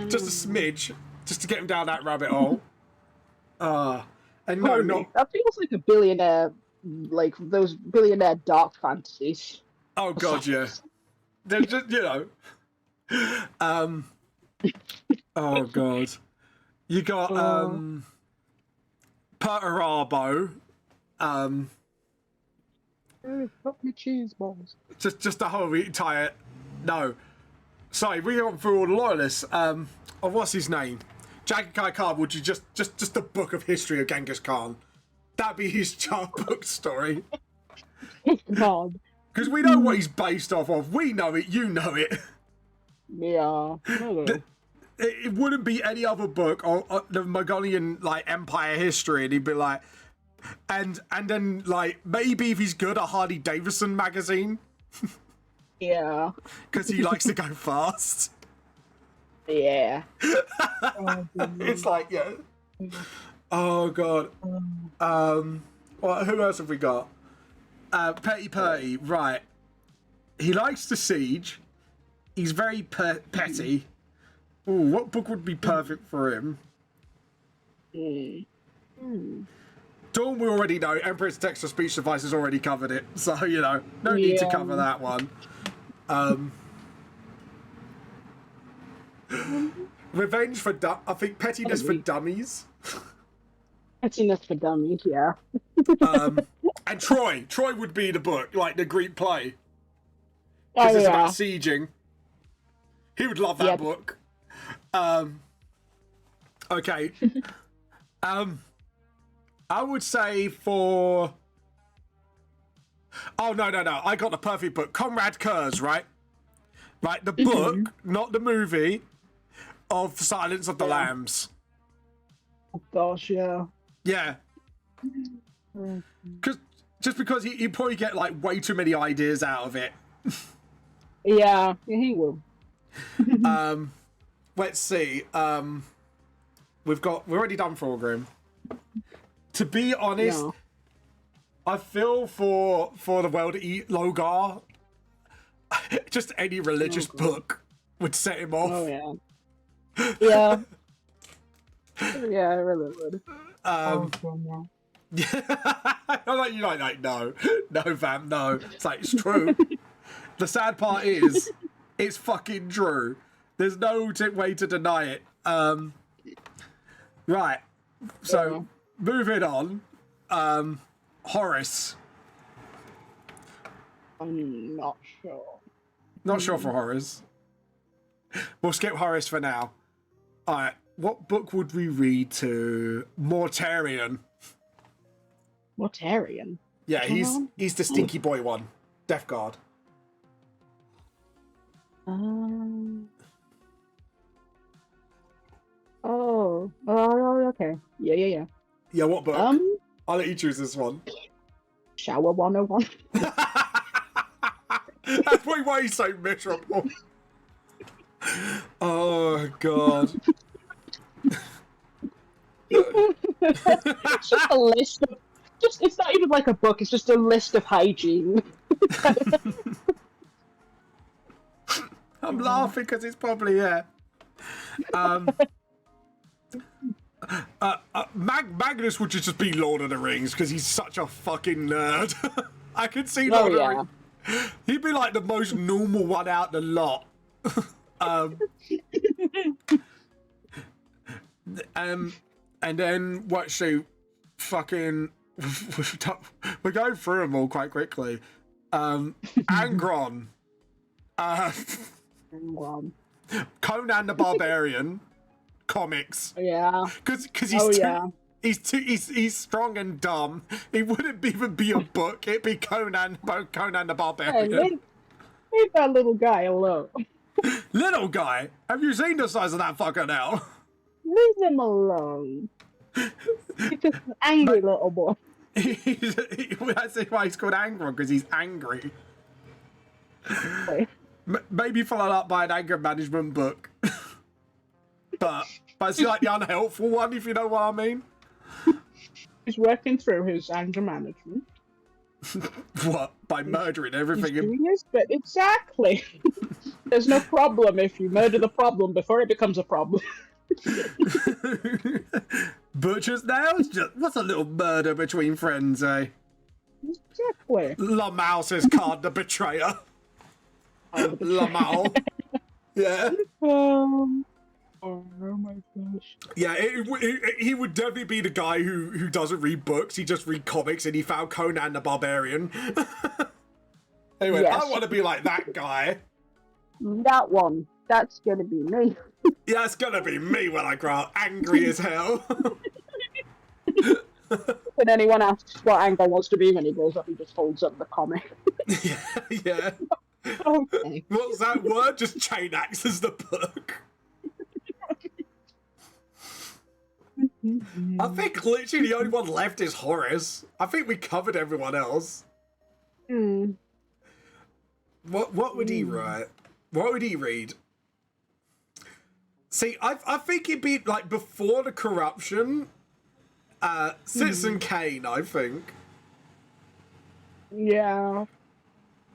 Just a smidge, just to get him down that rabbit hole. And no, not. That feels like a billionaire, like those billionaire dark fantasies. Oh god, yeah. They're just, you know. Oh god. You got Perturabo. Fuck me cheese balls. Just the whole entire. No. Sorry, we went through all the loyalists. Oh, what's his name? Jagakai Khan would you just a book of history of Genghis Khan. That'd be his child book story. God. Because we know what he's based off of. We know it, you know it. Yeah. It wouldn't be any other book or the Mongolian like empire history, and he'd be like, and then like maybe if he's good, a Harley Davidson magazine. Yeah. Because he likes to go fast. Yeah. It's like, yeah. Oh god. Well, who else have we got? Petty Purty, right. He likes to siege. He's very petty. Ooh, what book would be perfect for him? Dawn, we already know. Emperor's Text of Speech Device has already covered it. So, you know, no need to cover that one. Revenge for I think Pettiness for Dummies. Pettiness for Dummies, yeah. And Troy. Troy would be the book, like the Greek play. Oh, Because it's yeah. about sieging. He would love that book. Okay. I would say for... Oh, no. I got the perfect book. Conrad Kurz, right? Right, the book, not the movie, of Silence of the Lambs. Oh, gosh, yeah. Yeah. Just because you probably get, like, way too many ideas out of it. Yeah, he will. Let's see. We've already done Fulgrim. To be honest, No. I feel for the world to eat Logar. Just any religious book would set him off. Oh, yeah. Yeah. Yeah, I really would. I'm like, you're like, no, fam, no. It's like, it's true. The sad part is, it's fucking true. There's no way to deny it. Right. So, moving on. Horace. I'm not sure. Not sure for Horace. We'll skip Horace for now. Alright, what book would we read to Mortarion? Mortarion? Yeah, he's the stinky boy one. Death Guard. Oh, okay. Yeah. Yeah, what book? I'll let you choose this one. Shower 101. That's probably why he's so miserable. Oh, God. It's just a list of... it's not even like a book, it's just a list of hygiene. I'm laughing because it's probably, yeah. Magnus would just be Lord of the Rings because he's such a fucking nerd. I could see Lord of the Rings. He'd be like the most normal one out the lot. And then what? So, fucking, we're going through them all quite quickly. Angron, Conan the Barbarian, comics. Yeah. Because He's strong and dumb. It wouldn't even be a book. It'd be Conan the Hey, Barbarian. leave that little guy alone. Little guy, have you seen the size of that fucker now? Leave him alone. He's just an angry little boy. That's why he's called Angron, because he's angry. Maybe followed up by an anger management book. but it's like the unhelpful one, if you know what I mean. He's working through his anger management. What? By murdering everything? He's doing his bit. Exactly. There's no problem if you murder the problem before it becomes a problem. Butchers now? It's just, what's a little murder between friends, eh? Exactly. Lamau's card the betrayer. Lamau. Yeah. Oh my gosh. Yeah, he would definitely be the guy who doesn't read books. He just read comics, and he found Conan the Barbarian. Anyway, Yes. I want to be like that guy. That one. That's gonna be me. Yeah, it's gonna be me when I grow up, angry as hell. When anyone asks what Angle wants to be when he grows up, he just holds up the comic. yeah. Okay. What's that word? Just chain axes the book. I think literally the only one left is Horace. I think we covered everyone else. Mm. What would he write? What would he read? See, I think it'd be like before the corruption. Citizen Kane, I think. Yeah.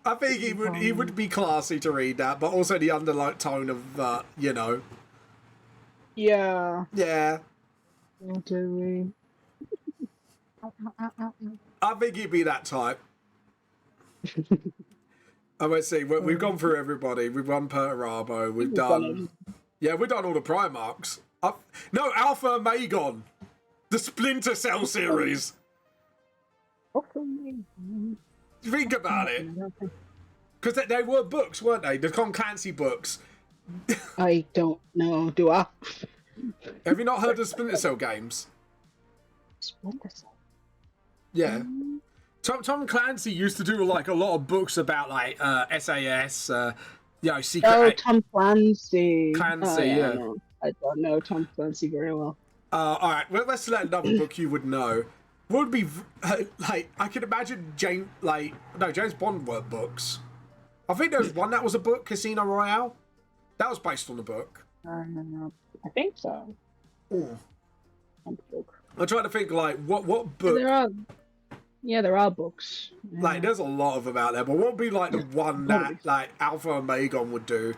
I think he would be classy to read that, but also the underlying tone of you know. Yeah. Yeah. Do I think he'd be that type. I won't see. We've gone through everybody. We've done Perturabo. We've done. Yeah, we've done all the Primarchs. No, Alpha and Magon. The Splinter Cell series. Think about it. Because they were books, weren't they? The Tom Clancy books. I don't know. Do I? Have you not heard of Splinter Cell games? Splinter Cell. Yeah. Tom Clancy used to do like a lot of books about like SAS, you know, secret. Oh, Tom Clancy. Clancy, Oh, yeah. No. I don't know Tom Clancy very well. All right, well, let's select another book you would know. What would be like? I could imagine James Bond were books. I think there was one that was a book, Casino Royale. That was based on a book. I think so. Oh. I'm trying to think like what book. There are books. Yeah. Like, there's a lot of them out there, but what would be like the one that like Alpha and Magon would do?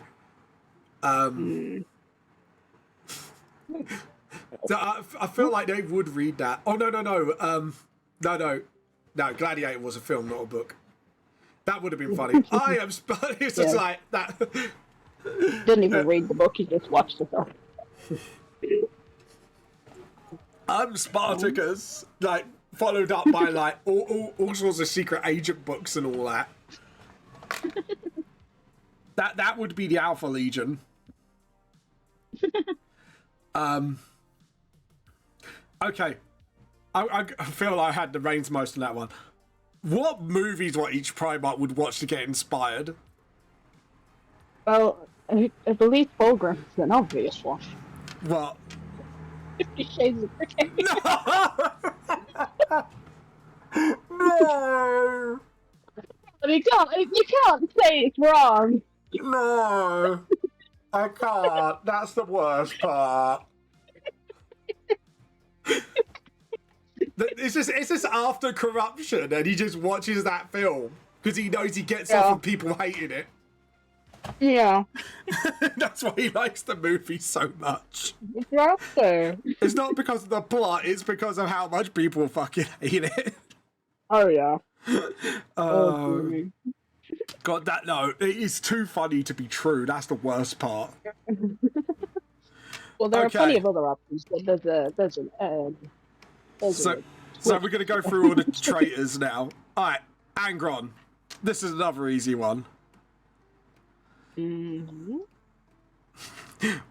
So I feel like they would read that. Oh no! No, Gladiator was a film, not a book. That would have been funny. I am. It's just like that. Didn't even read the book; he just watched the film. I'm Spartacus, like followed up by like all sorts of secret agent books and all that. That would be the Alpha Legion. Okay, I feel like I had the reins most on that one. What movies what each Primarch would watch to get inspired? Well, I believe Fulgrim's an obvious one. What? 50 Shades of Grey. No! You can't say it's wrong. No! I can't. That's the worst part. It's just after corruption, and he just watches that film because he knows he gets off on people hating it. Yeah. That's why he likes the movie so much. Exactly. It's not because of the plot; it's because of how much people fucking hate it. Oh yeah. God, that no, it is too funny to be true. That's the worst part. Well, there are plenty of other options, but So we're gonna go through all the traitors now. All right, Angron. This is another easy one. Mm-hmm.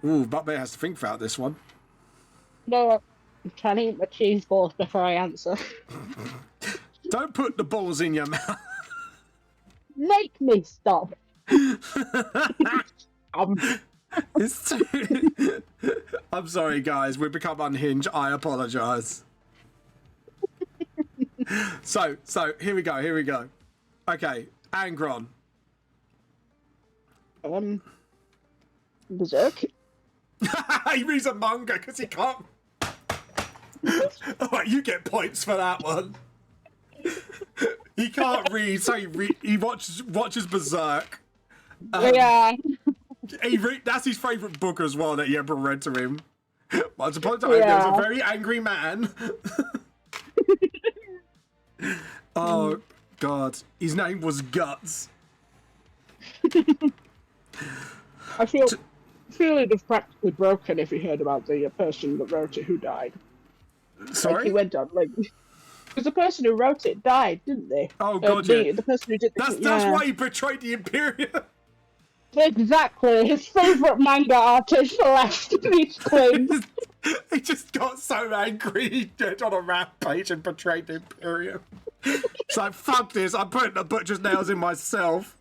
Ooh, Buckbear has to think about this one. No, I'm trying to eat my cheese balls before I answer. Don't put the balls in your mouth. Make me stop. It's too... I'm sorry, guys. We've become unhinged. I apologise. So here we go. Okay, Angron. Berserk. He reads a manga because he can't. Alright, you get points for that one. He can't read, so he watches Berserk. Yeah. That's his favourite book as well that he ever read to him. Once upon a time, there was a very angry man. Oh, God. His name was Guts. I feel it was practically broken if you heard about the person that wrote it who died. Sorry? Like, he went on, like... Because the person who wrote it died, didn't they? Oh, God, yeah. The person who did the... That's why he betrayed the Imperium. Exactly. His favourite manga artist left these claims. He just got so angry he went on a rampage and betrayed the Imperium. It's like, fuck this, I'm putting the butcher's nails in myself.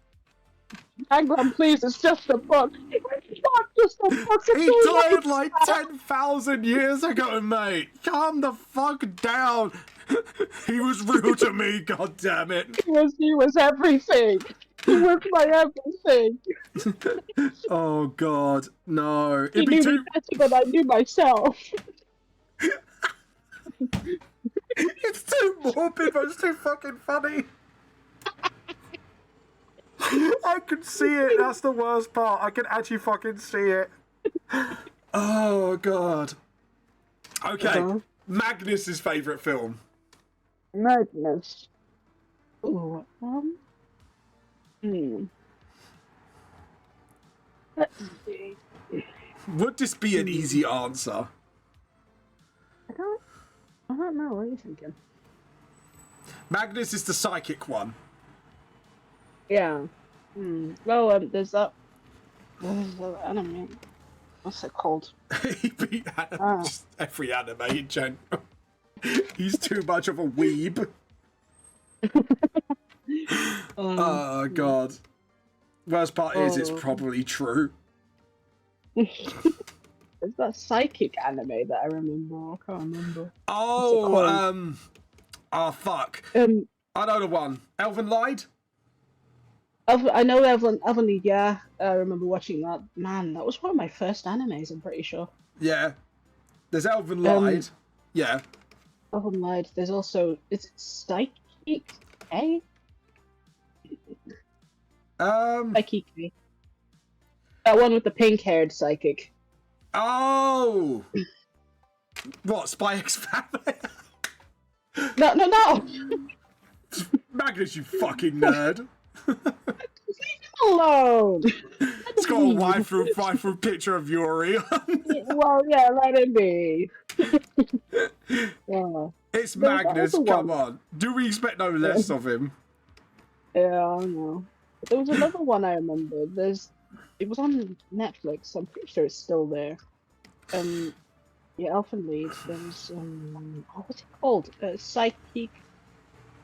Hang on, please, it's just a book. It's not just a book. He died like 10,000 years ago, mate. Calm the fuck down. He was real to me, god damn it. He was everything. He was my everything. Oh god, no. He knew me better than I knew myself. It's too morbid, but it's too fucking funny. I can see it, that's the worst part. I can actually fucking see it. Oh god. Okay, Magnus's favourite film. Magnus. Ooh, Let's see. Would this be an easy answer? I don't know. What are you thinking? Magnus is the psychic one. Yeah. Well, there's that. There's the anime. What's it called? He beat just every anime in general. He's too much of a weeb. Oh god. Worst part is it's probably true. There's that psychic anime that I remember. I can't remember. Oh, fuck. I know the one. Elven Lied? I know Evelyn, yeah. I remember watching that. Man, that was one of my first animes, I'm pretty sure. Yeah. There's Elven Lied. Yeah. Elven Lied. There's also... Is it Psychic A? Psychic A. That one with the pink-haired psychic. Oh! What, Spy X Family? No! Magnus, you fucking nerd. Leave him alone! It's got a waifu picture of Yuri. Well, yeah, let it be. Yeah. It's Magnus, come on. Do we expect no less of him? Yeah, I know. There was another one I remember. It was on Netflix. I'm pretty sure it's still there. Yeah, Elfen Lied. There's what's it called? Psychic.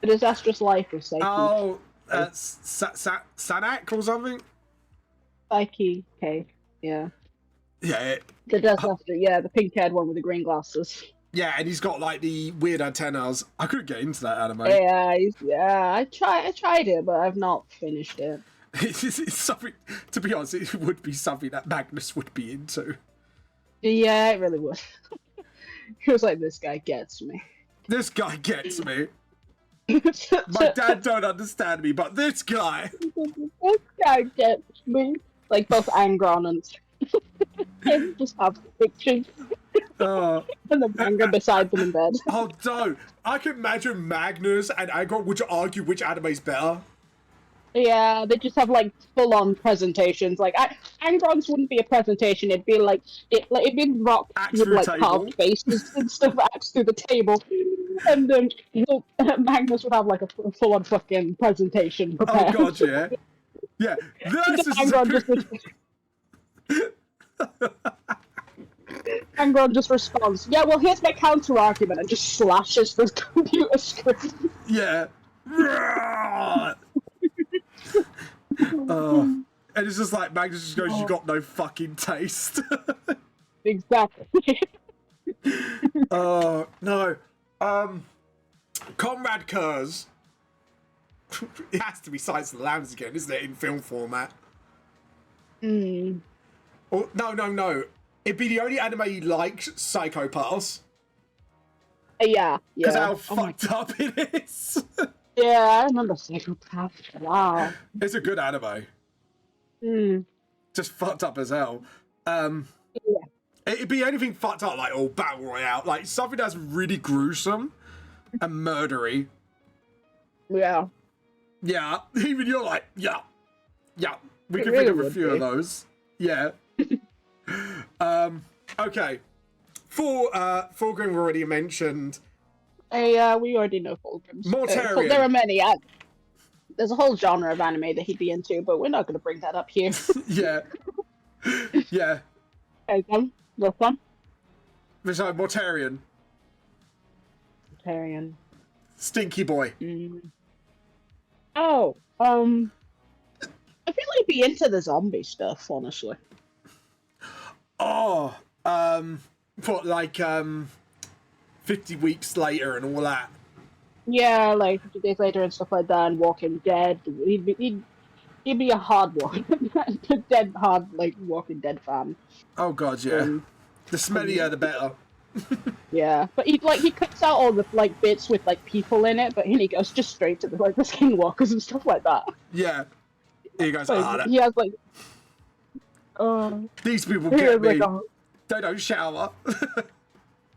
A Disastrous Life of Psyche. Oh, Sanak or something? Psyche. Okay. Yeah. Yeah. The disaster. Yeah, the pink-haired one with the green glasses. Yeah, and he's got like the weird antennas. I couldn't get into that anime. Yeah. I tried it, but I've not finished it. It's something. To be honest, it would be something that Magnus would be into. Yeah, it really would. He was like, "This guy gets me." This guy gets me. My dad don't understand me, but this guy. This guy gets me. Like both Angron and just have pictures. And the manga beside them in bed. Oh, don't. I can imagine Magnus and Angron would argue which anime's better. Yeah, they just have like full-on presentations. Like Angron's wouldn't be a presentation; it'd be like it'd be rocks with like carved faces and stuff acts through the table, and Magnus would have like a full-on fucking presentation prepared. Oh god, yeah, yeah. This is Angron just responds, yeah, well, here's my counter-argument, and just slashes the computer screen. Yeah. And it's just like Magnus just goes, "You got no fucking taste." Exactly. No. Comrade Kurz. It has to be Silence of the Lambs again, isn't it, in film format? Or, no. It'd be the only anime you liked, Psycho Pass. Yeah. Because how fucked up it is. Yeah, I remember Psychopath. Wow. It's a good anime. Just fucked up as hell. It'd be anything fucked up, like, Battle Royale. Like, something that's really gruesome and murdery. Yeah. Yeah. Even you're like, yeah. We can really think of a would few be. of those. Yeah. Okay. Fulgrim we already mentioned. We already know Fulgrim's. Mortarian. There are many. There's a whole genre of anime that he'd be into, but we're not going to bring that up here. Yeah. Yeah. Okay, this one. So, Mortarian. Mortarian. Stinky boy. Oh, I feel like he'd be into the zombie stuff, honestly. Oh, what, like, 50 weeks later and all that. Yeah, like 50 days later and stuff like that, and Walking Dead. He'd be a hard Walking Dead, like Walking Dead fan. Oh god, yeah. The smellier, the better. Yeah, but he cuts out all the like bits with like people in it, but he goes just straight to the skinwalkers and stuff like that. Yeah. He goes, He has like, these people get me. Like They don't shower.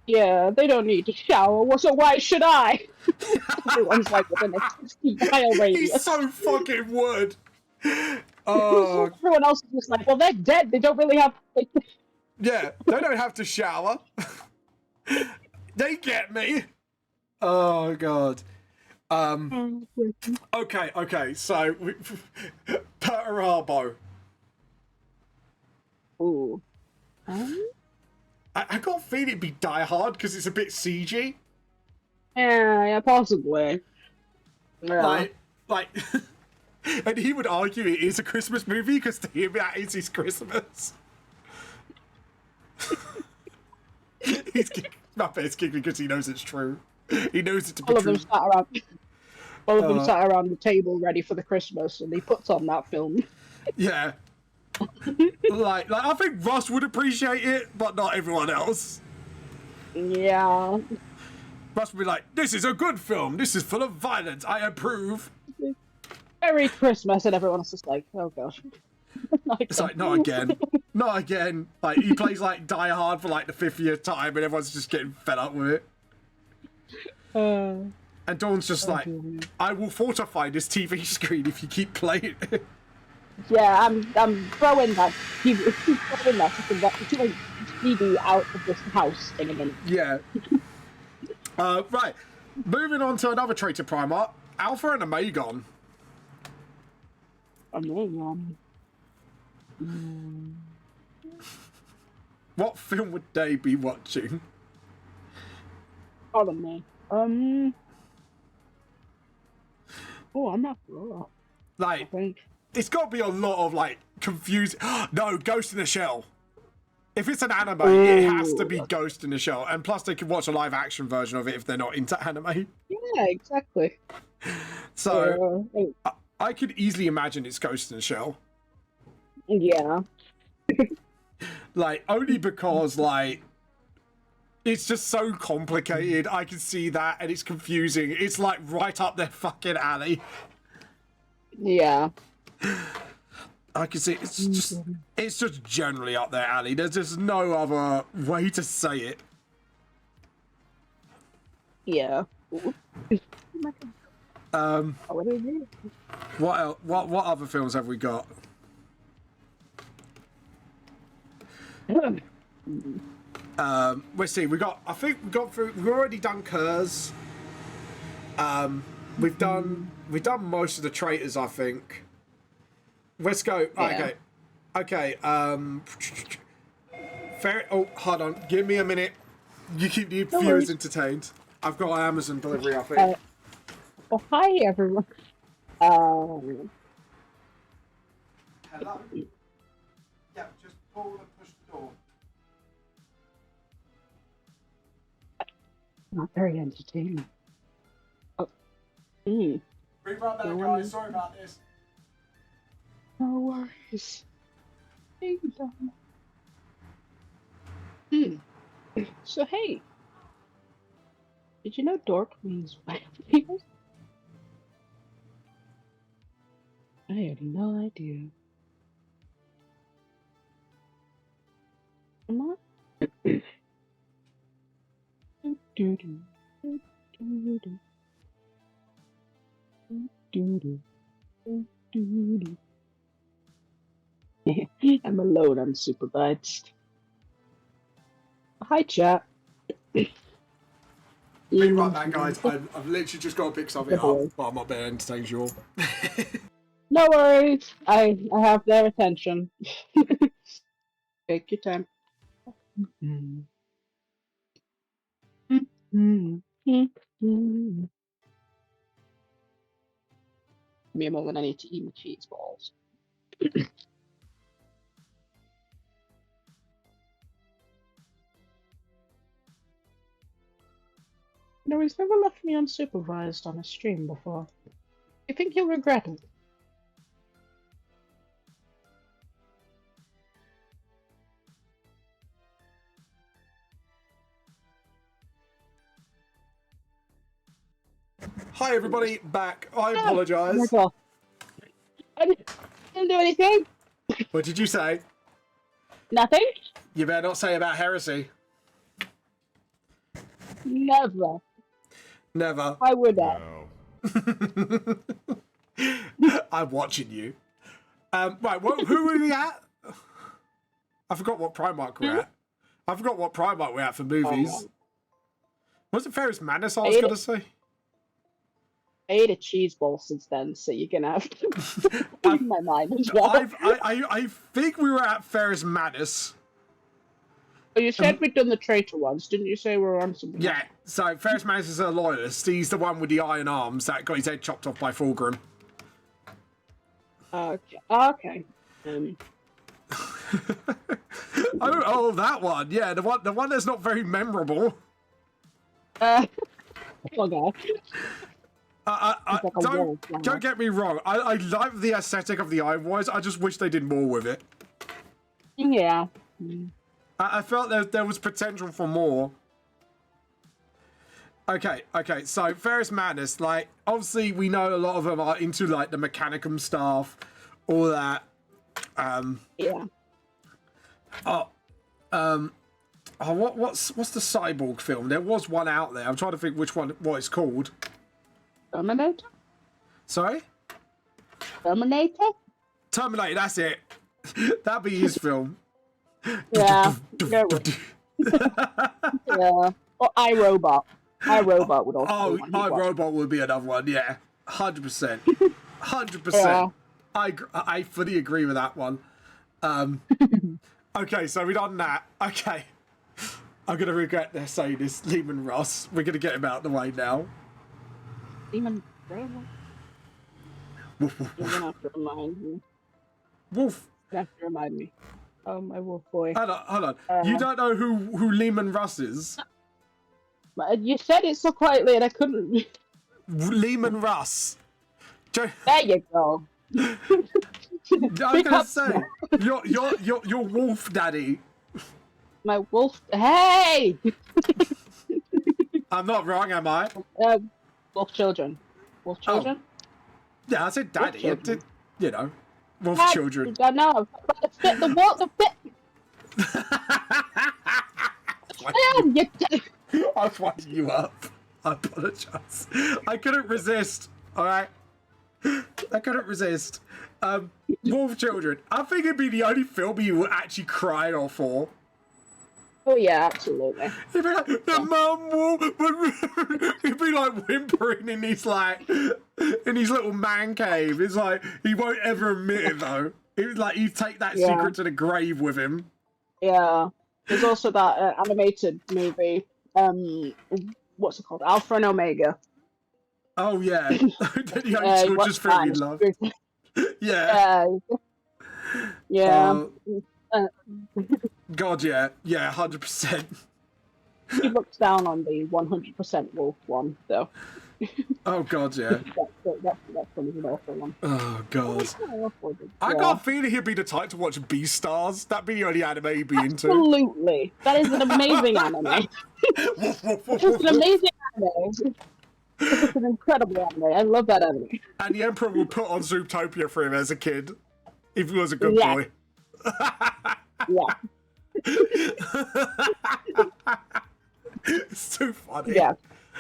yeah, they don't need to shower. Well, so why should I? Everyone's like within a 60-mile radius. He's so fucking wood. Oh. Everyone else is just like, well, they're dead. They don't really have. Like... Yeah, they don't have to shower. They get me. Oh god. Okay. So, Perturabo. Ooh. I got a feeling it'd be Die Hard because it's a bit CG. Yeah, possibly. Yeah. Like, and he would argue it is a Christmas movie because to him that is his Christmas. My face giggling because he knows it's true. He knows it to be true. All of them sat around the table ready for the Christmas, and he puts on that film. Yeah. like I think Russ would appreciate it, but not everyone else. Yeah. Russ would be like, "This is a good film. This is full of violence. I approve." Merry Christmas, and everyone's just like, "Oh gosh." It's like, not again. Not again. Like, he plays, like, Die Hard for, like, the 50th time, and everyone's just getting fed up with it. And Dawn's just like, I will fortify this TV screen if you keep playing it. Yeah, I'm throwing that TV out of this house in a minute. Yeah. Right. Moving on to another trait of Primarch, Alpha and Omegon. What film would they be watching? Pardon me. Oh, I'm not sure. Like, it's got to be a lot of, like, confusing... No, Ghost in the Shell. If it's an anime, it has to be Ghost in the Shell. And plus, they can watch a live-action version of it if they're not into anime. Yeah, exactly. So, I could easily imagine it's Ghost in the Shell. Yeah. Like, only because, like, it's just so complicated. I can see that, and it's confusing. It's, like, right up their fucking alley. Yeah. I can see it's just generally up their alley. There's just no other way to say it. Yeah. What else, what other films have we got? Let's see. We've already done Kurz. We've done most of the traitors, I think. Let's go. Yeah. Okay. Fair. Oh, hold on. Give me a minute. You keep the No viewers worries. entertained. I've got an Amazon delivery, I think. Oh, hi everyone. Hello? Yeah, just pull and push the door. Not very entertaining. Oh, mm, Bring right back, No guys. worries. Sorry about this. no worries. Ding dong. Hmm. So hey, did you know dork means white people? I had no idea. Come on. Do-do-do. Do-do-do. Do-do-do. Do-do-do. I'm alone on supervised. Hi, chat. Be right back, guys. I've literally just got to pick something up. But I'm not being entertained, you all. No worries. I have their attention. Take your time. Give me a moment. I need to eat my cheese balls. No, he's never left me unsupervised on a stream before. You think he'll regret it? Hi, everybody. Back. I Oh my apologise. god. I didn't do anything. What did you say? Nothing. You better not say about heresy. Never. Never. Why would I? No. I'm watching you. Right, who were we at? I forgot what Primark we're at. I forgot what Primark we're at for movies. Was it Ferris Madness I was going to say? I ate a cheese ball since then, so you're gonna have to read my mind as well. I think we were at Ferris Madness. But you said we'd done the traitor ones, didn't you say we were on something? Yeah, so Ferris Madness is a loyalist. He's the one with the iron arms that got his head chopped off by Fulgrim. Okay. Okay. Oh, that one. Yeah, the one that's not very memorable. Okay. Don't get me wrong. I like the aesthetic of the Iron Wars. I just wish they did more with it. Yeah. I felt there was potential for more. Okay. So Ferris Madness, like, obviously we know a lot of them are into like the Mechanicum stuff, all that. Yeah. What's the Cyborg film? There was one out there. I'm trying to think what it's called. Terminator? Sorry? Terminator? Terminator, that's it. That'd be his film. Yeah. Yeah. Or iRobot. iRobot would also be one. iRobot would be another one, yeah. 100%. 100%. Yeah. I fully agree with that one. Okay, so we've done that. Okay. I'm going to regret saying this. Lehman Ross. We're going to get him out of the way now. Demon. You're gonna have to remind me. Wolf. You have to remind me. Oh, my wolf boy. Hold on. You don't know who Lehman Russ is? But you said it so quietly and I couldn't. Lehman Russ. There you go. I was gonna say your wolf daddy. My wolf. Hey! I'm not wrong, am I? Wolf children. Wolf children? Yeah, I said daddy. Wolf children. You know, wolf Ah, children. I know. The wolf. The fit. I was winding you up. I apologise. I couldn't resist. All right. I couldn't resist. Wolf Children. I think it'd be the only film you would actually cry or for. Oh yeah, absolutely. He'd be like, the mum wolf. He'd be like whimpering in his little man cave. It's like he won't ever admit it though. It was like he'd take that secret to the grave with him. Yeah. There's also that animated movie. What's it called? Alpha and Omega. Oh yeah, the young You children's watch film we that, love. it's- Yeah. yeah. Uh, God, yeah, 100%. he looks down on the 100% wolf one, though. Oh God, yeah. That's one of the awful one. Oh God. I Yeah. got a feeling he'd be the type to watch Beastars. That'd be the only anime he'd be into. Absolutely, that is an amazing anime. Woof, woof, woof, It's woof, an woof. amazing anime. It's an incredible anime. I love that anime. And the Emperor would put on Zootopia for him as a kid, if he was a good Yeah. boy. Yeah. It's too funny. Yeah.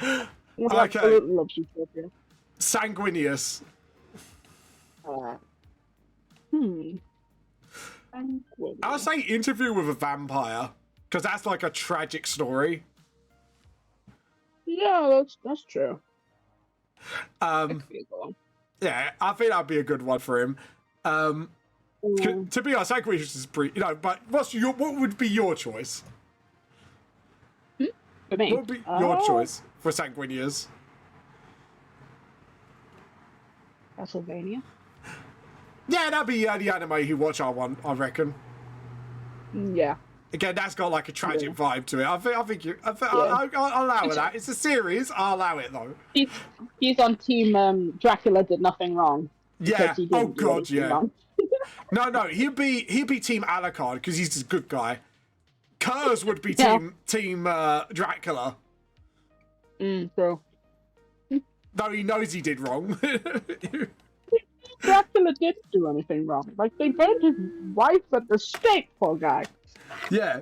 I Okay. absolutely love Zootopia. Sanguineous. I'll say Interview with a Vampire, because that's like a tragic story. Yeah, that's true. Yeah, I think that'd be a good one for him. To be honest, Sanguineous is pretty, but what would be your choice? For me. What would be your choice for Sanguineous? Castlevania. Yeah, that'd be the anime you watch. I reckon. Yeah. Again, that's got like a tragic vibe to it. I'll allow that. It's a series. I'll allow it though. He's on team Dracula did nothing wrong. Yeah. He Oh didn't do God, anything yeah. wrong. No, he'd be Team Alucard because he's a good guy. Kurz would be Yeah. team Dracula. True. Though he knows he did wrong. Dracula didn't do anything wrong. Like, they burned his wife at the stake, poor guy. Yeah.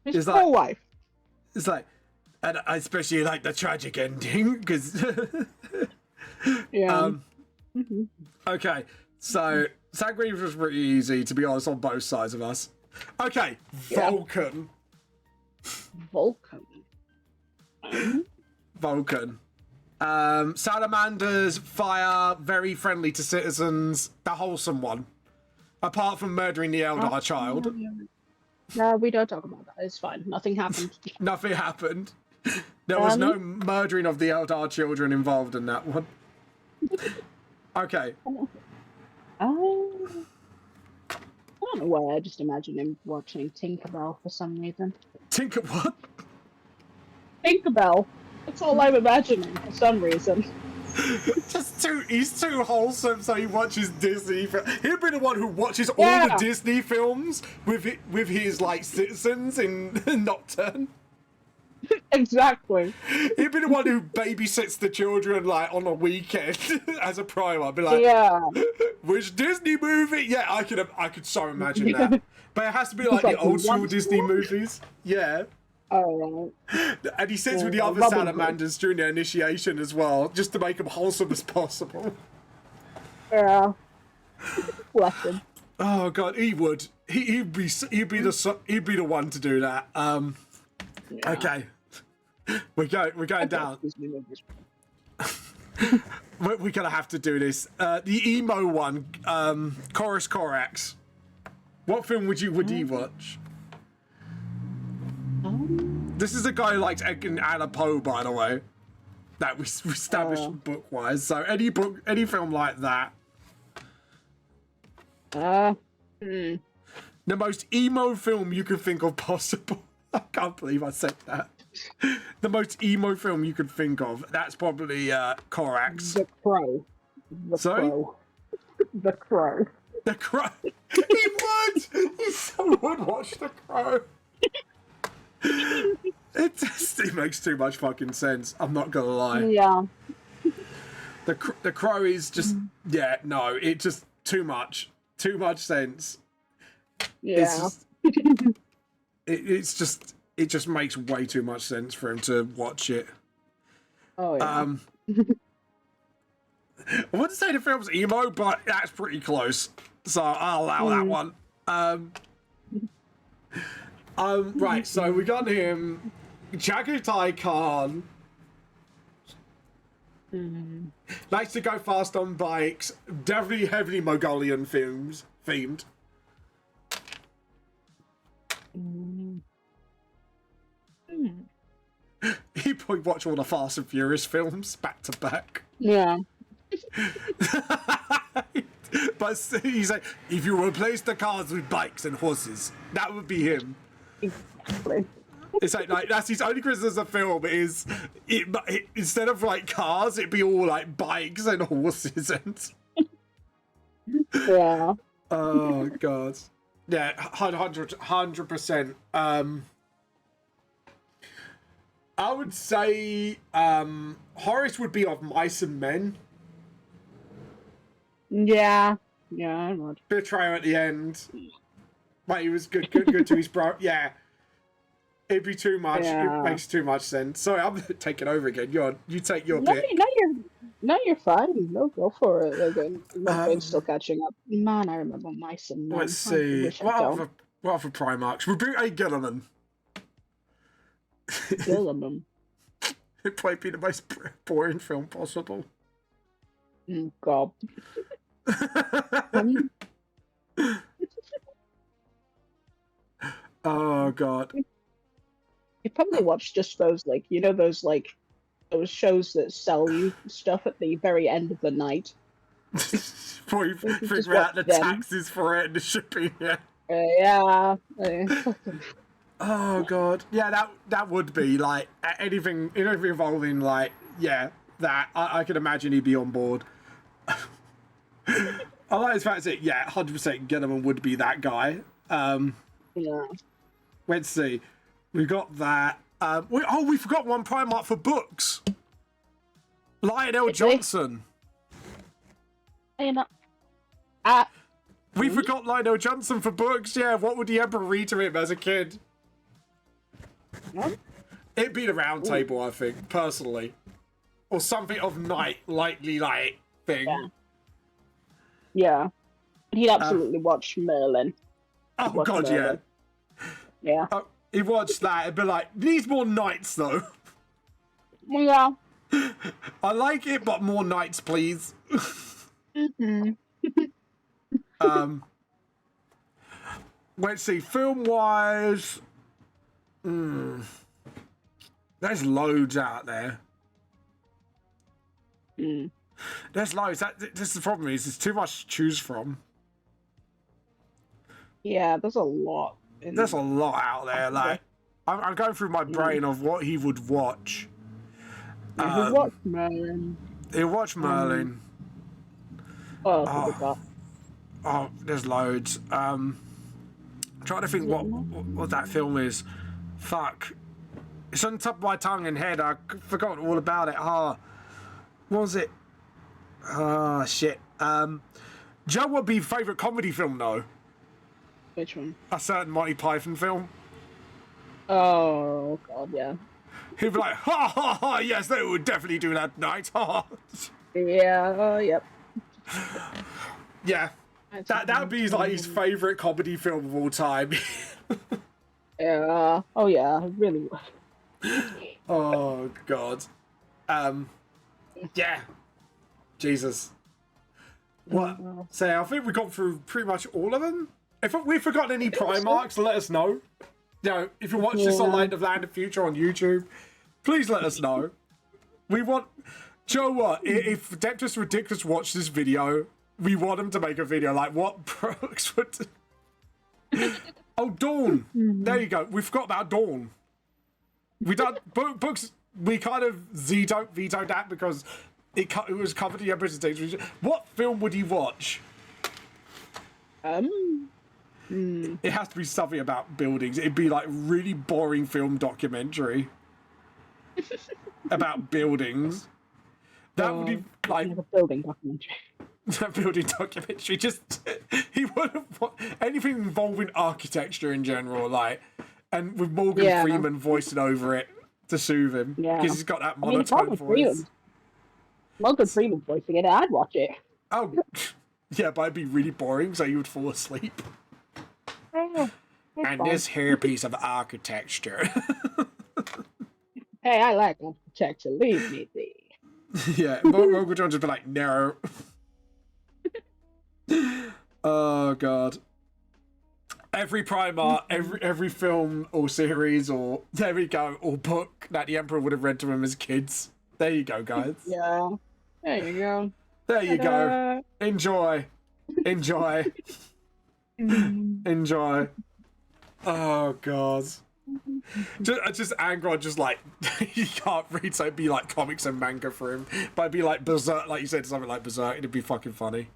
His It's poor like- wife. It's like, and I especially like the tragic ending because. Yeah. Okay, so Sanguineous was pretty easy, to be honest, on both sides of us. Okay, Yeah. Vulcan. Vulcan. Salamanders, fire, very friendly to citizens, the wholesome one. Apart from murdering the Eldar child. No, we don't talk about that. It's fine. Nothing happened. Nothing happened. There was no murdering of the Eldar children involved in that one. Okay. I don't know why. I just imagine him watching Tinkerbell for some reason. Tinker what? Tinkerbell. That's all I'm imagining for some reason. He's too wholesome, so he watches Disney. He'd be the one who watches all the Disney films with his like citizens in Nocturne. Exactly. He'd be the one who babysits the children like on a weekend as a primer. I'd be like, Yeah. which Disney movie? Yeah, I could so imagine that. But it has to be like Like the old school one- Disney movies. Yeah. Oh, And he sits with the Yeah, other Robin Hood. salamanders during their initiation as well, just to make them wholesome as possible. yeah. Bless him. Oh god, he would. He'd be the one to do that. Yeah. Okay, we're going down. Disney movies. We're gonna have to do this. The emo one, Chorus Corax. What film would you watch? This is a guy who likes Edgar Allan Poe, by the way. That we established book-wise. So any film like that. The most emo film you could think of possible. I can't believe I said that. The most emo film you could think of. That's probably Corax. The Crow. Sorry? Crow. The Crow. The Crow. He would. He so would watch The Crow. It makes too much fucking sense. I'm not gonna lie. Yeah. The Crow is just it just too much sense. Yeah. It just makes way too much sense for him to watch it. Oh yeah. I wouldn't say the film's emo, but that's pretty close. So I'll allow that one. Right, so we got him. Chagatai Khan. Likes to go fast on bikes. Definitely heavily Mongolian themed. He'd probably watch all the Fast and Furious films back to back. Yeah. But he's like, if you replace the cars with bikes and horses, that would be him. Exactly. It's like that's his only criticism of the film is instead of like cars, it'd be all like bikes and horses and. Yeah. Oh god. Yeah, 100%. I would say Horace would be of Mice and Men. Yeah. Yeah, I would. Betrayal at the end. But he was good to his bro. Yeah. It'd be too much. Yeah. It makes too much sense. Sorry, I'm taking over again. You take your No, pick. you're fine. No, go for it. Again, my brain's still catching up. Man, I remember Mice and Men. Let's see. Wish I What don't. other Primarchs? Reboot A. Gilliman. Gilliman. It might be the most boring film possible. God. Oh god. You probably watched just those, like, you know, those shows that sell you stuff at the very end of the night. Before you just figure out the watch them. taxes for it and the shipping, yeah. Yeah. Oh god. Yeah, that would be like anything involving like that. I could imagine he'd be on board. I like his fact that 100% Gilliman would be that guy. Yeah. Let's see. We got that. We forgot one Primarch for books. Lionel Did we? Johnson. You know, We forgot Lionel Johnson for books. Yeah, what would the Emperor read to him as a kid? what? It'd be the Round Table, I think, personally, or something of lightly thing. Yeah. Yeah. He'd absolutely watch Merlin. Oh Watch god, Merlin. Yeah. he watched that and be like, needs more knights though. Yeah. I like it, but more knights, please. Mm-hmm. Let's see, film wise, there's loads out there. There's loads. This is the problem. Is there's too much to choose from. Yeah, there's a lot. There's a lot out there. Like, I'm going through my brain of what he would watch. He'd watch Merlin. He'll watch Merlin. Oh, there's loads. Trying to think what that film is. Fuck. It's on top of my tongue and head. I forgot all about it. What was it? Oh, shit. Joe would be favourite comedy film, though. Which one? A certain Monty Python film. Oh, God, yeah. He'd be like, ha ha ha, yes, they would definitely do that tonight. Ha. Yeah, yep. Yeah. That would be like his favourite comedy film of all time. Yeah. Oh, yeah, it really would. Oh, God. Yeah. Jesus. What? So I think we've gone through pretty much all of them. If we've forgotten any Primarchs, let us know. You know, if you watch this on Land of Future on YouTube, please let us know. We want... Joe, what? If Deptus Ridiculous watched this video, we want him to make a video like what Brooks would... Oh, Dawn. There you go. We forgot about Dawn. We done... Books... We kind of vetoed that because it was covered in the representation. What film would he watch? It has to be something about buildings. It'd be like really boring film documentary about buildings. That would be like a building documentary. A building documentary. Just he wouldn't want anything involving architecture in general, like, and with Morgan Freeman voicing over it to soothe him because he's got that monotone voice. Morgan Freeman voicing it, I'd watch it. Oh, yeah, but it'd be really boring, so you would fall asleep. And this here piece of architecture. Hey, I like architecture. Leave me be. Yeah, Morgan Jones would be like, no. Oh, God. Every Primarch, every film or series or there we go, or book that the Emperor would have read to him as kids. There you go, guys. Yeah. There you go. There you go. Ta-da. Enjoy. Enjoy. Enjoy. Oh god. Just anger, just like he can't read, so it'd be like comics and manga for him. But it'd be like Berserk, like you said, something like Berserk. It'd be fucking funny.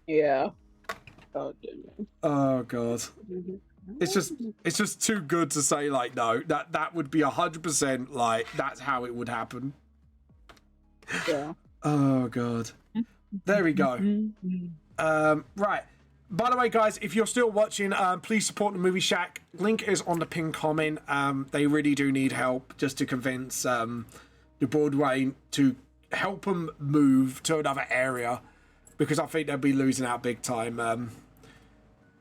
Yeah. Oh, goodness. Oh god. It's just too good to say like no. That would be 100% like that's how it would happen. Yeah. Oh god. There we go. Right. By the way, guys, if you're still watching, please support the Movie Shack. Link is on the pinned comment. They really do need help just to convince the Broadway to help them move to another area, because I think they'll be losing out big time.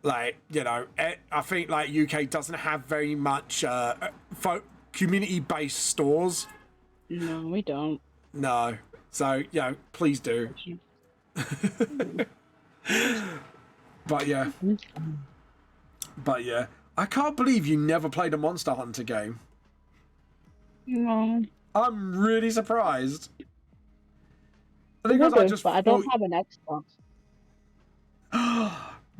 Like, you know, I think like UK doesn't have very much community-based stores. No, we don't. No. So, you know, please do. But yeah. I can't believe you never played a Monster Hunter game. No. I'm really surprised. I I think would I have, just but I don't have an Xbox.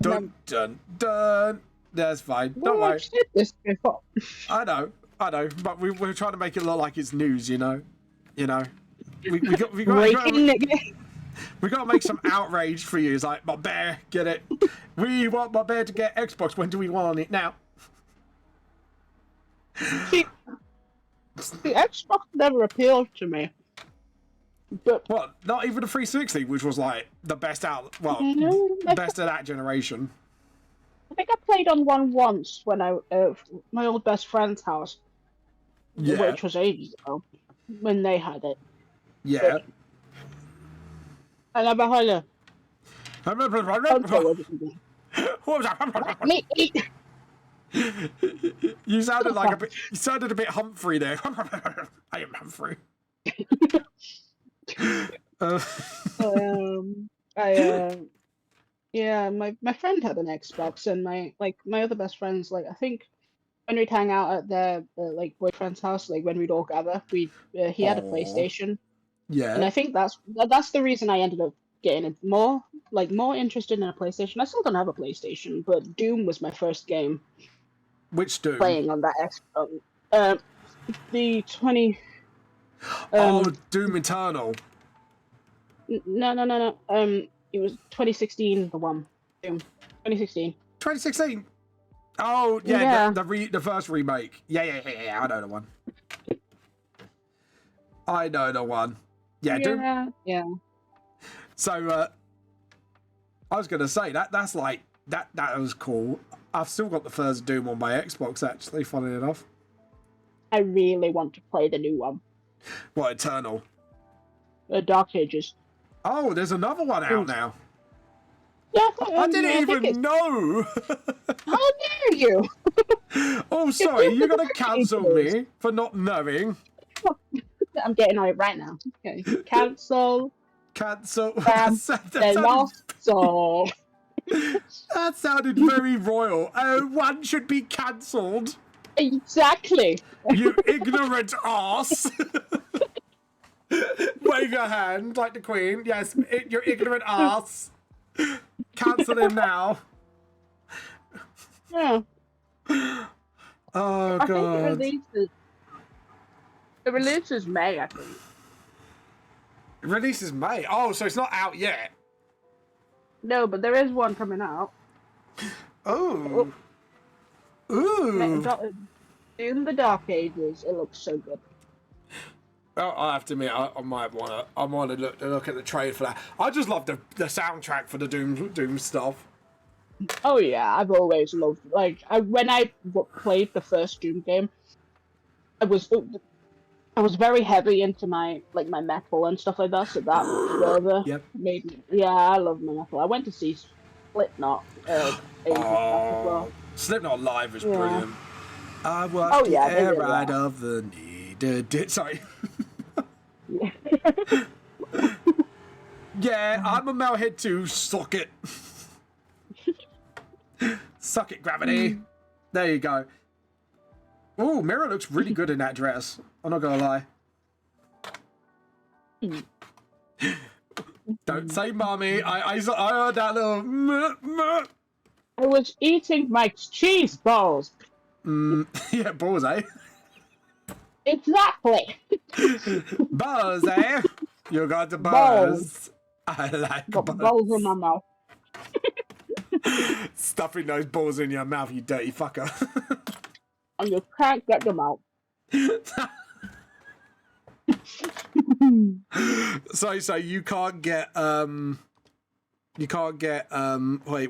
dun dun dun. That's fine. Don't Well, worry. I've said this before. I know. But we're trying to make it look like it's news, you know. We got to make some outrage for you. It's like, my bear, get it. We want my bear to get Xbox. When do we want it now? See, the Xbox never appealed to me. But What? Not even the 360, which was like the best out. Well, No, best of that generation. I think I played on one once when I my old best friend's house, Yeah. which was ages ago, when they had it. Yeah. I never had a console with it. What was that? Me, You sounded like you sounded a bit Humphrey there. I am Humphrey. Yeah, my friend had an Xbox, and my other best friends, like, I think when we'd hang out at their like boyfriend's house, like when we'd all gather, he had a Aw. PlayStation, and Yeah. I think that's the reason I ended up getting more interested in a PlayStation. I still don't have a PlayStation, but Doom was my first game Which Doom? playing on that Xbox. The 20. Oh, Doom Eternal. No. It was 2016. The one. Doom. 2016. 2016. Oh yeah, Yeah. The first remake. Yeah. I know the one. I know the one. Yeah, Doom. Yeah. So I was gonna say that's like that was cool. I've still got the first Doom on my Xbox actually, funny enough. I really want to play the new one. What, Eternal? Dark Ages. Oh, there's another one out now. Yeah, I didn't even know. How dare you? Oh, sorry, you're gonna cancel me for not knowing. I'm getting on it right now. Okay. Cancel. Cancel. The lost soul. That sounded very royal. One should be cancelled. Exactly. You ignorant ass. Wave your hand like the Queen. Yes, your ignorant ass. Cancel him now. Yeah. Oh, I God. think the release is May, I think. Release is May. Oh, so it's not out yet. No, but there is one coming out. Oh. Ooh. In the Dark Ages, it looks so good. Well, I have to admit, I might want to look at the trailer for that. I just love the soundtrack for the Doom stuff. Oh yeah, I've always loved when I played the first Doom game, I was very heavy into my metal and stuff like that, so that further made me. Yeah, I love my metal. I went to see Slipknot ages back as well. Slipknot live is brilliant. I walk the air right of the needed. Sorry. Yeah, I'm a Metalhead too. Suck it. Suck it, gravity. There you go. Oh, Mira looks really good in that dress. I'm not gonna lie. Don't say mommy. I heard that little. I was eating my cheese balls. Yeah, balls, eh? Exactly. Buzz, eh? You got the Balls. buzz. I like Got buzz. balls in my mouth. Stuffing those balls in your mouth, you dirty fucker. And you can't get them out. So you can't get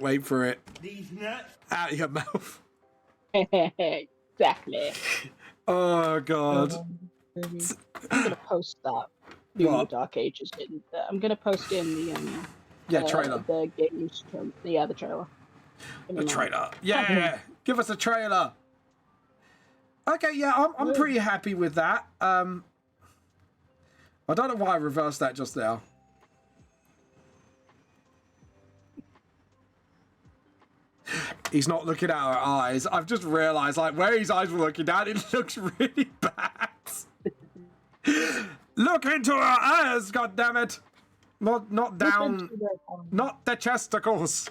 wait for it. These nuts. Out of your mouth. Exactly. Oh god. I'm gonna post that. Doom the What? Dark Ages in. I'm gonna post in the Yeah, trailer. The game news yeah, the trailer. A trailer. Yeah, give us a trailer. Okay, yeah, I'm pretty happy with that. I don't know why I reversed that just now. He's not looking at our eyes. I've just realised, like, where his eyes were looking down, it looks really bad. Look into our eyes, goddammit! Not down, not the chesticles.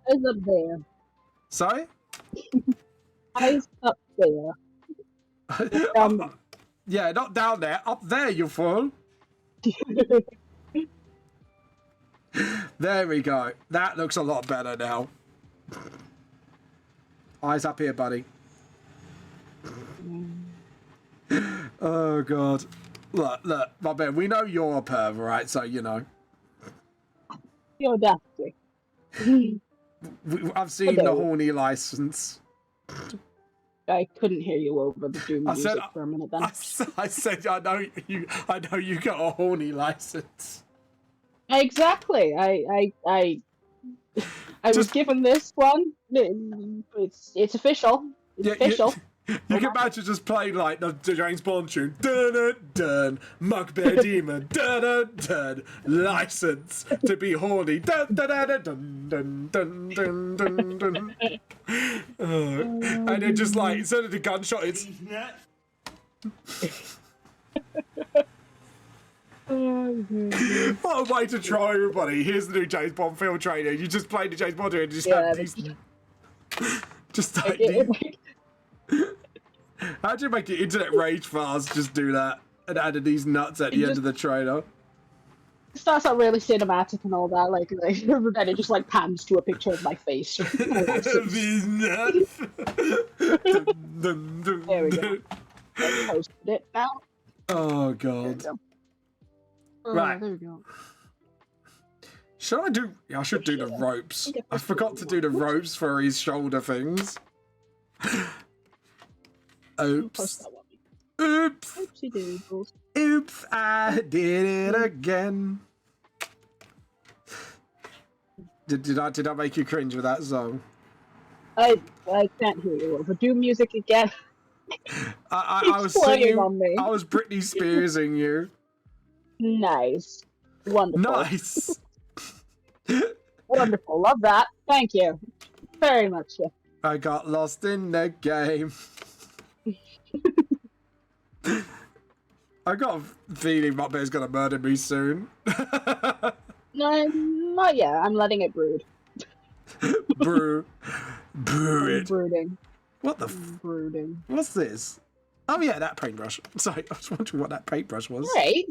Eyes up there. Sorry? Eyes up there. Yeah, not down there. Up there, you fool. There we go. That looks a lot better now. Eyes up here, buddy. Oh, God. Look, my man, we know you're a perv, right? So, you know. You're nasty. I've seen the Hello. horny license. I couldn't hear you over the Doom I music said, for a minute then. I said, I know you got a horny license. Exactly. I was given this one. It's official. It's official. You can imagine just playing like the James Bond tune. Dun dun dun. Mugbear Demon. Dun dun dun. License to be horny. Dun dun dun dun dun dun dun dun. And then just like instead of the gunshot, it's. These nuts. What a way to try everybody. Here's the new James Bond film trailer. You just play the James Bond and just have these. Just like these. How'd you make the internet rage fast? Just do that and added these nuts at the end of the trailer. It starts out really cinematic and all that, like then it just like pans to a picture of my face. These nuts. There we go. I posted it now. Oh There we god. go. Right. There we go. Should I do? Yeah, I should do the ropes. I forgot to do the ropes for his shoulder things. Post Oops. that one. Oops. Oopsie doodles. Oops. I did it again. Did I make you cringe with that song? I can't hear you over Doom music again. I was It's playing singing. on me. I was Britney Spearsing you. Nice. Wonderful. Nice. Wonderful. Love that. Thank you. Very much. Yeah. I got lost in the game. I got a feeling Mopbear's gonna murder me soon. No, not yet. I'm letting it brood. Brew. Brew I'm it. brooding. What the Brooding. what's this? Oh yeah, that paintbrush. Sorry, I was wondering what that paintbrush was. Right.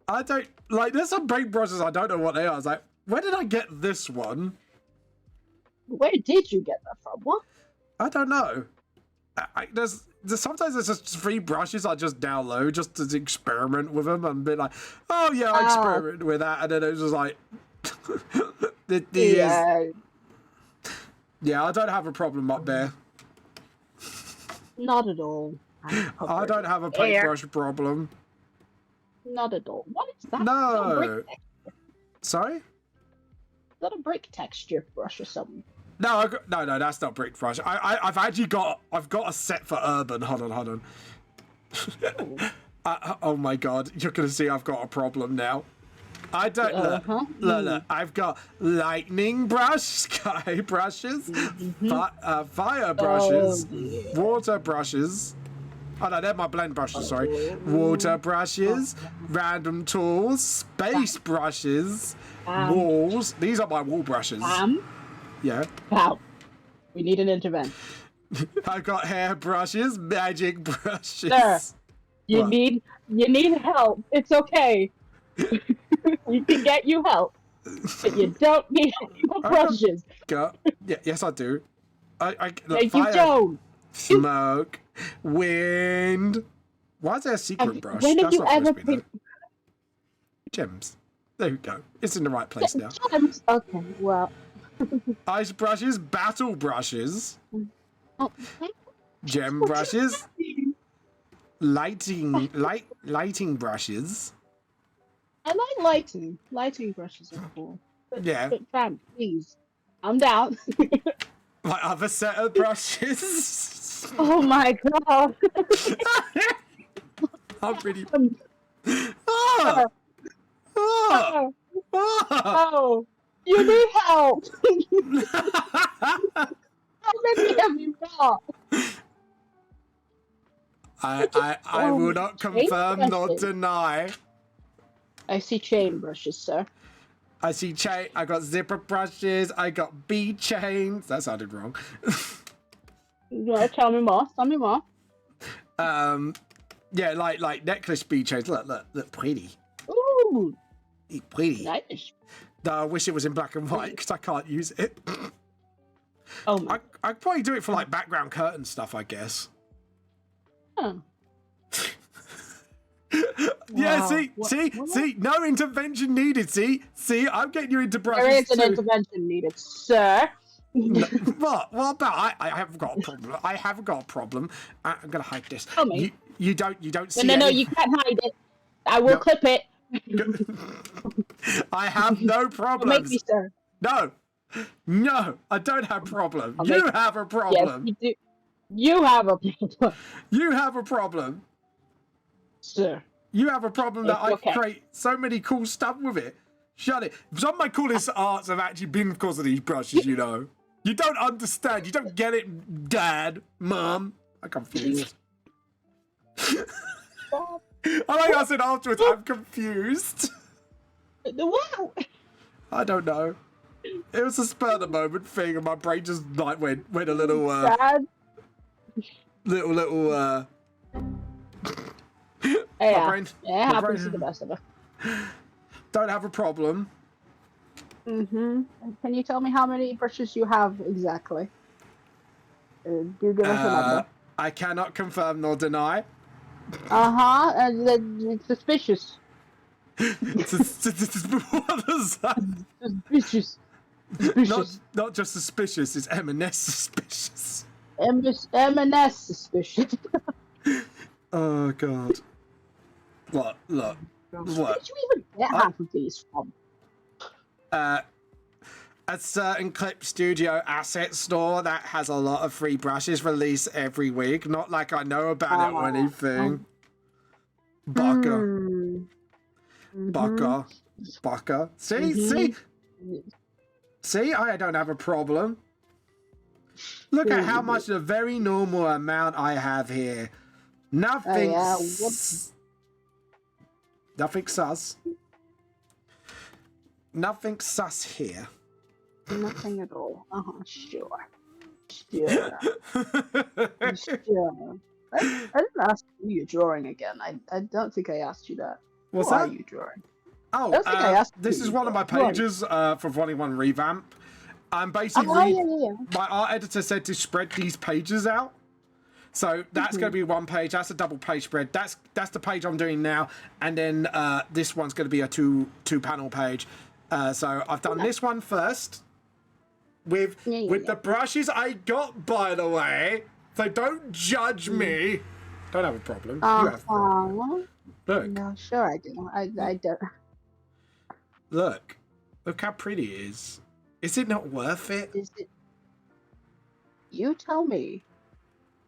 I don't like there's some paintbrushes I don't know what they are. I was like, where did I get this one? Where did you get that from? What? I don't know. There's sometimes there's just free brushes I just download just to experiment with them and be like, oh yeah, I experiment with that, and then it was just like, yeah, I don't have a problem up there. Not at all. I don't have a paintbrush problem. Not at all. What is that? No. Is that a brick texture? Sorry? Is that a brick texture brush or something? No, no, that's not brick brush. I've actually got a set for urban. Hold on. Oh my god, you're gonna see I've got a problem now. I don't look. I've got lightning brush, sky brushes, fire brushes, water brushes. Oh no, they're my blend brushes. Sorry, water brushes, random tools, space brushes, walls. These are my wall brushes. Yeah. Wow. We need an intervention. I got hair brushes, magic brushes. Sir, you What? need help. It's okay. We can get you help, but you don't need brushes. Yes, I do. I look, You fire, don't. smoke, wind. Why is there a secret brush? When have That's you not supposed ever to be there. Gems. There we go. It's in the right place now. Okay, well. Ice brushes, battle brushes, Oh, gem brushes, lighting brushes. I like lighting. Lighting brushes are cool. Yeah. But fam, please, I'm down. My other set of brushes. Oh my god. I'm pretty. Oh! Oh! Oh! Oh, you need help. How many have you got? I will not confirm nor brushes. deny. I see chain brushes, sir. I see chain. I got zipper brushes. I got bead chains. That sounded wrong. You want to tell me more? Tell me more. Yeah, like necklace bead chains. Look, pretty. Ooh, Pretty. nice. No, I wish it was in black and white because I can't use it. Oh my. I'd probably do it for like background curtain stuff, I guess. Huh. Yeah, Wow. see, no intervention needed. See, I'm getting you into brushes There is an too. intervention needed, sir. No, what about? I haven't got a problem. I haven't got a problem. I'm gonna hide this. Tell me. You don't see. No, any- you can't hide it. I will clip it. I have no Don't problems. make me, sir. No, I don't have problem. I'll You make- have a Yes, problem. you do. You have a problem, You have a problem. sir. You have a problem that It's I okay. create so many cool stuff with it. Shut it. Some of my coolest arts have actually been because of these brushes, you know. You don't understand. You don't get it, Dad, Mum. I'm confused. I like I said afterwards, I'm confused. Wow. I don't know. It was a spur of the moment thing, and my brain just like went a little Dad. little Yeah, brain- it my happens brain- to the best of us. don't have a problem. Can you tell me how many brushes you have exactly? Do give us a number. I cannot confirm nor deny. It's suspicious. What is that? Suspicious. Suspicious. Not just suspicious, it's M&S suspicious. M&S suspicious. Oh god. Look. Where did you even get half of these from? A certain clip studio asset store that has a lot of free brushes released every week. Not like I know about it or anything. Bucker. Bucker. See, I don't have a problem. Look at how much the very normal amount I have here. Nothing. Nothing sus. Nothing sus here. Nothing at all. Sure. Sure. I didn't ask you you're drawing again. I don't think I asked you that. What's What that? are you drawing? Oh, don't think I asked this you is one of my before. pages for Volume 1 Revamp. I'm basically my art editor said to spread these pages out. So that's going to be one page. That's a double page spread. That's the page I'm doing now, and then this one's going to be a two panel page. So I've done this one first with the brushes I got, by the way. So don't judge me. Don't have a problem. You have a problem. Look. No, sure I do. I don't. Look how pretty it is. Is it not worth it? Is it? You tell me.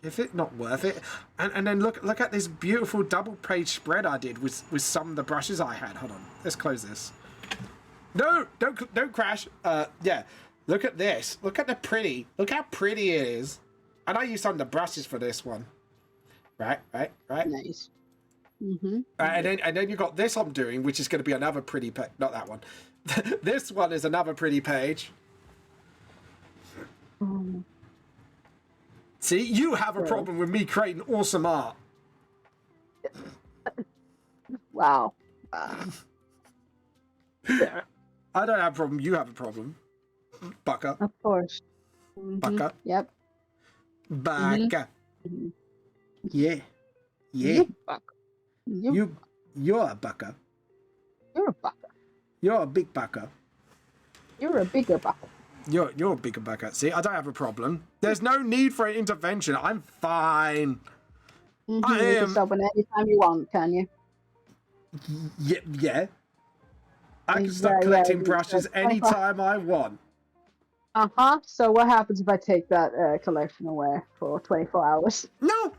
Is it not worth it? And then look at this beautiful double page spread I did with some of the brushes I had. Hold on, let's close this. No, don't crash. Yeah. Look at this. Look at the pretty. Look how pretty it is. And I used some of the brushes for this one. Right. Nice. Mm-hmm. And then you got this I'm doing, which is going to be another pretty page. Not that one. This one is another pretty page. See, you have a problem with me creating awesome art. Wow. I don't have a problem. You have a problem. Bucka. Of course. Mm-hmm. Bucka. Yep. Bucka. Mm-hmm. Yeah. You buck. You're a bucka. You're a bucker. You're a big bucka. You're a bigger bucker. You're a bigger bucka. See, I don't have a problem. There's no need for an intervention. I'm fine. Mm-hmm. I You am. can stop anytime you want, can you? Yeah. I can start collecting brushes anytime I want. Uh-huh. So what happens if I take that collection away for 24 hours? No.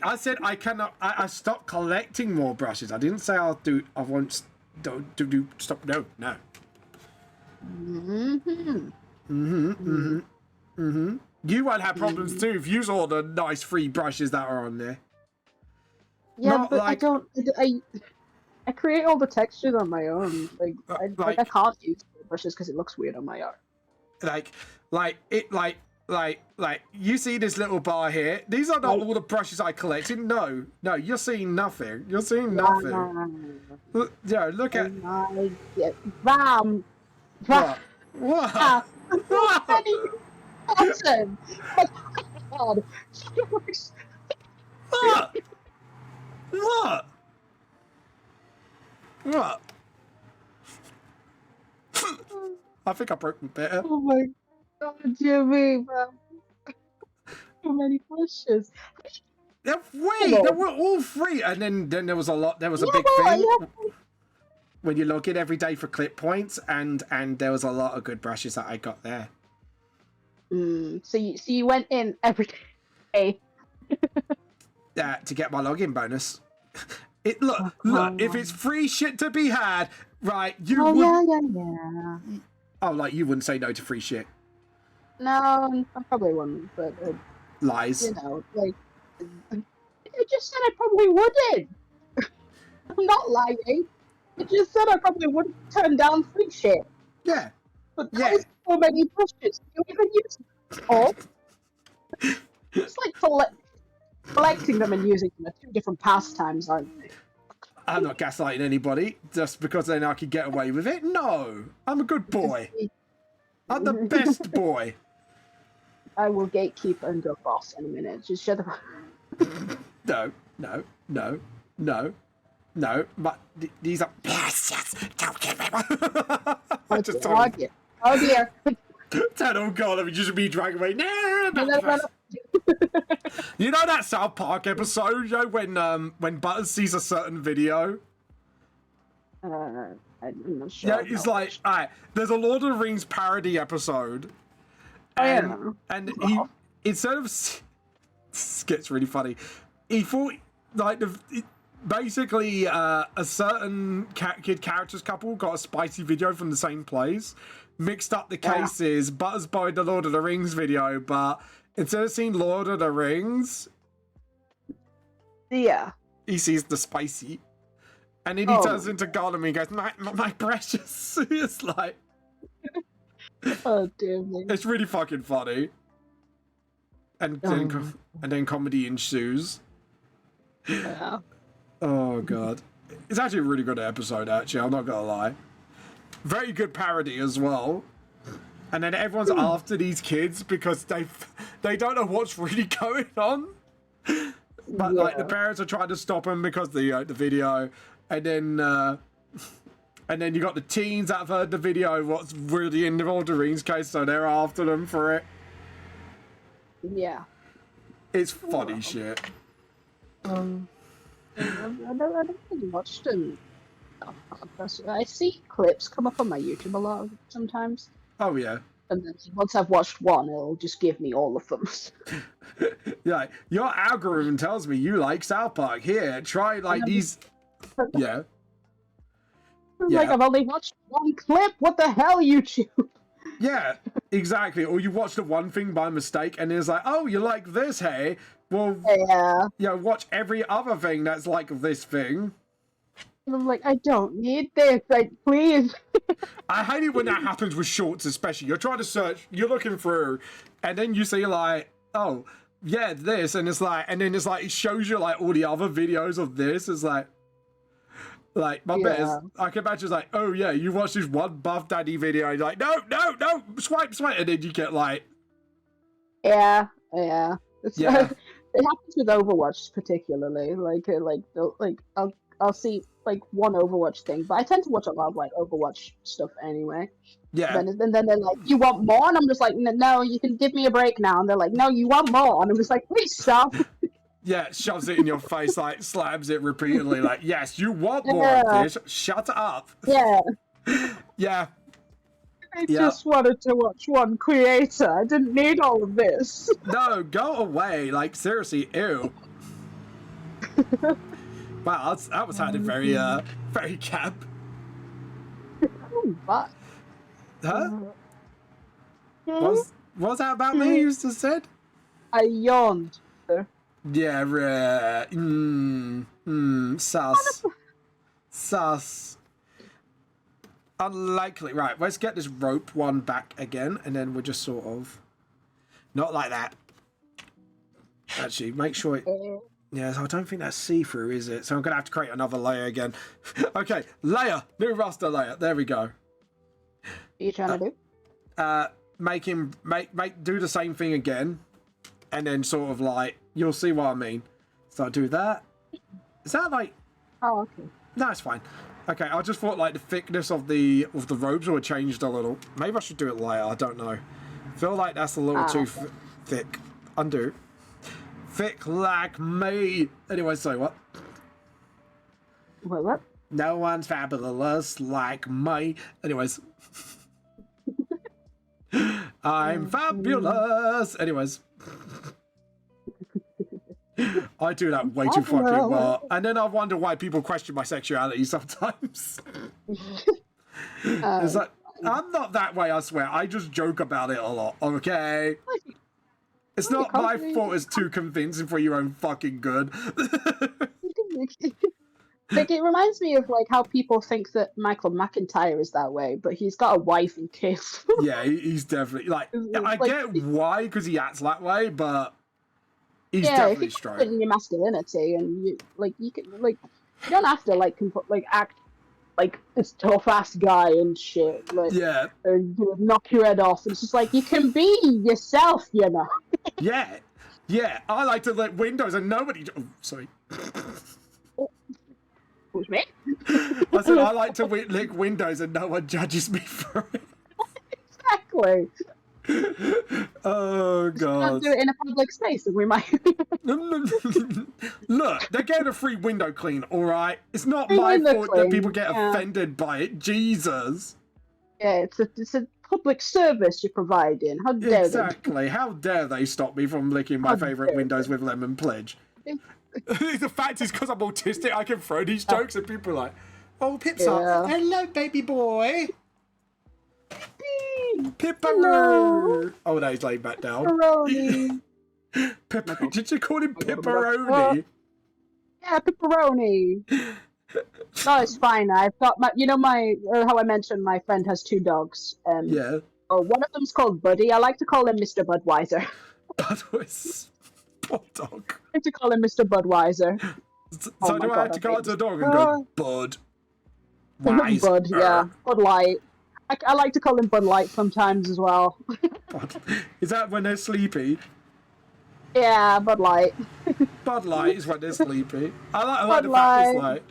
I said I cannot. I stopped collecting more brushes. I didn't say I'll do. I won't. Do. Stop. No. You won't have problems too if you saw the nice free brushes that are on there. Yeah, Not but like- I create all the textures on my own. I Like- can't use brushes because it looks weird on my art. Like you see this little bar here. These are not all the brushes I collected. No, you're seeing nothing. You're seeing nothing. Look at Ram. what? Awesome. God. What? I think I broke my better. Oh my God, Jimmy, bro. So many brushes. They're free. They were all free. And then there was a lot. There was a big thing when you log in every day for clip points, and there was a lot of good brushes that I got there. So you went in every day. To get my login bonus. Look. If it's free shit to be had, right? You would. Yeah. Oh, like you wouldn't say no to free shit. No, I probably wouldn't. But Lies. you know, like I just said, I probably wouldn't. I'm not lying. I just said I probably wouldn't turn down free shit. Yeah. But there's so many brushes. You even use them all. It's like collecting them and using them are two different pastimes, aren't they? I'm not gaslighting anybody just because then I could get away with it. No, I'm a good boy. I'm the best boy. I will gatekeep and go boss in a minute. Just shut the fuck. No. But these are. Yes. Don't give me. Oh dear. Oh god, let me just be dragged away. No. You know that South Park episode, when Butters sees a certain video? I'm not sure. Yeah, it's like, alright, there's a Lord of the Rings parody episode. And he, instead of, this gets really funny, he thought, like, basically, a certain kid characters couple got a spicy video from the same place, mixed up the cases, Butters borrowed the Lord of the Rings video, but instead of seeing Lord of the Rings, he sees the spicy. And then he turns into Gollum and goes, my precious. It's like... Oh, dear me. It's really fucking funny. And then comedy ensues. Yeah. Oh, God. It's actually a really good episode, actually. I'm not going to lie. Very good parody as well. And then everyone's after these kids because they don't know what's really going on. But, like, the parents are trying to stop them because of the video. And then you got the teens that have heard the video, what's really in the Lord of the Rings case, so they're after them for it. Yeah. It's funny shit. I don't really watch them. I see clips come up on my YouTube a lot sometimes. Oh, yeah. And then once I've watched one, it'll just give me all of them. Yeah, your algorithm tells me you like South Park. Here, try like these. Yeah. Like, Yeah. I've only watched one clip. What the hell, YouTube? Yeah, exactly. Or you watch the one thing by mistake and it's like, oh, you like this, hey? Well, Yeah. watch every other thing that's like this thing. And I'm like, I don't need this. Like, please. I hate it when that happens with shorts, especially. You're trying to search, you're looking through, and then you see like, oh, yeah, this, and it's like, and then it's like, it shows you like all the other videos of this. It's like my bet is, I can imagine it's like, oh yeah, you watch this one Buff Daddy video, and you're like, no, swipe, and then you get like, Yeah. It's, Yeah. It happens with Overwatch particularly. I'll see like one Overwatch thing, but I tend to watch a lot of like Overwatch stuff anyway. yeah, Then they're like, "You want more?" And I'm just like, "No, you can give me a break now." And they're like, "No, you want more?" And I'm just like, "Please stop." yeah, shoves it in your face, like slams it repeatedly, like, yes, you want more of this, shut up. Yeah. Yeah, I just wanted to watch one creator. I didn't need all of this. no, go away, like, seriously, ew. Wow, that was sounded very, very camp. But Huh? What was that about me, you just said? I yawned. Yeah, sus. Unlikely. Right, let's get this rope one back again, and then we'll just sort of... Not like that. Actually, make sure it... Yes, I don't think that's see-through, is it? So I'm going to have to create another layer again. Okay, layer. New raster layer. There we go. What are you trying to do? Do the same thing again, and then sort of like, you'll see what I mean. So I do that. Is that like... Oh, okay. No, it's fine. Okay, I just thought like the thickness of the robes would have changed a little. Maybe I should do it later, I don't know. Feel like that's a little too thick. Undo. Thick like me. Anyway, so what? What? No one's fabulous like me. Anyways. I'm fabulous. Anyways. I do that way too fucking well. And then I wonder why people question my sexuality sometimes. It's like, I'm not that way, I swear. I just joke about it a lot, okay? It's not my fault it's too convincing for your own fucking good. Like, it reminds me of like how people think that Michael McIntyre is that way, but he's got a wife and kids. Yeah, he's definitely like, I get why, because he acts that way, but he's definitely if straight. You're in your masculinity, and you don't have to act like this tough ass guy and shit. Like, Yeah. or knock your head off. It's just like, you can be yourself, you know. Yeah. I like to lick windows and nobody. Oh, sorry. Who's me? I said I like to lick windows and no one judges me for it. Exactly. Oh god. Not do it in a public space, and we might. Look, they're getting a free window clean, all right. It's not my fault that people get offended by it. Jesus. Yeah, it's a public service you're providing. How dare Exactly. How dare they stop me from licking my favourite windows with lemon pledge? The fact is, because I'm autistic, I can throw these jokes and people are like, "Oh, Pip's up. Hello, baby boy." Pipperoni. Oh, no, he's laying back down. Pepperoni. Did you call him Pipperoni? Yeah, pepperoni. No, it's fine. I've got my, how I mentioned my friend has 2 dogs. Yeah. Oh, one of them's called Buddy. I like to call him Mr. Budweiser. Budweiser. Poor dog. I like to call him Mr. Budweiser. So do I have to go out to the dog and go, Bud? Wise. Bud, yeah. Bud Light. I like to call him Bud Light sometimes as well. Is that when they're sleepy? Yeah, Bud Light. Bud Light is when they're sleepy. I like the fact it's like,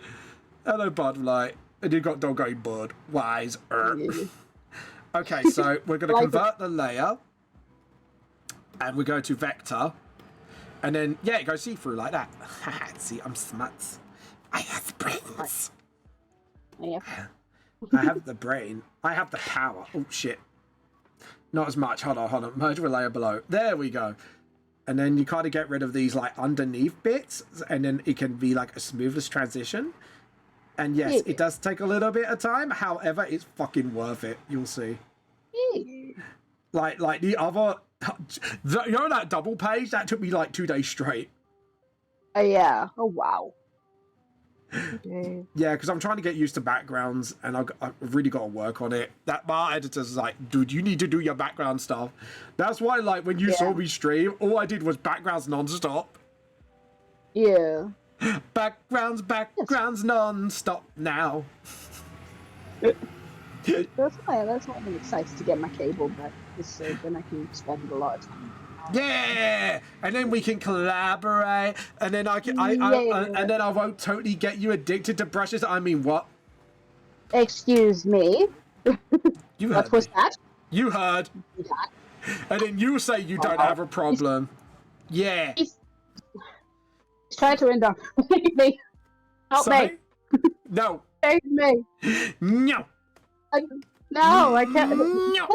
hello, Bud Light. And you've got dog going, Bud. Wise. Okay, so we're going to convert the layer. And we go to vector. And then, yeah, it goes see-through like that. See, I'm smart. I have the brains. Yeah. I have the brain. I have the power. Oh, shit. Not as much. Hold on. Merge with layer below. There we go. And then you kind of get rid of these, like, underneath bits. And then it can be, like, a smoothless transition. And yes, it does take a little bit of time. However, it's fucking worth it. You'll see. Like the other, you know that double page? That took me like 2 days straight. Yeah. Oh, wow. Okay. Yeah, because I'm trying to get used to backgrounds, and I've really got to work on it. That my editor's like, dude, you need to do your background stuff. That's why, like, when you saw me stream, all I did was backgrounds non-stop. Yeah. Backgrounds non-stop now. That's why I'm excited to get my cable back, so then I can spend a lot of time. Yeah, and then we can collaborate, and then and then I won't totally get you addicted to brushes. I mean, what? Excuse me. You What heard was me. that? You heard. And then you say you don't have a problem. Yeah. He's trying to indoctrinate me. Help Sorry? me. No. Save me. No. No, I can't. No.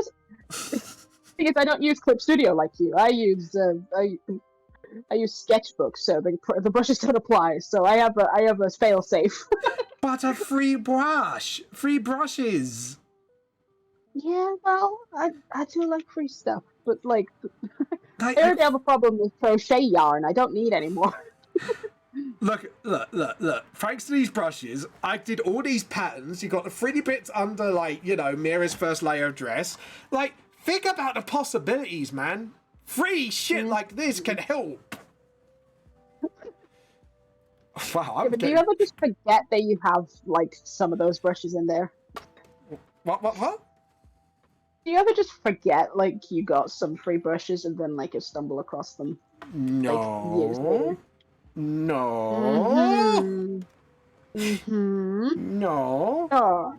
Because I don't use Clip Studio like you. I use Sketchbook, so the brushes don't apply. So I have a fail safe. But a free brush. Free brushes. Yeah, well, I do like free stuff, but like Like, I already have a problem with crochet yarn. I don't need any more. Look. Thanks to these brushes, I did all these patterns. You got the 3D bits under, like, you know, Mira's first layer of dress. Like, think about the possibilities, man. Free shit like this can help. Wow, But do you ever just forget that you have like some of those brushes in there? What? Do you ever just forget like you got some free brushes and then like you stumble across them? No. Years later? No. Mm-hmm. No. Oh.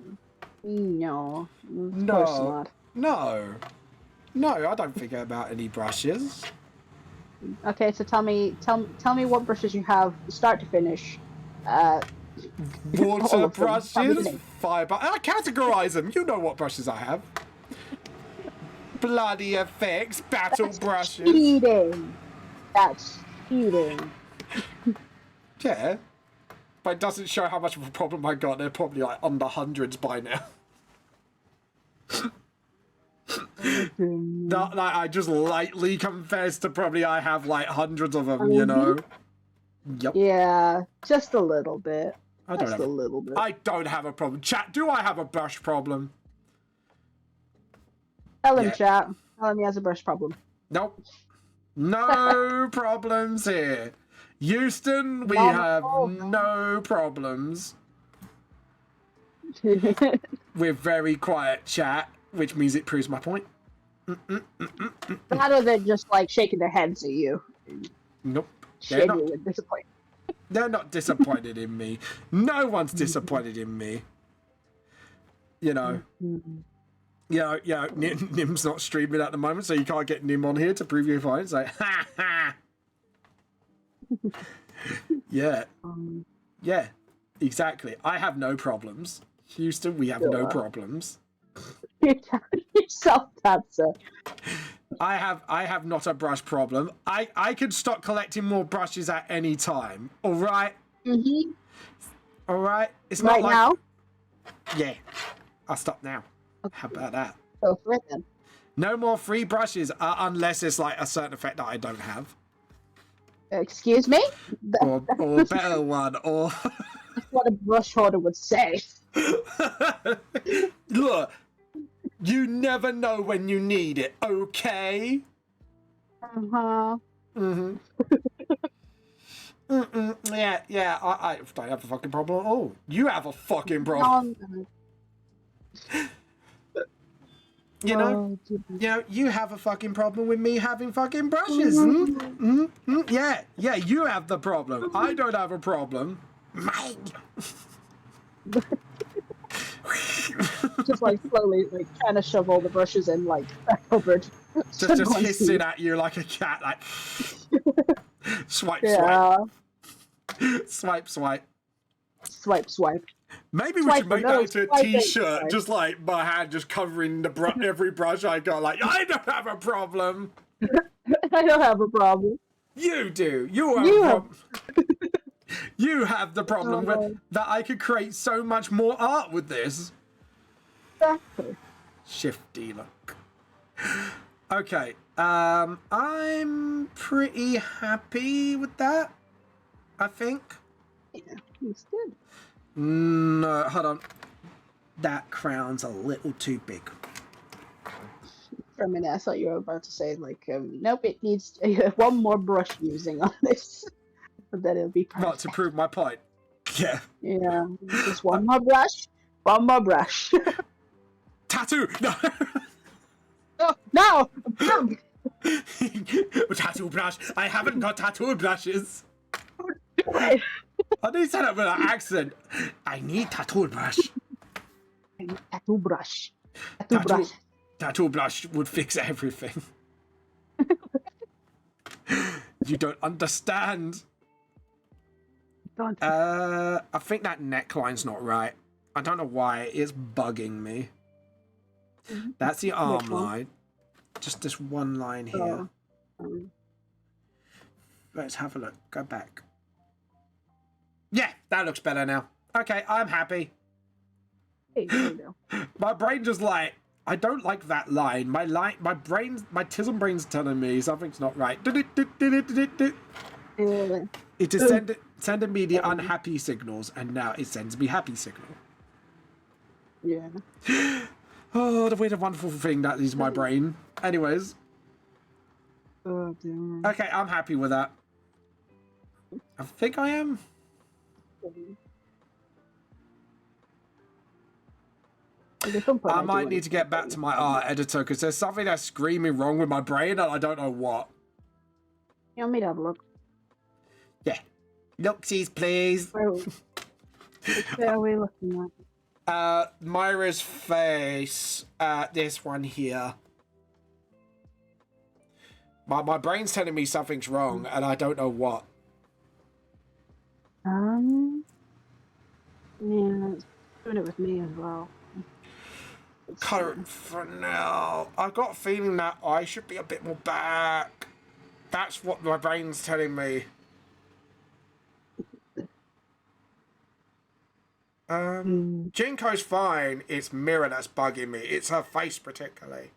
No. Of course not. No. No, I don't forget about any brushes. Okay, so tell me what brushes you have, start to finish. Water brushes, Them. fiber. I categorize them. You know what brushes I have. Bloody effects, battle brushes. Cheating. That's cheating. Yeah. But it doesn't show how much of a problem I got. They're probably like under hundreds by now. Not like I just lightly confess to probably I have like hundreds of them, you know. Yep. Yeah, just a little bit. I don't Just have a little bit. I don't have a problem. Chat, do I have a brush problem? Tell him, Yeah. chat. Tell him he has a brush problem. Nope. No problems here. Houston, we Not at have all. no problems. We're very quiet, chat, which means it proves my point. How do they just like shaking their heads at you? Nope. They're not, Genuine disappointment. they're not disappointed in me. No one's disappointed in me. You know. Yeah, Nim's not streaming at the moment, so you can't get Nim on here to prove your point. So, ha ha. Yeah. Yeah, exactly. I have no problems. Houston, we have no problems. Yourself, that's it. I have not a brush problem. I could stop collecting more brushes at any time. All right. All right. It's not Right like now? yeah. I'll stop now. How about that? Go for it then. No more free brushes unless it's like a certain effect that I don't have, Excuse me? or a better one, or That's what a brush holder would say. look. You never know when you need it. Okay. Uh-huh. Yeah. I don't have a fucking problem at all. You have a fucking problem. You know, you have a fucking problem with me having fucking brushes. Yeah, you have the problem. I don't have a problem. Just like slowly like trying to shove all the brushes in like a cupboard. just hissing at you like a cat, like swipe. Swipe. Maybe we Swipe should make for that those, into a swipe it, t-shirt, swipe. just like my hand just covering the every brush I got. Like, I don't have a problem. I don't have a problem. You do. You have You a have- problem. You have the problem with Oh. that I could create so much more art with this. Exactly. Shifty look. Okay, I'm pretty happy with that, I think. Yeah, he's good. No, hold on. That crown's a little too big. For a minute, I thought you were about to say, like, nope, it needs one more brush using on this. But then it'll be perfect. What, to prove my point? Yeah. Yeah, just one more brush. One more brush. Tattoo! No! Oh, no! No! Tattoo brush! I haven't got tattoo brushes! Wait. I need to set up with an accent. I need tattoo brush. Tattoo brush. Tattoo brush. Tattoo brush would fix everything. You don't understand. Don't. I think that neckline's not right. I don't know why. It's bugging me. That's the arm Which one? line. Just this one line here. Let's have a look. Go back. Yeah, that looks better now. Okay, I'm happy. Hey, there we go. My brain just like, I don't like that line. My tism brain's telling me something's not right. It is sending me the unhappy signals, and now it sends me happy signal. Yeah. Oh, the weird and wonderful thing that is my brain. Anyways, Oh, dear. okay, I'm happy with that. I think I am. I might need to get back to my art editor because there's something that's screaming wrong with my brain and I don't know what. You want me to have a look? Yeah. Looksies, please. Where are we looking at? Myra's face. This one here. My brain's telling me something's wrong and I don't know what. Yeah, it's doing it with me as well. Colour it for now. I got a feeling that I should be a bit more back. That's what my brain's telling me. Jinko's fine. It's Mira that's bugging me. It's her face particularly.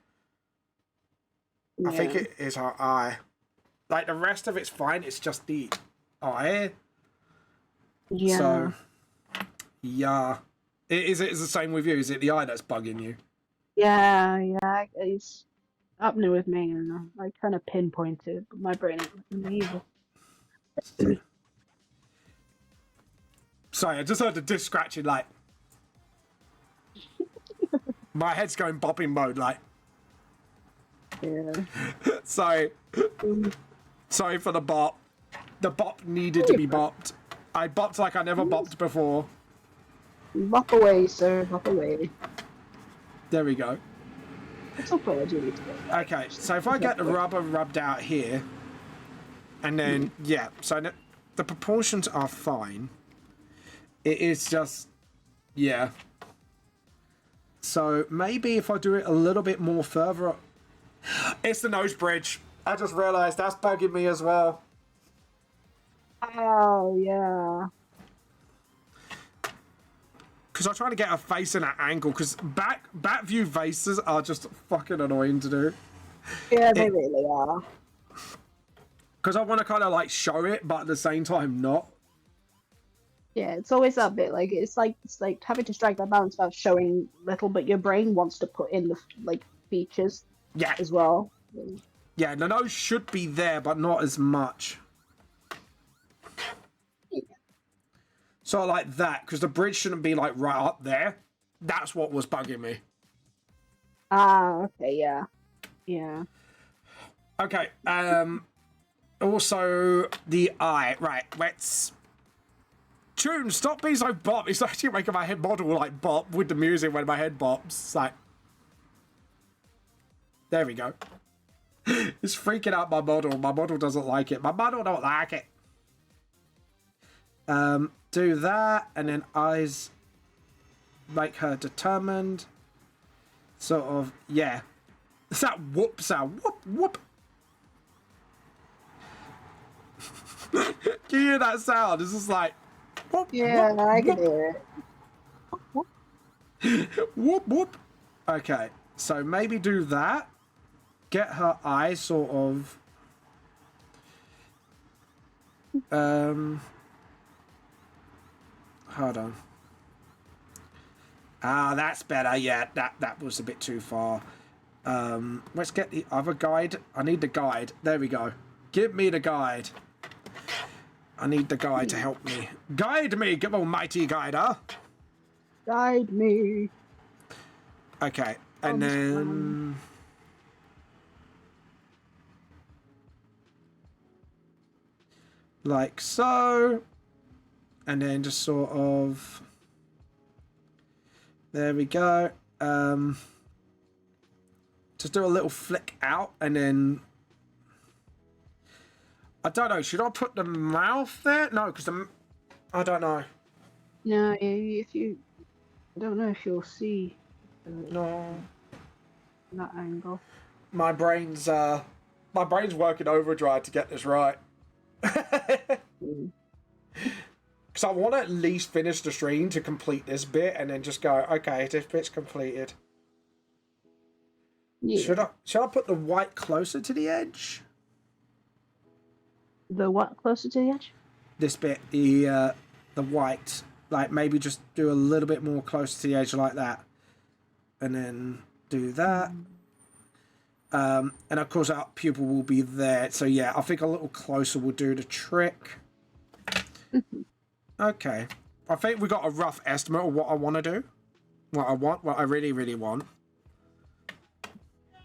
Yeah. I think it is her eye. Like the rest of it's fine. It's just the eye. Yeah. So, yeah. Is it the same with you? Is it the eye that's bugging you? Yeah, it's happening with me, and I kind of pinpointed, but my brain ain't with me either. Sorry, I just heard the disc scratching, like... My head's going bopping mode, like... Yeah. Sorry. Sorry for the bop. The bop needed to be bopped. I bopped like I never bopped before. Bop away, sir, bop away. There we go. It's okay, I do need to go. Okay, so if I get the rubber rubbed out here, and then, yeah, so the proportions are fine. It is just, yeah. So maybe if I do it a little bit more further up. It's the nose bridge. I just realised that's bugging me as well. Oh, yeah. Because I'm trying to get a face in an angle, because back view faces are just fucking annoying to do. Yeah, they really are. Because I want to kind of like show it, but at the same time not. Yeah, it's always that bit, like, it's like having to strike that balance about showing little, but your brain wants to put in the, like, features Yeah. as well. Yeah, the nose should be there, but not as much. Yeah. So like that, because the bridge shouldn't be like right up there. That's what was bugging me. Ah, okay, yeah. Yeah. Okay, also the eye. Right, let's... Tune, stop being so bop. It's actually making my head model like bop with the music when my head bops. It's like... There we go. It's freaking out my model. My model doesn't like it. My model don't like it. Do that, and then eyes make her determined. Sort of, yeah. It's that whoop sound. Whoop, whoop. you hear that sound? It's just like, whoop, Yeah, whoop, I can whoop, hear it. whoop, whoop. Okay, so maybe do that. Get her eyes sort of. Hold on. Ah, that's better. Yeah, that was a bit too far. Let's get the other guide. I need the guide. There we go. Give me the guide. I need the guide to help me. Guide me, give almighty guider. Guide me. Okay, and then... like so. And then just sort of... there we go. Just do a little flick out and then... I don't know, should I put the mouth there? No, because I don't know. No, if you... I don't know if you'll see No. that angle. My brain's working overdrive to get this right. Because I want to at least finish the stream to complete this bit and then just go, okay, this bit's completed. Yeah. Should I put the white closer to the edge? The what closer to the edge? This bit, the white, like maybe just do a little bit more close to the edge like that, and then do that. And of course our pupil will be there. So yeah, I think a little closer will do the trick. Okay, I think we got a rough estimate of what I want to do. What I really, really want.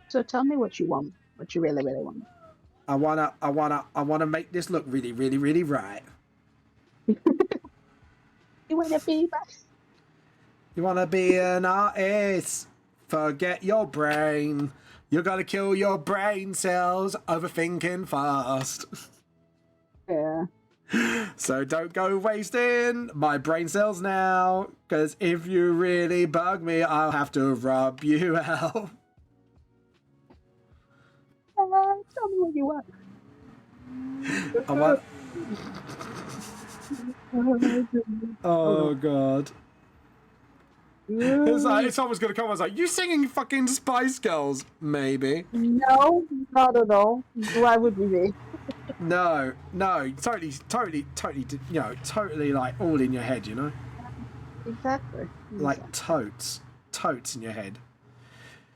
So tell me what you want. What you really, really want. I wanna make this look really, really, really right. You wanna be best? You wanna be an artist? Forget your brain. You gotta kill your brain cells, overthinking fast. Yeah. So don't go wasting my brain cells now, because if you really bug me, I'll have to rub you out. Tell me what you want. I want... oh god. It's like, someone's gonna come and say, you singing fucking Spice Girls? Maybe. No, not at all. Why would we be? No, totally, you know, totally like all in your head, you know? Exactly. Like totes in your head.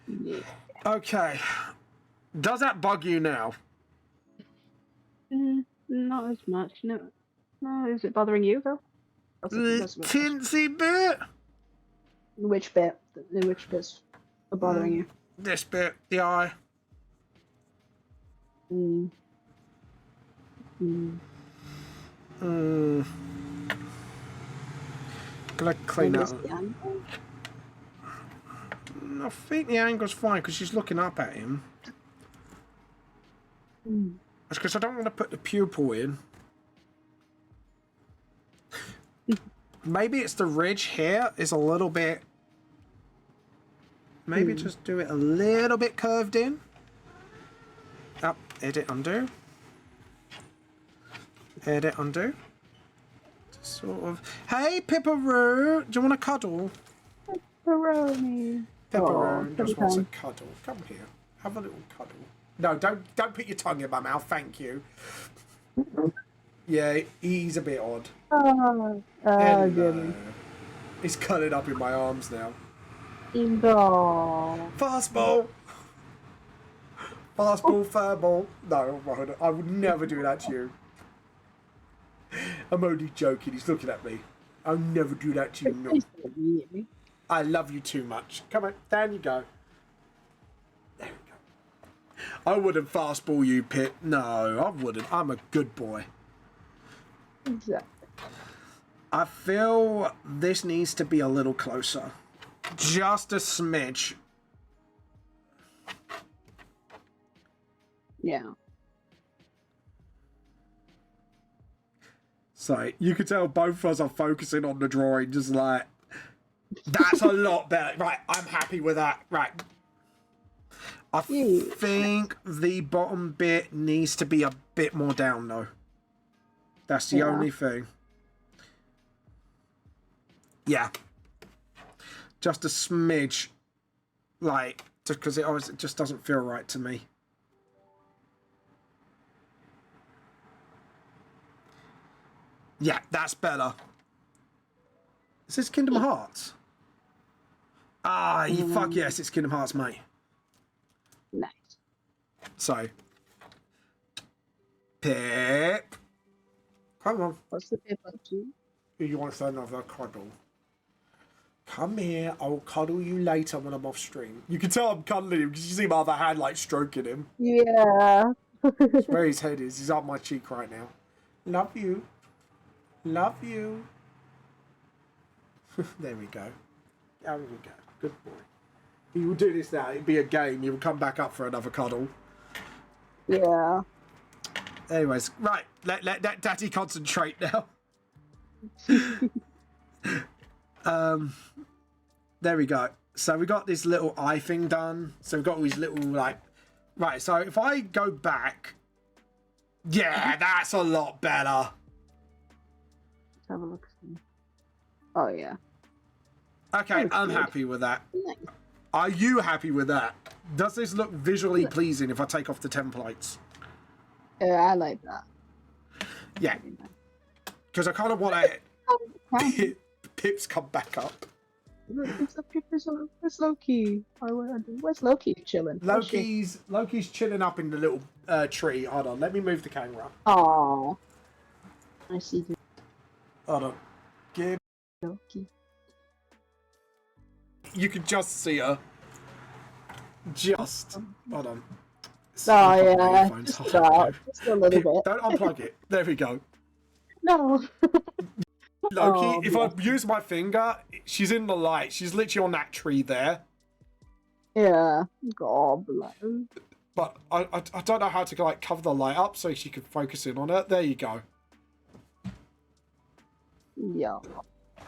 Yeah. Okay. Does that bug you now? Not as much. No, is it bothering you though? Tinsy bit? Which bit? Which bits are bothering you? This bit, the eye. Can I clean that? I think the angle's fine because she's looking up at him. That's because I don't want to put the pupil in. Maybe it's the ridge here is a little bit... maybe just do it a little bit curved in. Up, edit, undo. Edit, undo. Just sort of... hey, Pipperoo! Do you want a cuddle? Pepperoni. Pepperoni just wants a cuddle. Come here. Have a little cuddle. No, don't put your tongue in my mouth, thank you. Yeah, he's a bit odd. Hello. He's curling up in my arms now. No. Fastball! Fastball, furball. No, I would never do that to you. I'm only joking, he's looking at me. I'll never do that to you, no. I love you too much. Come on, down you go. There we go. I wouldn't fastball you, Pip. No, I wouldn't. I'm a good boy. Exactly. I feel this needs to be a little closer. Just a smidge. Yeah. So, you can tell both of us are focusing on the drawing, just like... that's a lot better. Right, I'm happy with that. Right. I think the bottom bit needs to be a bit more down, though. That's the Yeah. only thing. Yeah. Just a smidge. Like, just because it just doesn't feel right to me. Yeah, that's better. Is this Kingdom Hearts? Ah, you fuck yes, it's Kingdom Hearts, mate. Nice. So, Pip. Come on. What's the paper to? You want another cuddle? Come here, I'll cuddle you later when I'm off stream. You can tell I'm cuddling him because you see my other hand like stroking him. Yeah. That's where his head is. He's up my cheek right now. Love you. Love you. There we go. There we go. Good boy. He will do this now. It'll be a game. He will come back up for another cuddle. Yeah. Anyways, right. Let Daddy concentrate now. There we go. So we got this little eye thing done. So we've got all these little like, right. So if I go back, yeah, that's a lot better. Let's have a look. Oh yeah. Okay, That's I'm good. happy with that. Nice. Are you happy with that? Does this look visually pleasing if I take off the templates? Yeah, I like that. Yeah, because I kind of want to Pips come back up. Where's Loki? Where's Loki chilling? Loki's chilling up in the little tree. Hold on, let me move the camera. Oh, I see the Hold on. Give. Loki. You can just see her. Just. Hold on. Oh yeah, Earphones. just Hold about, on. just a little Pip, bit. don't unplug it. There we go. No. Loki, Oh, if I use my finger, she's in the light. She's literally on that tree there. Yeah. God bless. But I don't know how to like cover the light up so she can focus in on it. There you go. Yeah.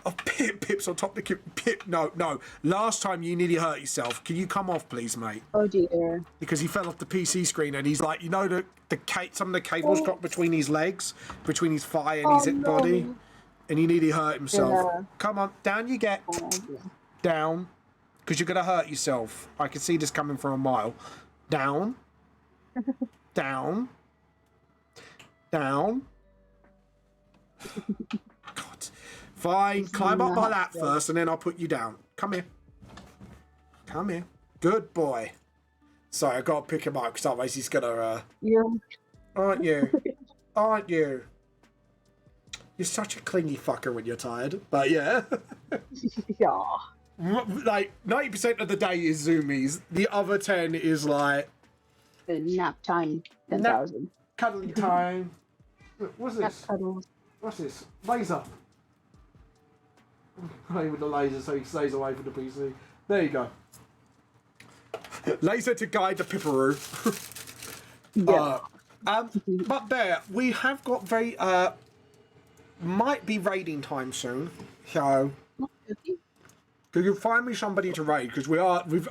Oh, Pip's on top of the Pip. No. Last time you nearly hurt yourself. Can you come off, please, mate? Oh dear. Because he fell off the PC screen and he's like, you know, some of the cables dropped between his legs, between his thigh and his body, and he nearly hurt himself. Yeah. Come on, down you get. Oh, yeah. Down. Because you're going to hurt yourself. I can see this coming from a mile. Down. Down. Down. God. Fine. Climb up my lap first and then I'll put you down. Come here. Come here. Good boy. Sorry, I've got to pick him up because otherwise he's going to... Yeah. Aren't you? Aren't you? You're such a clingy fucker when you're tired. But yeah. Yeah. Like, 90% of the day is zoomies. The other 10 is like... The nap time 10,000. Cuddling time. What's Nap this? cuddles. What's this? Laser. Play with the laser so he stays away from the PC. There you go. Laser to guide the Pipperoo. Yeah. But there, we have got very... might be raiding time soon. So... Could you find me somebody to raid? Because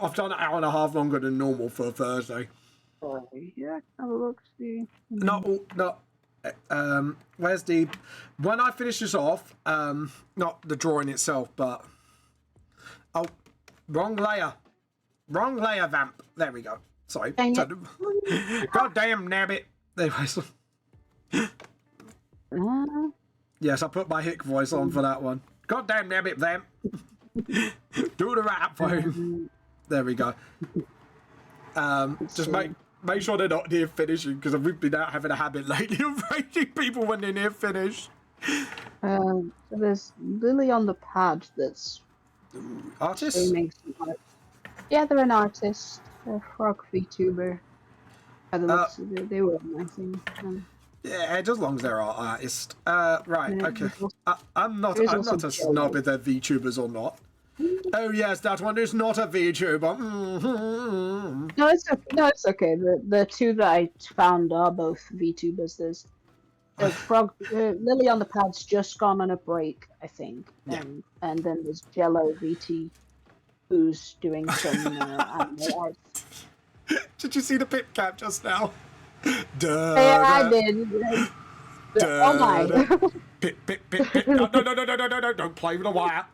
I've done an hour and a half longer than normal for a Thursday. Yeah, have a look, see. Not. Where's the... When I finish this off, not the drawing itself, but... Oh, wrong layer. Wrong layer, Vamp. There we go. Sorry. Goddamn nabbit. Anyways. Yes, I put my hick voice on for that one. Goddamn nabbit, Vamp. Do the rap phone. There we go. Just make sure they're not near finishing because we've been out having a habit lately of rating people when they're near finish. So there's Lily on the pad that's Artist? streaming some art. Yeah, they're an artist. They're a frog VTuber. They were amazing. Yeah, just as long as they're an artist. Right, Yeah, okay. I'm not there's a also snob if they're VTubers or not. Oh yes, that one is not a VTuber. Mm-hmm. No, it's okay. No, it's okay. The two that I found are both VTubers. There's the frog Lily on the pad's just gone on a break, I think. Yeah. And then there's Jello VT, who's doing some animal art. Did you see the pip cap just now? Duh. Yeah, I did. Oh my. Pip, pip, pip, pip. No, no, no, no, no, no, no, no. Don't play with the wire.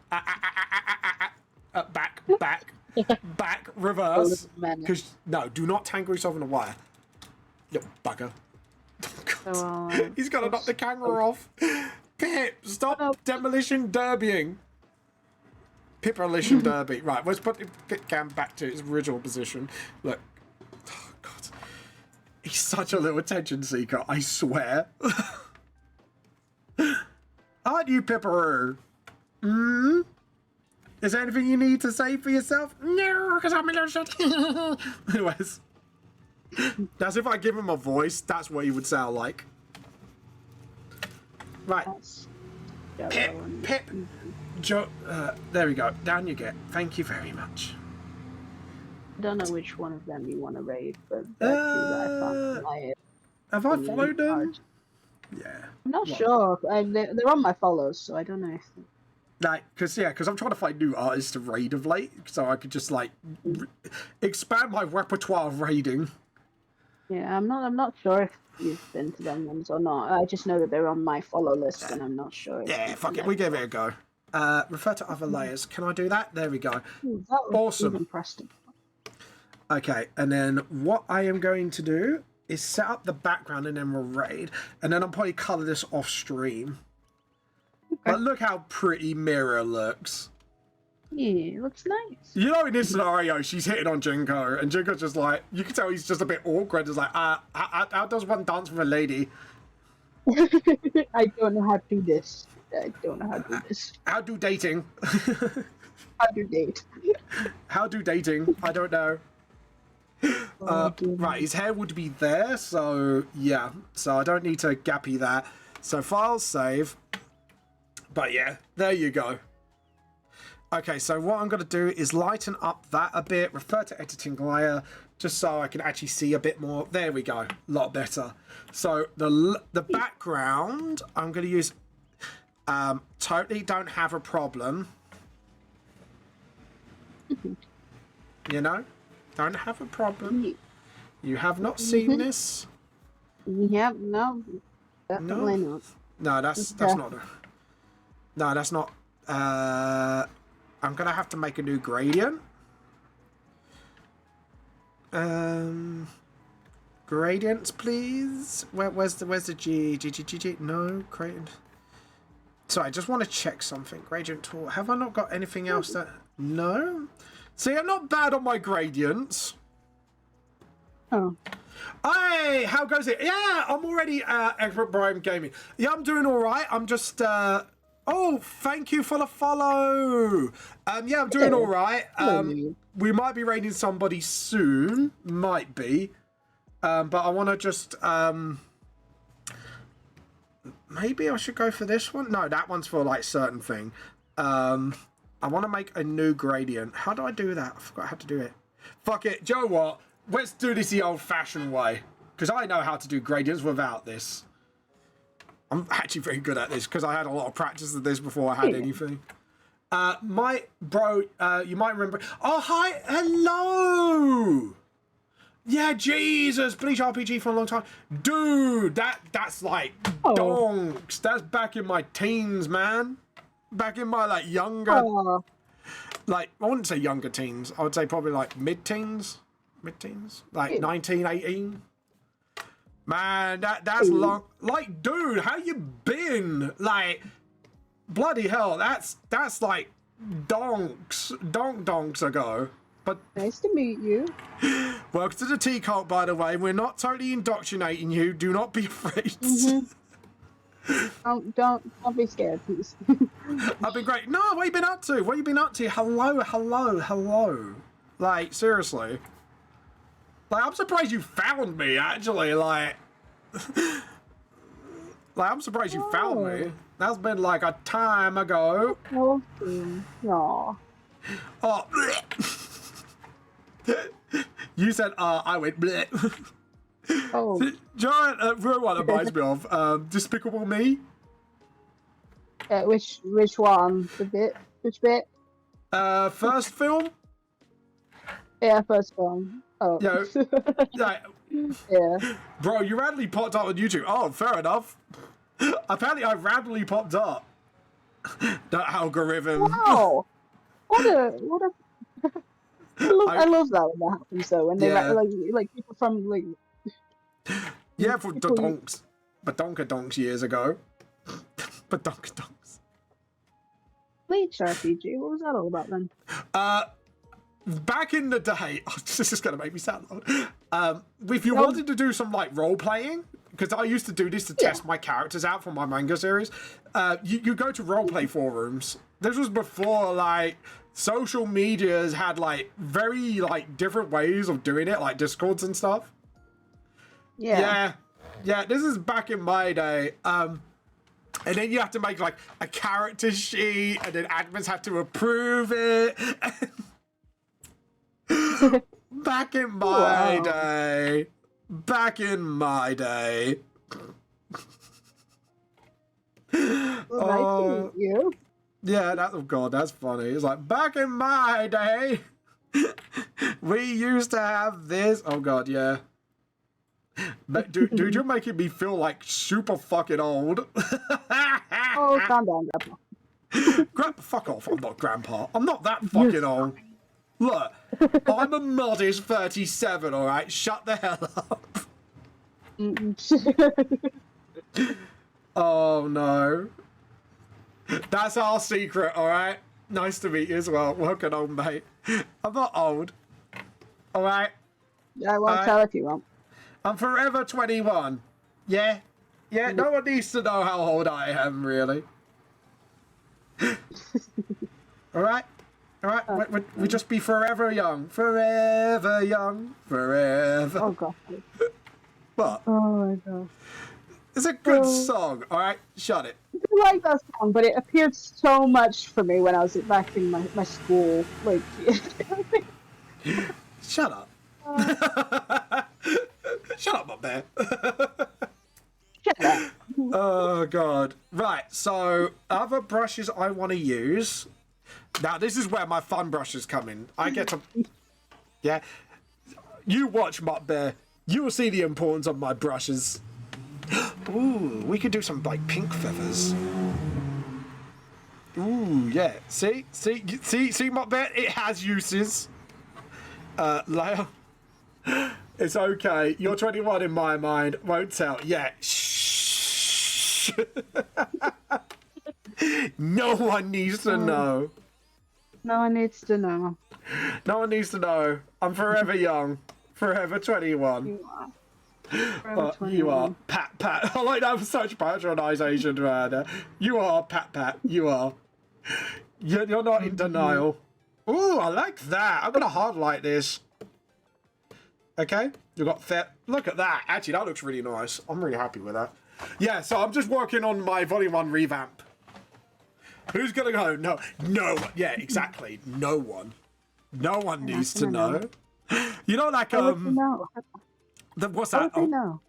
Back, back, reverse. Because, no, do not tangle yourself in the wire. You bugger. Oh, God. He's going to knock the camera off. Pip, stop demolition derbying. Pip-alition derby. Right, let's put the pit cam back to its original position. Look. Oh, God. He's such a little attention seeker, I swear. Aren't you, Pipperoo? Is there anything you need to say for yourself? No, because I'm a little shit. Anyways. That's if I give him a voice, that's what he would sound like. Right. Pip. Joe, there we go. Down you get. Thank you very much. I don't know which one of them you want to raid, but have I followed them? Yeah. I'm not sure. They're on my follows, so I don't know if... Like, because I'm trying to find new artists to raid of late, so I could just, like, expand my repertoire of raiding. Yeah, I'm not sure if you've been to them ones or not. I just know that they're on my follow list, and I'm not sure. Yeah, fuck it. We give it a go. Refer to other layers. Can I do that? There we go. Awesome. Okay, and then what I am going to do is set up the background and then we'll raid, and then I'll probably colour this off stream. Okay. But look how pretty Mira looks. Yeah, it looks nice. You know, in this scenario, she's hitting on Jinko, and Jinko's just like, you can tell he's just a bit awkward. It's like, how does one dance with a lady? I don't know how to do this. I don't know how to do this. How do dating? How do date? How do dating? I don't know. Right, his hair would be there, so yeah. So I don't need to gappy that. So file save. But yeah, there you go. Okay, so what I'm going to do is lighten up that a bit, refer to editing layer, just so I can actually see a bit more. There we go, a lot better. So the background, I'm going to use, totally don't have a problem. You know, don't have a problem. You have not seen this? Yep, no, definitely not. No, that's not. No, that's not. I'm gonna have to make a new gradient. Gradients, please. Where's the G? No gradient. Sorry, I just want to check something. Gradient tool. Have I not got anything else that? No. See, I'm not bad on my gradients. Oh. Hey, how goes it? Yeah, I'm already expert Brian Gaming. Yeah, I'm doing all right. I'm just. Oh, thank you for the follow. Yeah, I'm doing all right. We might be raiding somebody soon. Might be. But I want to just... maybe I should go for this one? No, that one's for, like, certain thing. I want to make a new gradient. How do I do that? I forgot how to do it. Fuck it. Joe, what? Let's do this the old-fashioned way. Because I know how to do gradients without this. I'm actually very good at this because I had a lot of practice of this before I had anything. My bro, you might remember. Oh, hi, hello. Yeah, Jesus, Bleach RPG for a long time, dude. That's like donks. That's back in my teens, man. Back in my like younger, like I wouldn't say younger teens. I would say probably like mid-teens, like 19, 18. Man, that's long. Like, dude, how you been? Like, bloody hell, that's like donks ago. But nice to meet you. Welcome to the tea cult, by the way. We're not totally indoctrinating you. Do not be afraid. Don't be scared, please. I've been great. No, what have you been up to? What have you been up to? Hello. Like, seriously. Like, I'm surprised you found me, actually, like... like, I'm surprised you found me. That's been, like, a time ago. Aww. Oh, you said, I went, bleh. Oh. Giant, real one reminds me of, Despicable Me. Which one? Which bit? First film? Yeah, first film. Oh. Yeah. Yeah. Bro, you randomly popped up on YouTube. Oh, fair enough. Apparently, I randomly popped up. The algorithm. Wow. What a I love that when that happens though. When they Yeah. like people from like Yeah, for people you- badonkadonks years ago. Badonkadonks. Bleach RPG. What was that all about then? Back in the day, oh, this is gonna make me sound old. If you wanted to do some like role playing, because I used to do this to test my characters out for my manga series, you go to roleplay forums. This was before like social medias had like very like different ways of doing it, like Discords and stuff. Yeah. Yeah. This is back in my day. And then you have to make like a character sheet, and then admins have to approve it. Back in my day. Back in my day. Nice to meet you. Yeah, oh god, that's funny. It's like, back in my day, we used to have this. Oh god, yeah. But, dude, you're making me feel like super fucking old. Oh, calm down, Grandpa. Fuck off, I'm not grandpa. I'm not that fucking old. Look, I'm a modest 37, alright? Shut the hell up. Oh no. That's our secret, alright? Nice to meet you as well. Welcome on, mate. I'm not old. Alright? I won't tell if you won't. I'm forever 21. Yeah? Yeah, no one needs to know how old I am, really. Alright? Alright? We just be forever young. Forever young. Forever. Oh god. What? Oh my god. It's a good song, alright? Shut it. I like that song, but it appeared so much for me when I was back in my school. Like, Shut up. Shut up, my bear. shut up. Oh, God. Right, so other brushes I want to use. Now, this is where my fun brushes come in. I get to... Yeah. You watch, Mutt Bear. You will see the importance of my brushes. Ooh, we could do some, like, pink feathers. Ooh, yeah. See, Mutt Bear? It has uses. Leia. It's okay. You're 21 in my mind. Won't tell. Yeah. Shh. No one needs to know. No one needs to know. No one needs to know. I'm forever young. Forever 21. You are. Forever 21. You are. Pat. I like that for such patronisation, man. You are, Pat. You are. You're not in denial. Ooh, I like that. I'm going to highlight this. Okay, you got that. Look at that. Actually, that looks really nice. I'm really happy with that. Yeah, so I'm just working on my Volume 1 revamp. Who's gonna go? No. Yeah, exactly. No one. No one needs to know. You know, like No. what's that? How would they know?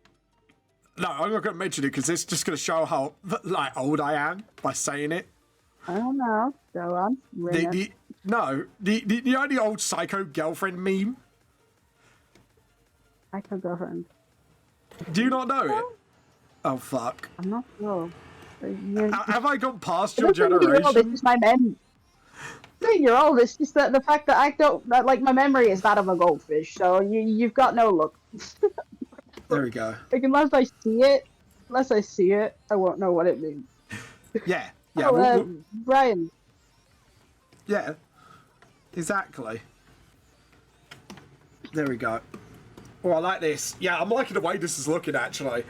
No, I'm not gonna mention it because it's just gonna show how like old I am by saying it. I don't know. Go on. The only old psycho girlfriend meme. Psycho girlfriend. Do you not know it? Oh fuck. I'm not sure. Have I gone past It your doesn't mean you're old, generation? it's just my memory. You're old. It's just the fact that I don't like my memory is that of a goldfish. So you've got no look. There we go. Like unless I see it, I won't know what it means. Yeah. Oh, Brian. Yeah. Exactly. There we go. Oh, I like this. Yeah, I'm liking the way this is looking, actually.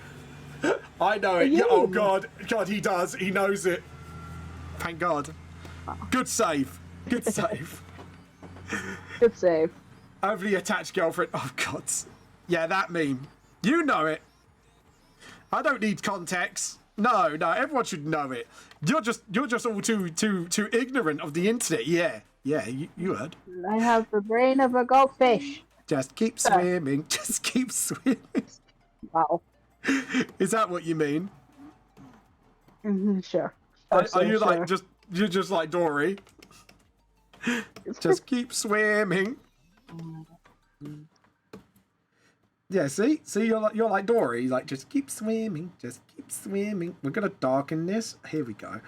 I know it. Yeah, oh, God. God, he does. He knows it. Thank God. Good save. Good save. Good save. Overly attached girlfriend. Oh, God. Yeah, that meme. You know it. I don't need context. No, everyone should know it. You're just all too ignorant of the internet. Yeah, you heard. I have the brain of a goldfish. Just keep swimming. Just keep swimming. Wow. Is that what you mean? Sure. Are you like you're just like Dory? Just keep swimming. Yeah, see, you're like Dory. Like just keep swimming. Just keep swimming. We're going to darken this. Here we go.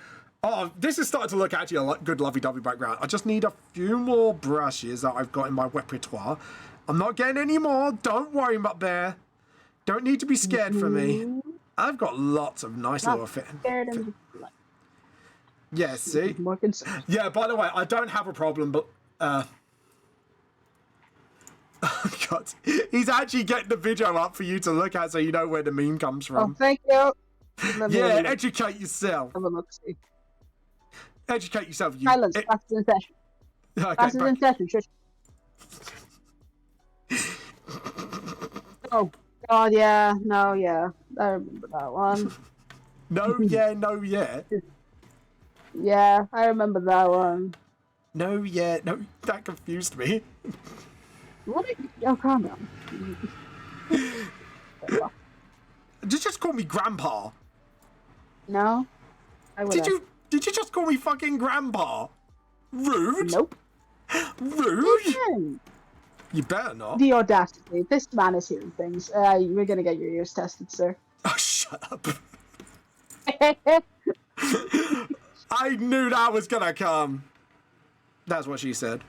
Oh, this is starting to look actually a good lovey-dovey background. I just need a few more brushes that I've got in my repertoire. I'm not getting any more. Don't worry, Mutt Bear. Don't need to be scared for me. I've got lots of nice little fitting. Yeah, see? Yeah, by the way, I don't have a problem, but... Oh, God. He's actually getting the video up for you to look at so you know where the meme comes from. Oh, thank you. Yeah, educate yourself. Have a look. See. Educate yourself. You. Silence. That's in session. Okay, That's in session. Shush. Oh, God, yeah. No, yeah. I remember that one. No, yeah, no, yeah. Yeah, I remember that one. No, yeah, no. That confused me. What? Oh, calm down. Did you just call me Grandpa? No? I would Did you just call me fucking Grandpa? Rude? Nope. Rude? Listen, You better not. the audacity. This man is hearing things. We're gonna get your ears tested, sir. Oh, shut up. I knew that was gonna come. That's what she said.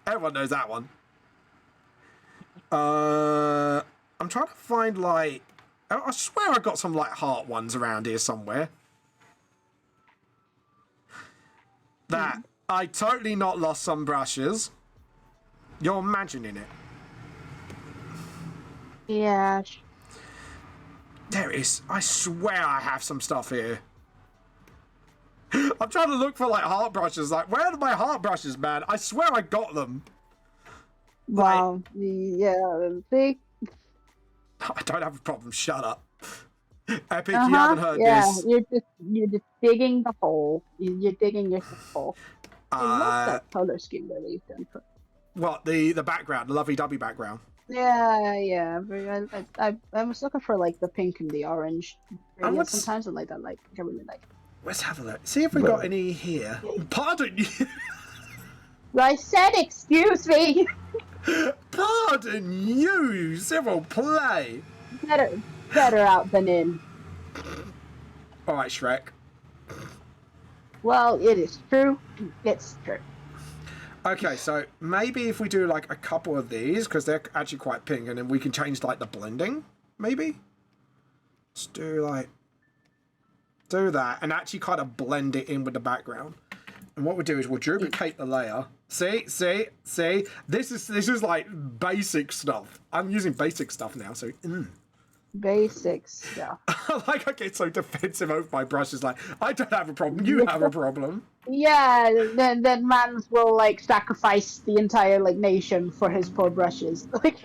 Everyone knows that one. I'm trying to find, like... I swear I got some, like, heart ones around here somewhere. That. I totally not lost some brushes. You're imagining it. Yeah. There it is. I swear I have some stuff here. I'm trying to look for, like, heart brushes. Like, where are my heart brushes, man? I swear I got them. Wow. Yeah. See? I don't have a problem. Shut up. Epic, you haven't heard this. You're just digging the hole. You're digging your hole. I love that color scheme that you've done. What, the background, the lovey-dovey background? Yeah. I was looking for like the pink and the orange. Yeah, What's- sometimes I like that. Like I really like. Let's have a look. See if we got any here. Pardon you. I said, excuse me. Pardon you. Civil play. Better out than in. All right, Shrek. Well, it is true. It's true. Okay, so maybe if we do like a couple of these, because they're actually quite pink, and then we can change like the blending, maybe? Let's do that, and actually kind of blend it in with the background. And what we'll do is we'll duplicate the layer. See? This is like basic stuff. I'm using basic stuff now, so... Basic stuff. Like I get so defensive over my brushes, like, I don't have a problem, you have a problem. Yeah, then mans will like sacrifice the entire like nation for his poor brushes. like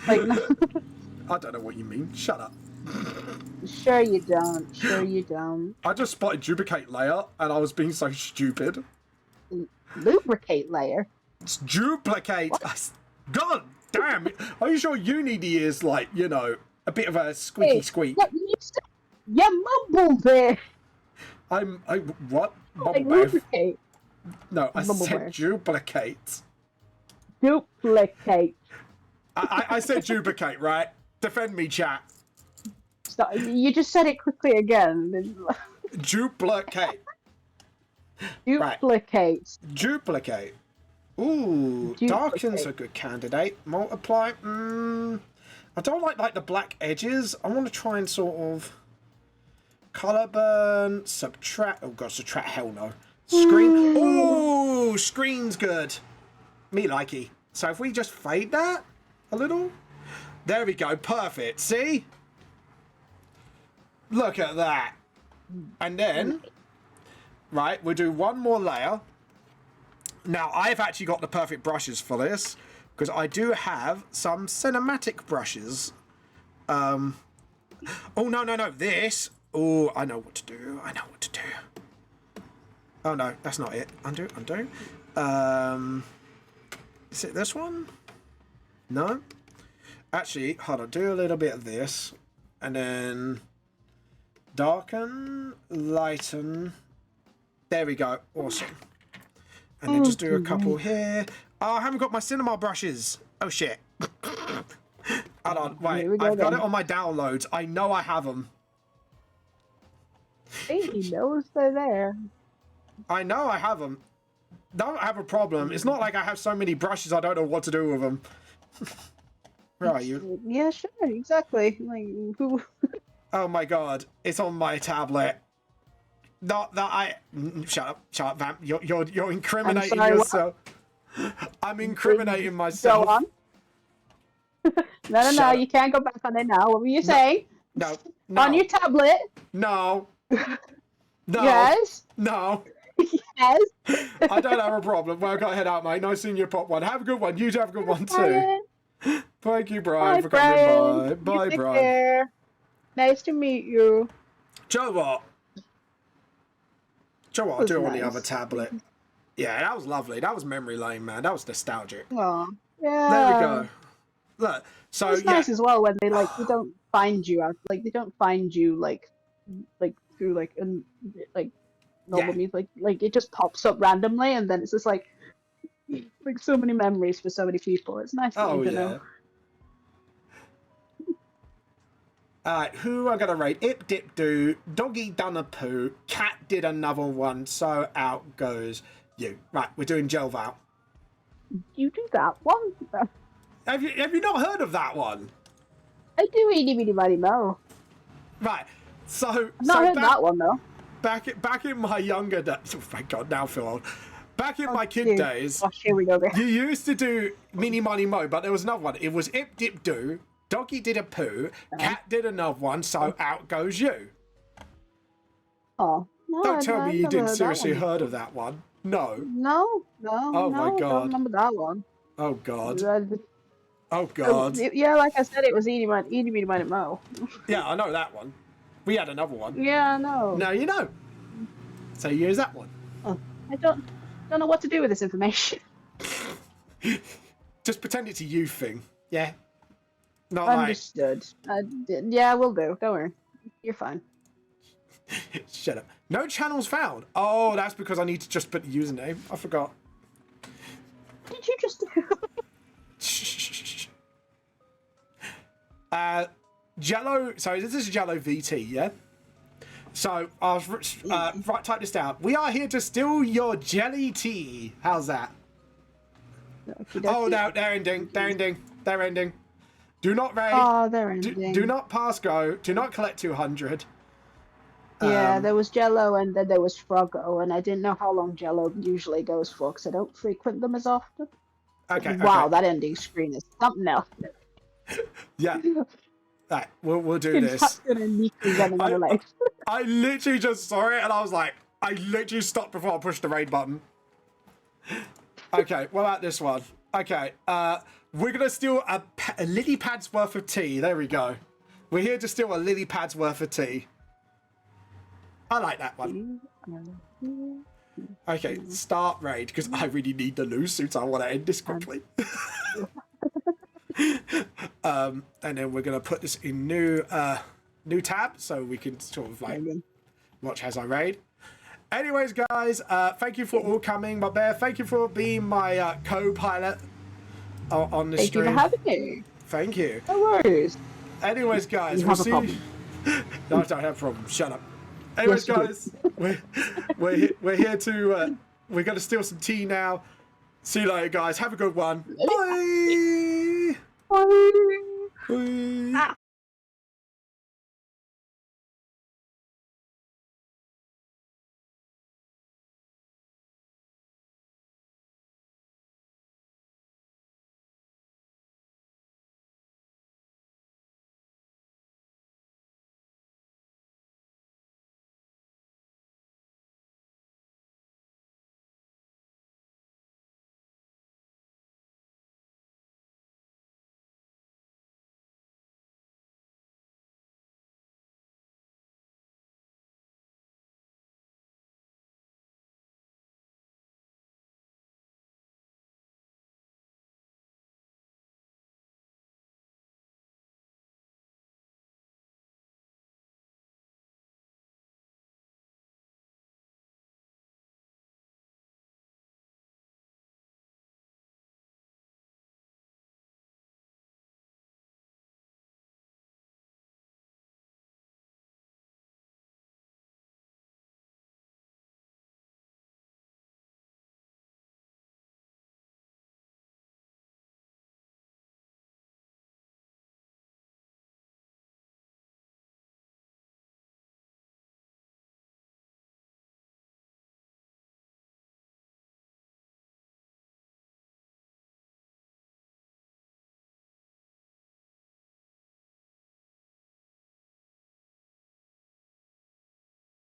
I don't know what you mean. Shut up. Sure you don't. I just spotted duplicate layer and I was being so stupid. Lubricate layer. It's duplicate. God damn. Are you sure you need the ears like, you know, a bit of a squeaky squeak? What you said? You mumbled there. What? Like lubricate. No, I Mumble said bear. duplicate. Duplicate. I said duplicate, right? Defend me, chat. Stop. You just said it quickly again. Duplicate. Duplicate. Duplicate. Ooh, Duplicate. darken's a good candidate. Multiply. I don't like the black edges. I want to try and sort of color burn, subtract. Oh god, subtract. Hell no. Screen. Ooh, screen's good. Me likey. So if we just fade that a little, there we go. Perfect. See? Look at that. And then, right, we'll do one more layer. Now, I've actually got the perfect brushes for this, because I do have some cinematic brushes. Oh, no. This. Oh, I know what to do. Oh, no, that's not it. Undo. Is it this one? No. Actually, hold on. Do a little bit of this. And then darken, lighten. There we go. Awesome. And then just do a couple here. Oh, I haven't got my cinema brushes. Oh, shit. Hold on, wait. Here we go I've got then. it on my downloads. I know I have them. He knows they're there. I know I have them. Don't have a problem. It's not like I have so many brushes I don't know what to do with them. Where are you? Yeah, sure, exactly. Like who? Oh my god, it's on my tablet. Not that I. Shut up, Vamp. You're incriminating sorry, what? yourself. I'm incriminating myself. Go on. No, Shut up. you can't go back on it now. What were you saying? No, On your tablet? no, no, Yes. no. Yes. I don't have a problem. Well, I gotta head out, mate. Nice seeing you, Pop One. Have a good one. You have a good one too. Brian. Thank you, Brian, Bye, for Brian. coming by. You Bye, take Brian. care. Nice to meet you. Joe, what? Joe, I'll Was do it on the nice. other tablet. Yeah, that was lovely. That was memory lane, man. That was nostalgic. Oh, yeah. There we go. Look, so It's yeah. nice as well when they like they don't find you out like they don't find you like through like normal Yeah. music like it just pops up randomly and then it's just like so many memories for so many people. It's nice Oh, to yeah. know. Alright, who I gotta rate? Ip Dip Do, Doggy done a poo, Cat did another one, so out goes you. Right, we're doing Gel Val. You do that one. Have you not heard of that one? I do eeny meeny miny mo. Right, so I've not heard that one though. back in my younger days. Oh my god, now I feel old. Back in my kid dear. days, Gosh, here we go again. you used to do Mini Money Mo, but there was another one. It was Ip Dip Do, Doggy did a poo, Cat did another one, so out goes you. Oh no! Don't tell me you never didn't heard that seriously one. heard of that one. No. No, Oh my no, God. don't remember that one. Oh god. Uh, Oh god. Yeah, like I said, it was eeny meeny miny mo. Yeah, I know that one. We had another one. Yeah, I know. Now you know. So you use that one. I don't know what to do with this information. Just pretend it's a you thing. Yeah. Not like Understood. Yeah, we'll do. Don't worry. You're fine. shut up. No channels found. Oh, that's because I need to just put the username. I forgot. What did you just do? Jello. Sorry, this is Jello VT. Yeah. So I'll type this down. We are here to steal your jelly tea. How's that? Oh no, they're ending. They're ending. They're ending. Do not raid. Oh, they're ending. Do not pass go. Do not collect 200. Yeah, there was Jello and then there was Froggo, and I didn't know how long Jello usually goes for because I don't frequent them as often. Okay. Wow, Okay. that ending screen is something else. Yeah. Right. We'll do It's this. not gonna neatly run another life. I literally just saw it and I was like, I literally stopped before I pushed the raid button. Okay. What about this one? Okay. We're gonna steal a lily pad's worth of tea. There we go. We're here to steal a lily pad's worth of tea. I like that one. Okay, start raid, because I really need the loot suits. I want to end this quickly. And then we're going to put this in new tab, so we can sort of like watch as I raid. Anyways, guys, thank you for all coming. My bear, thank you for being my co-pilot on this stream. Thank you for having me. Thank you. No worries. Anyways, guys, You we'll have a see. problem. No, I don't have a problem. Shut up. Anyways, Yes, you guys, we're here to we're gonna steal some tea now. See you later, guys. Have a good one. Bye. Bye. Bye.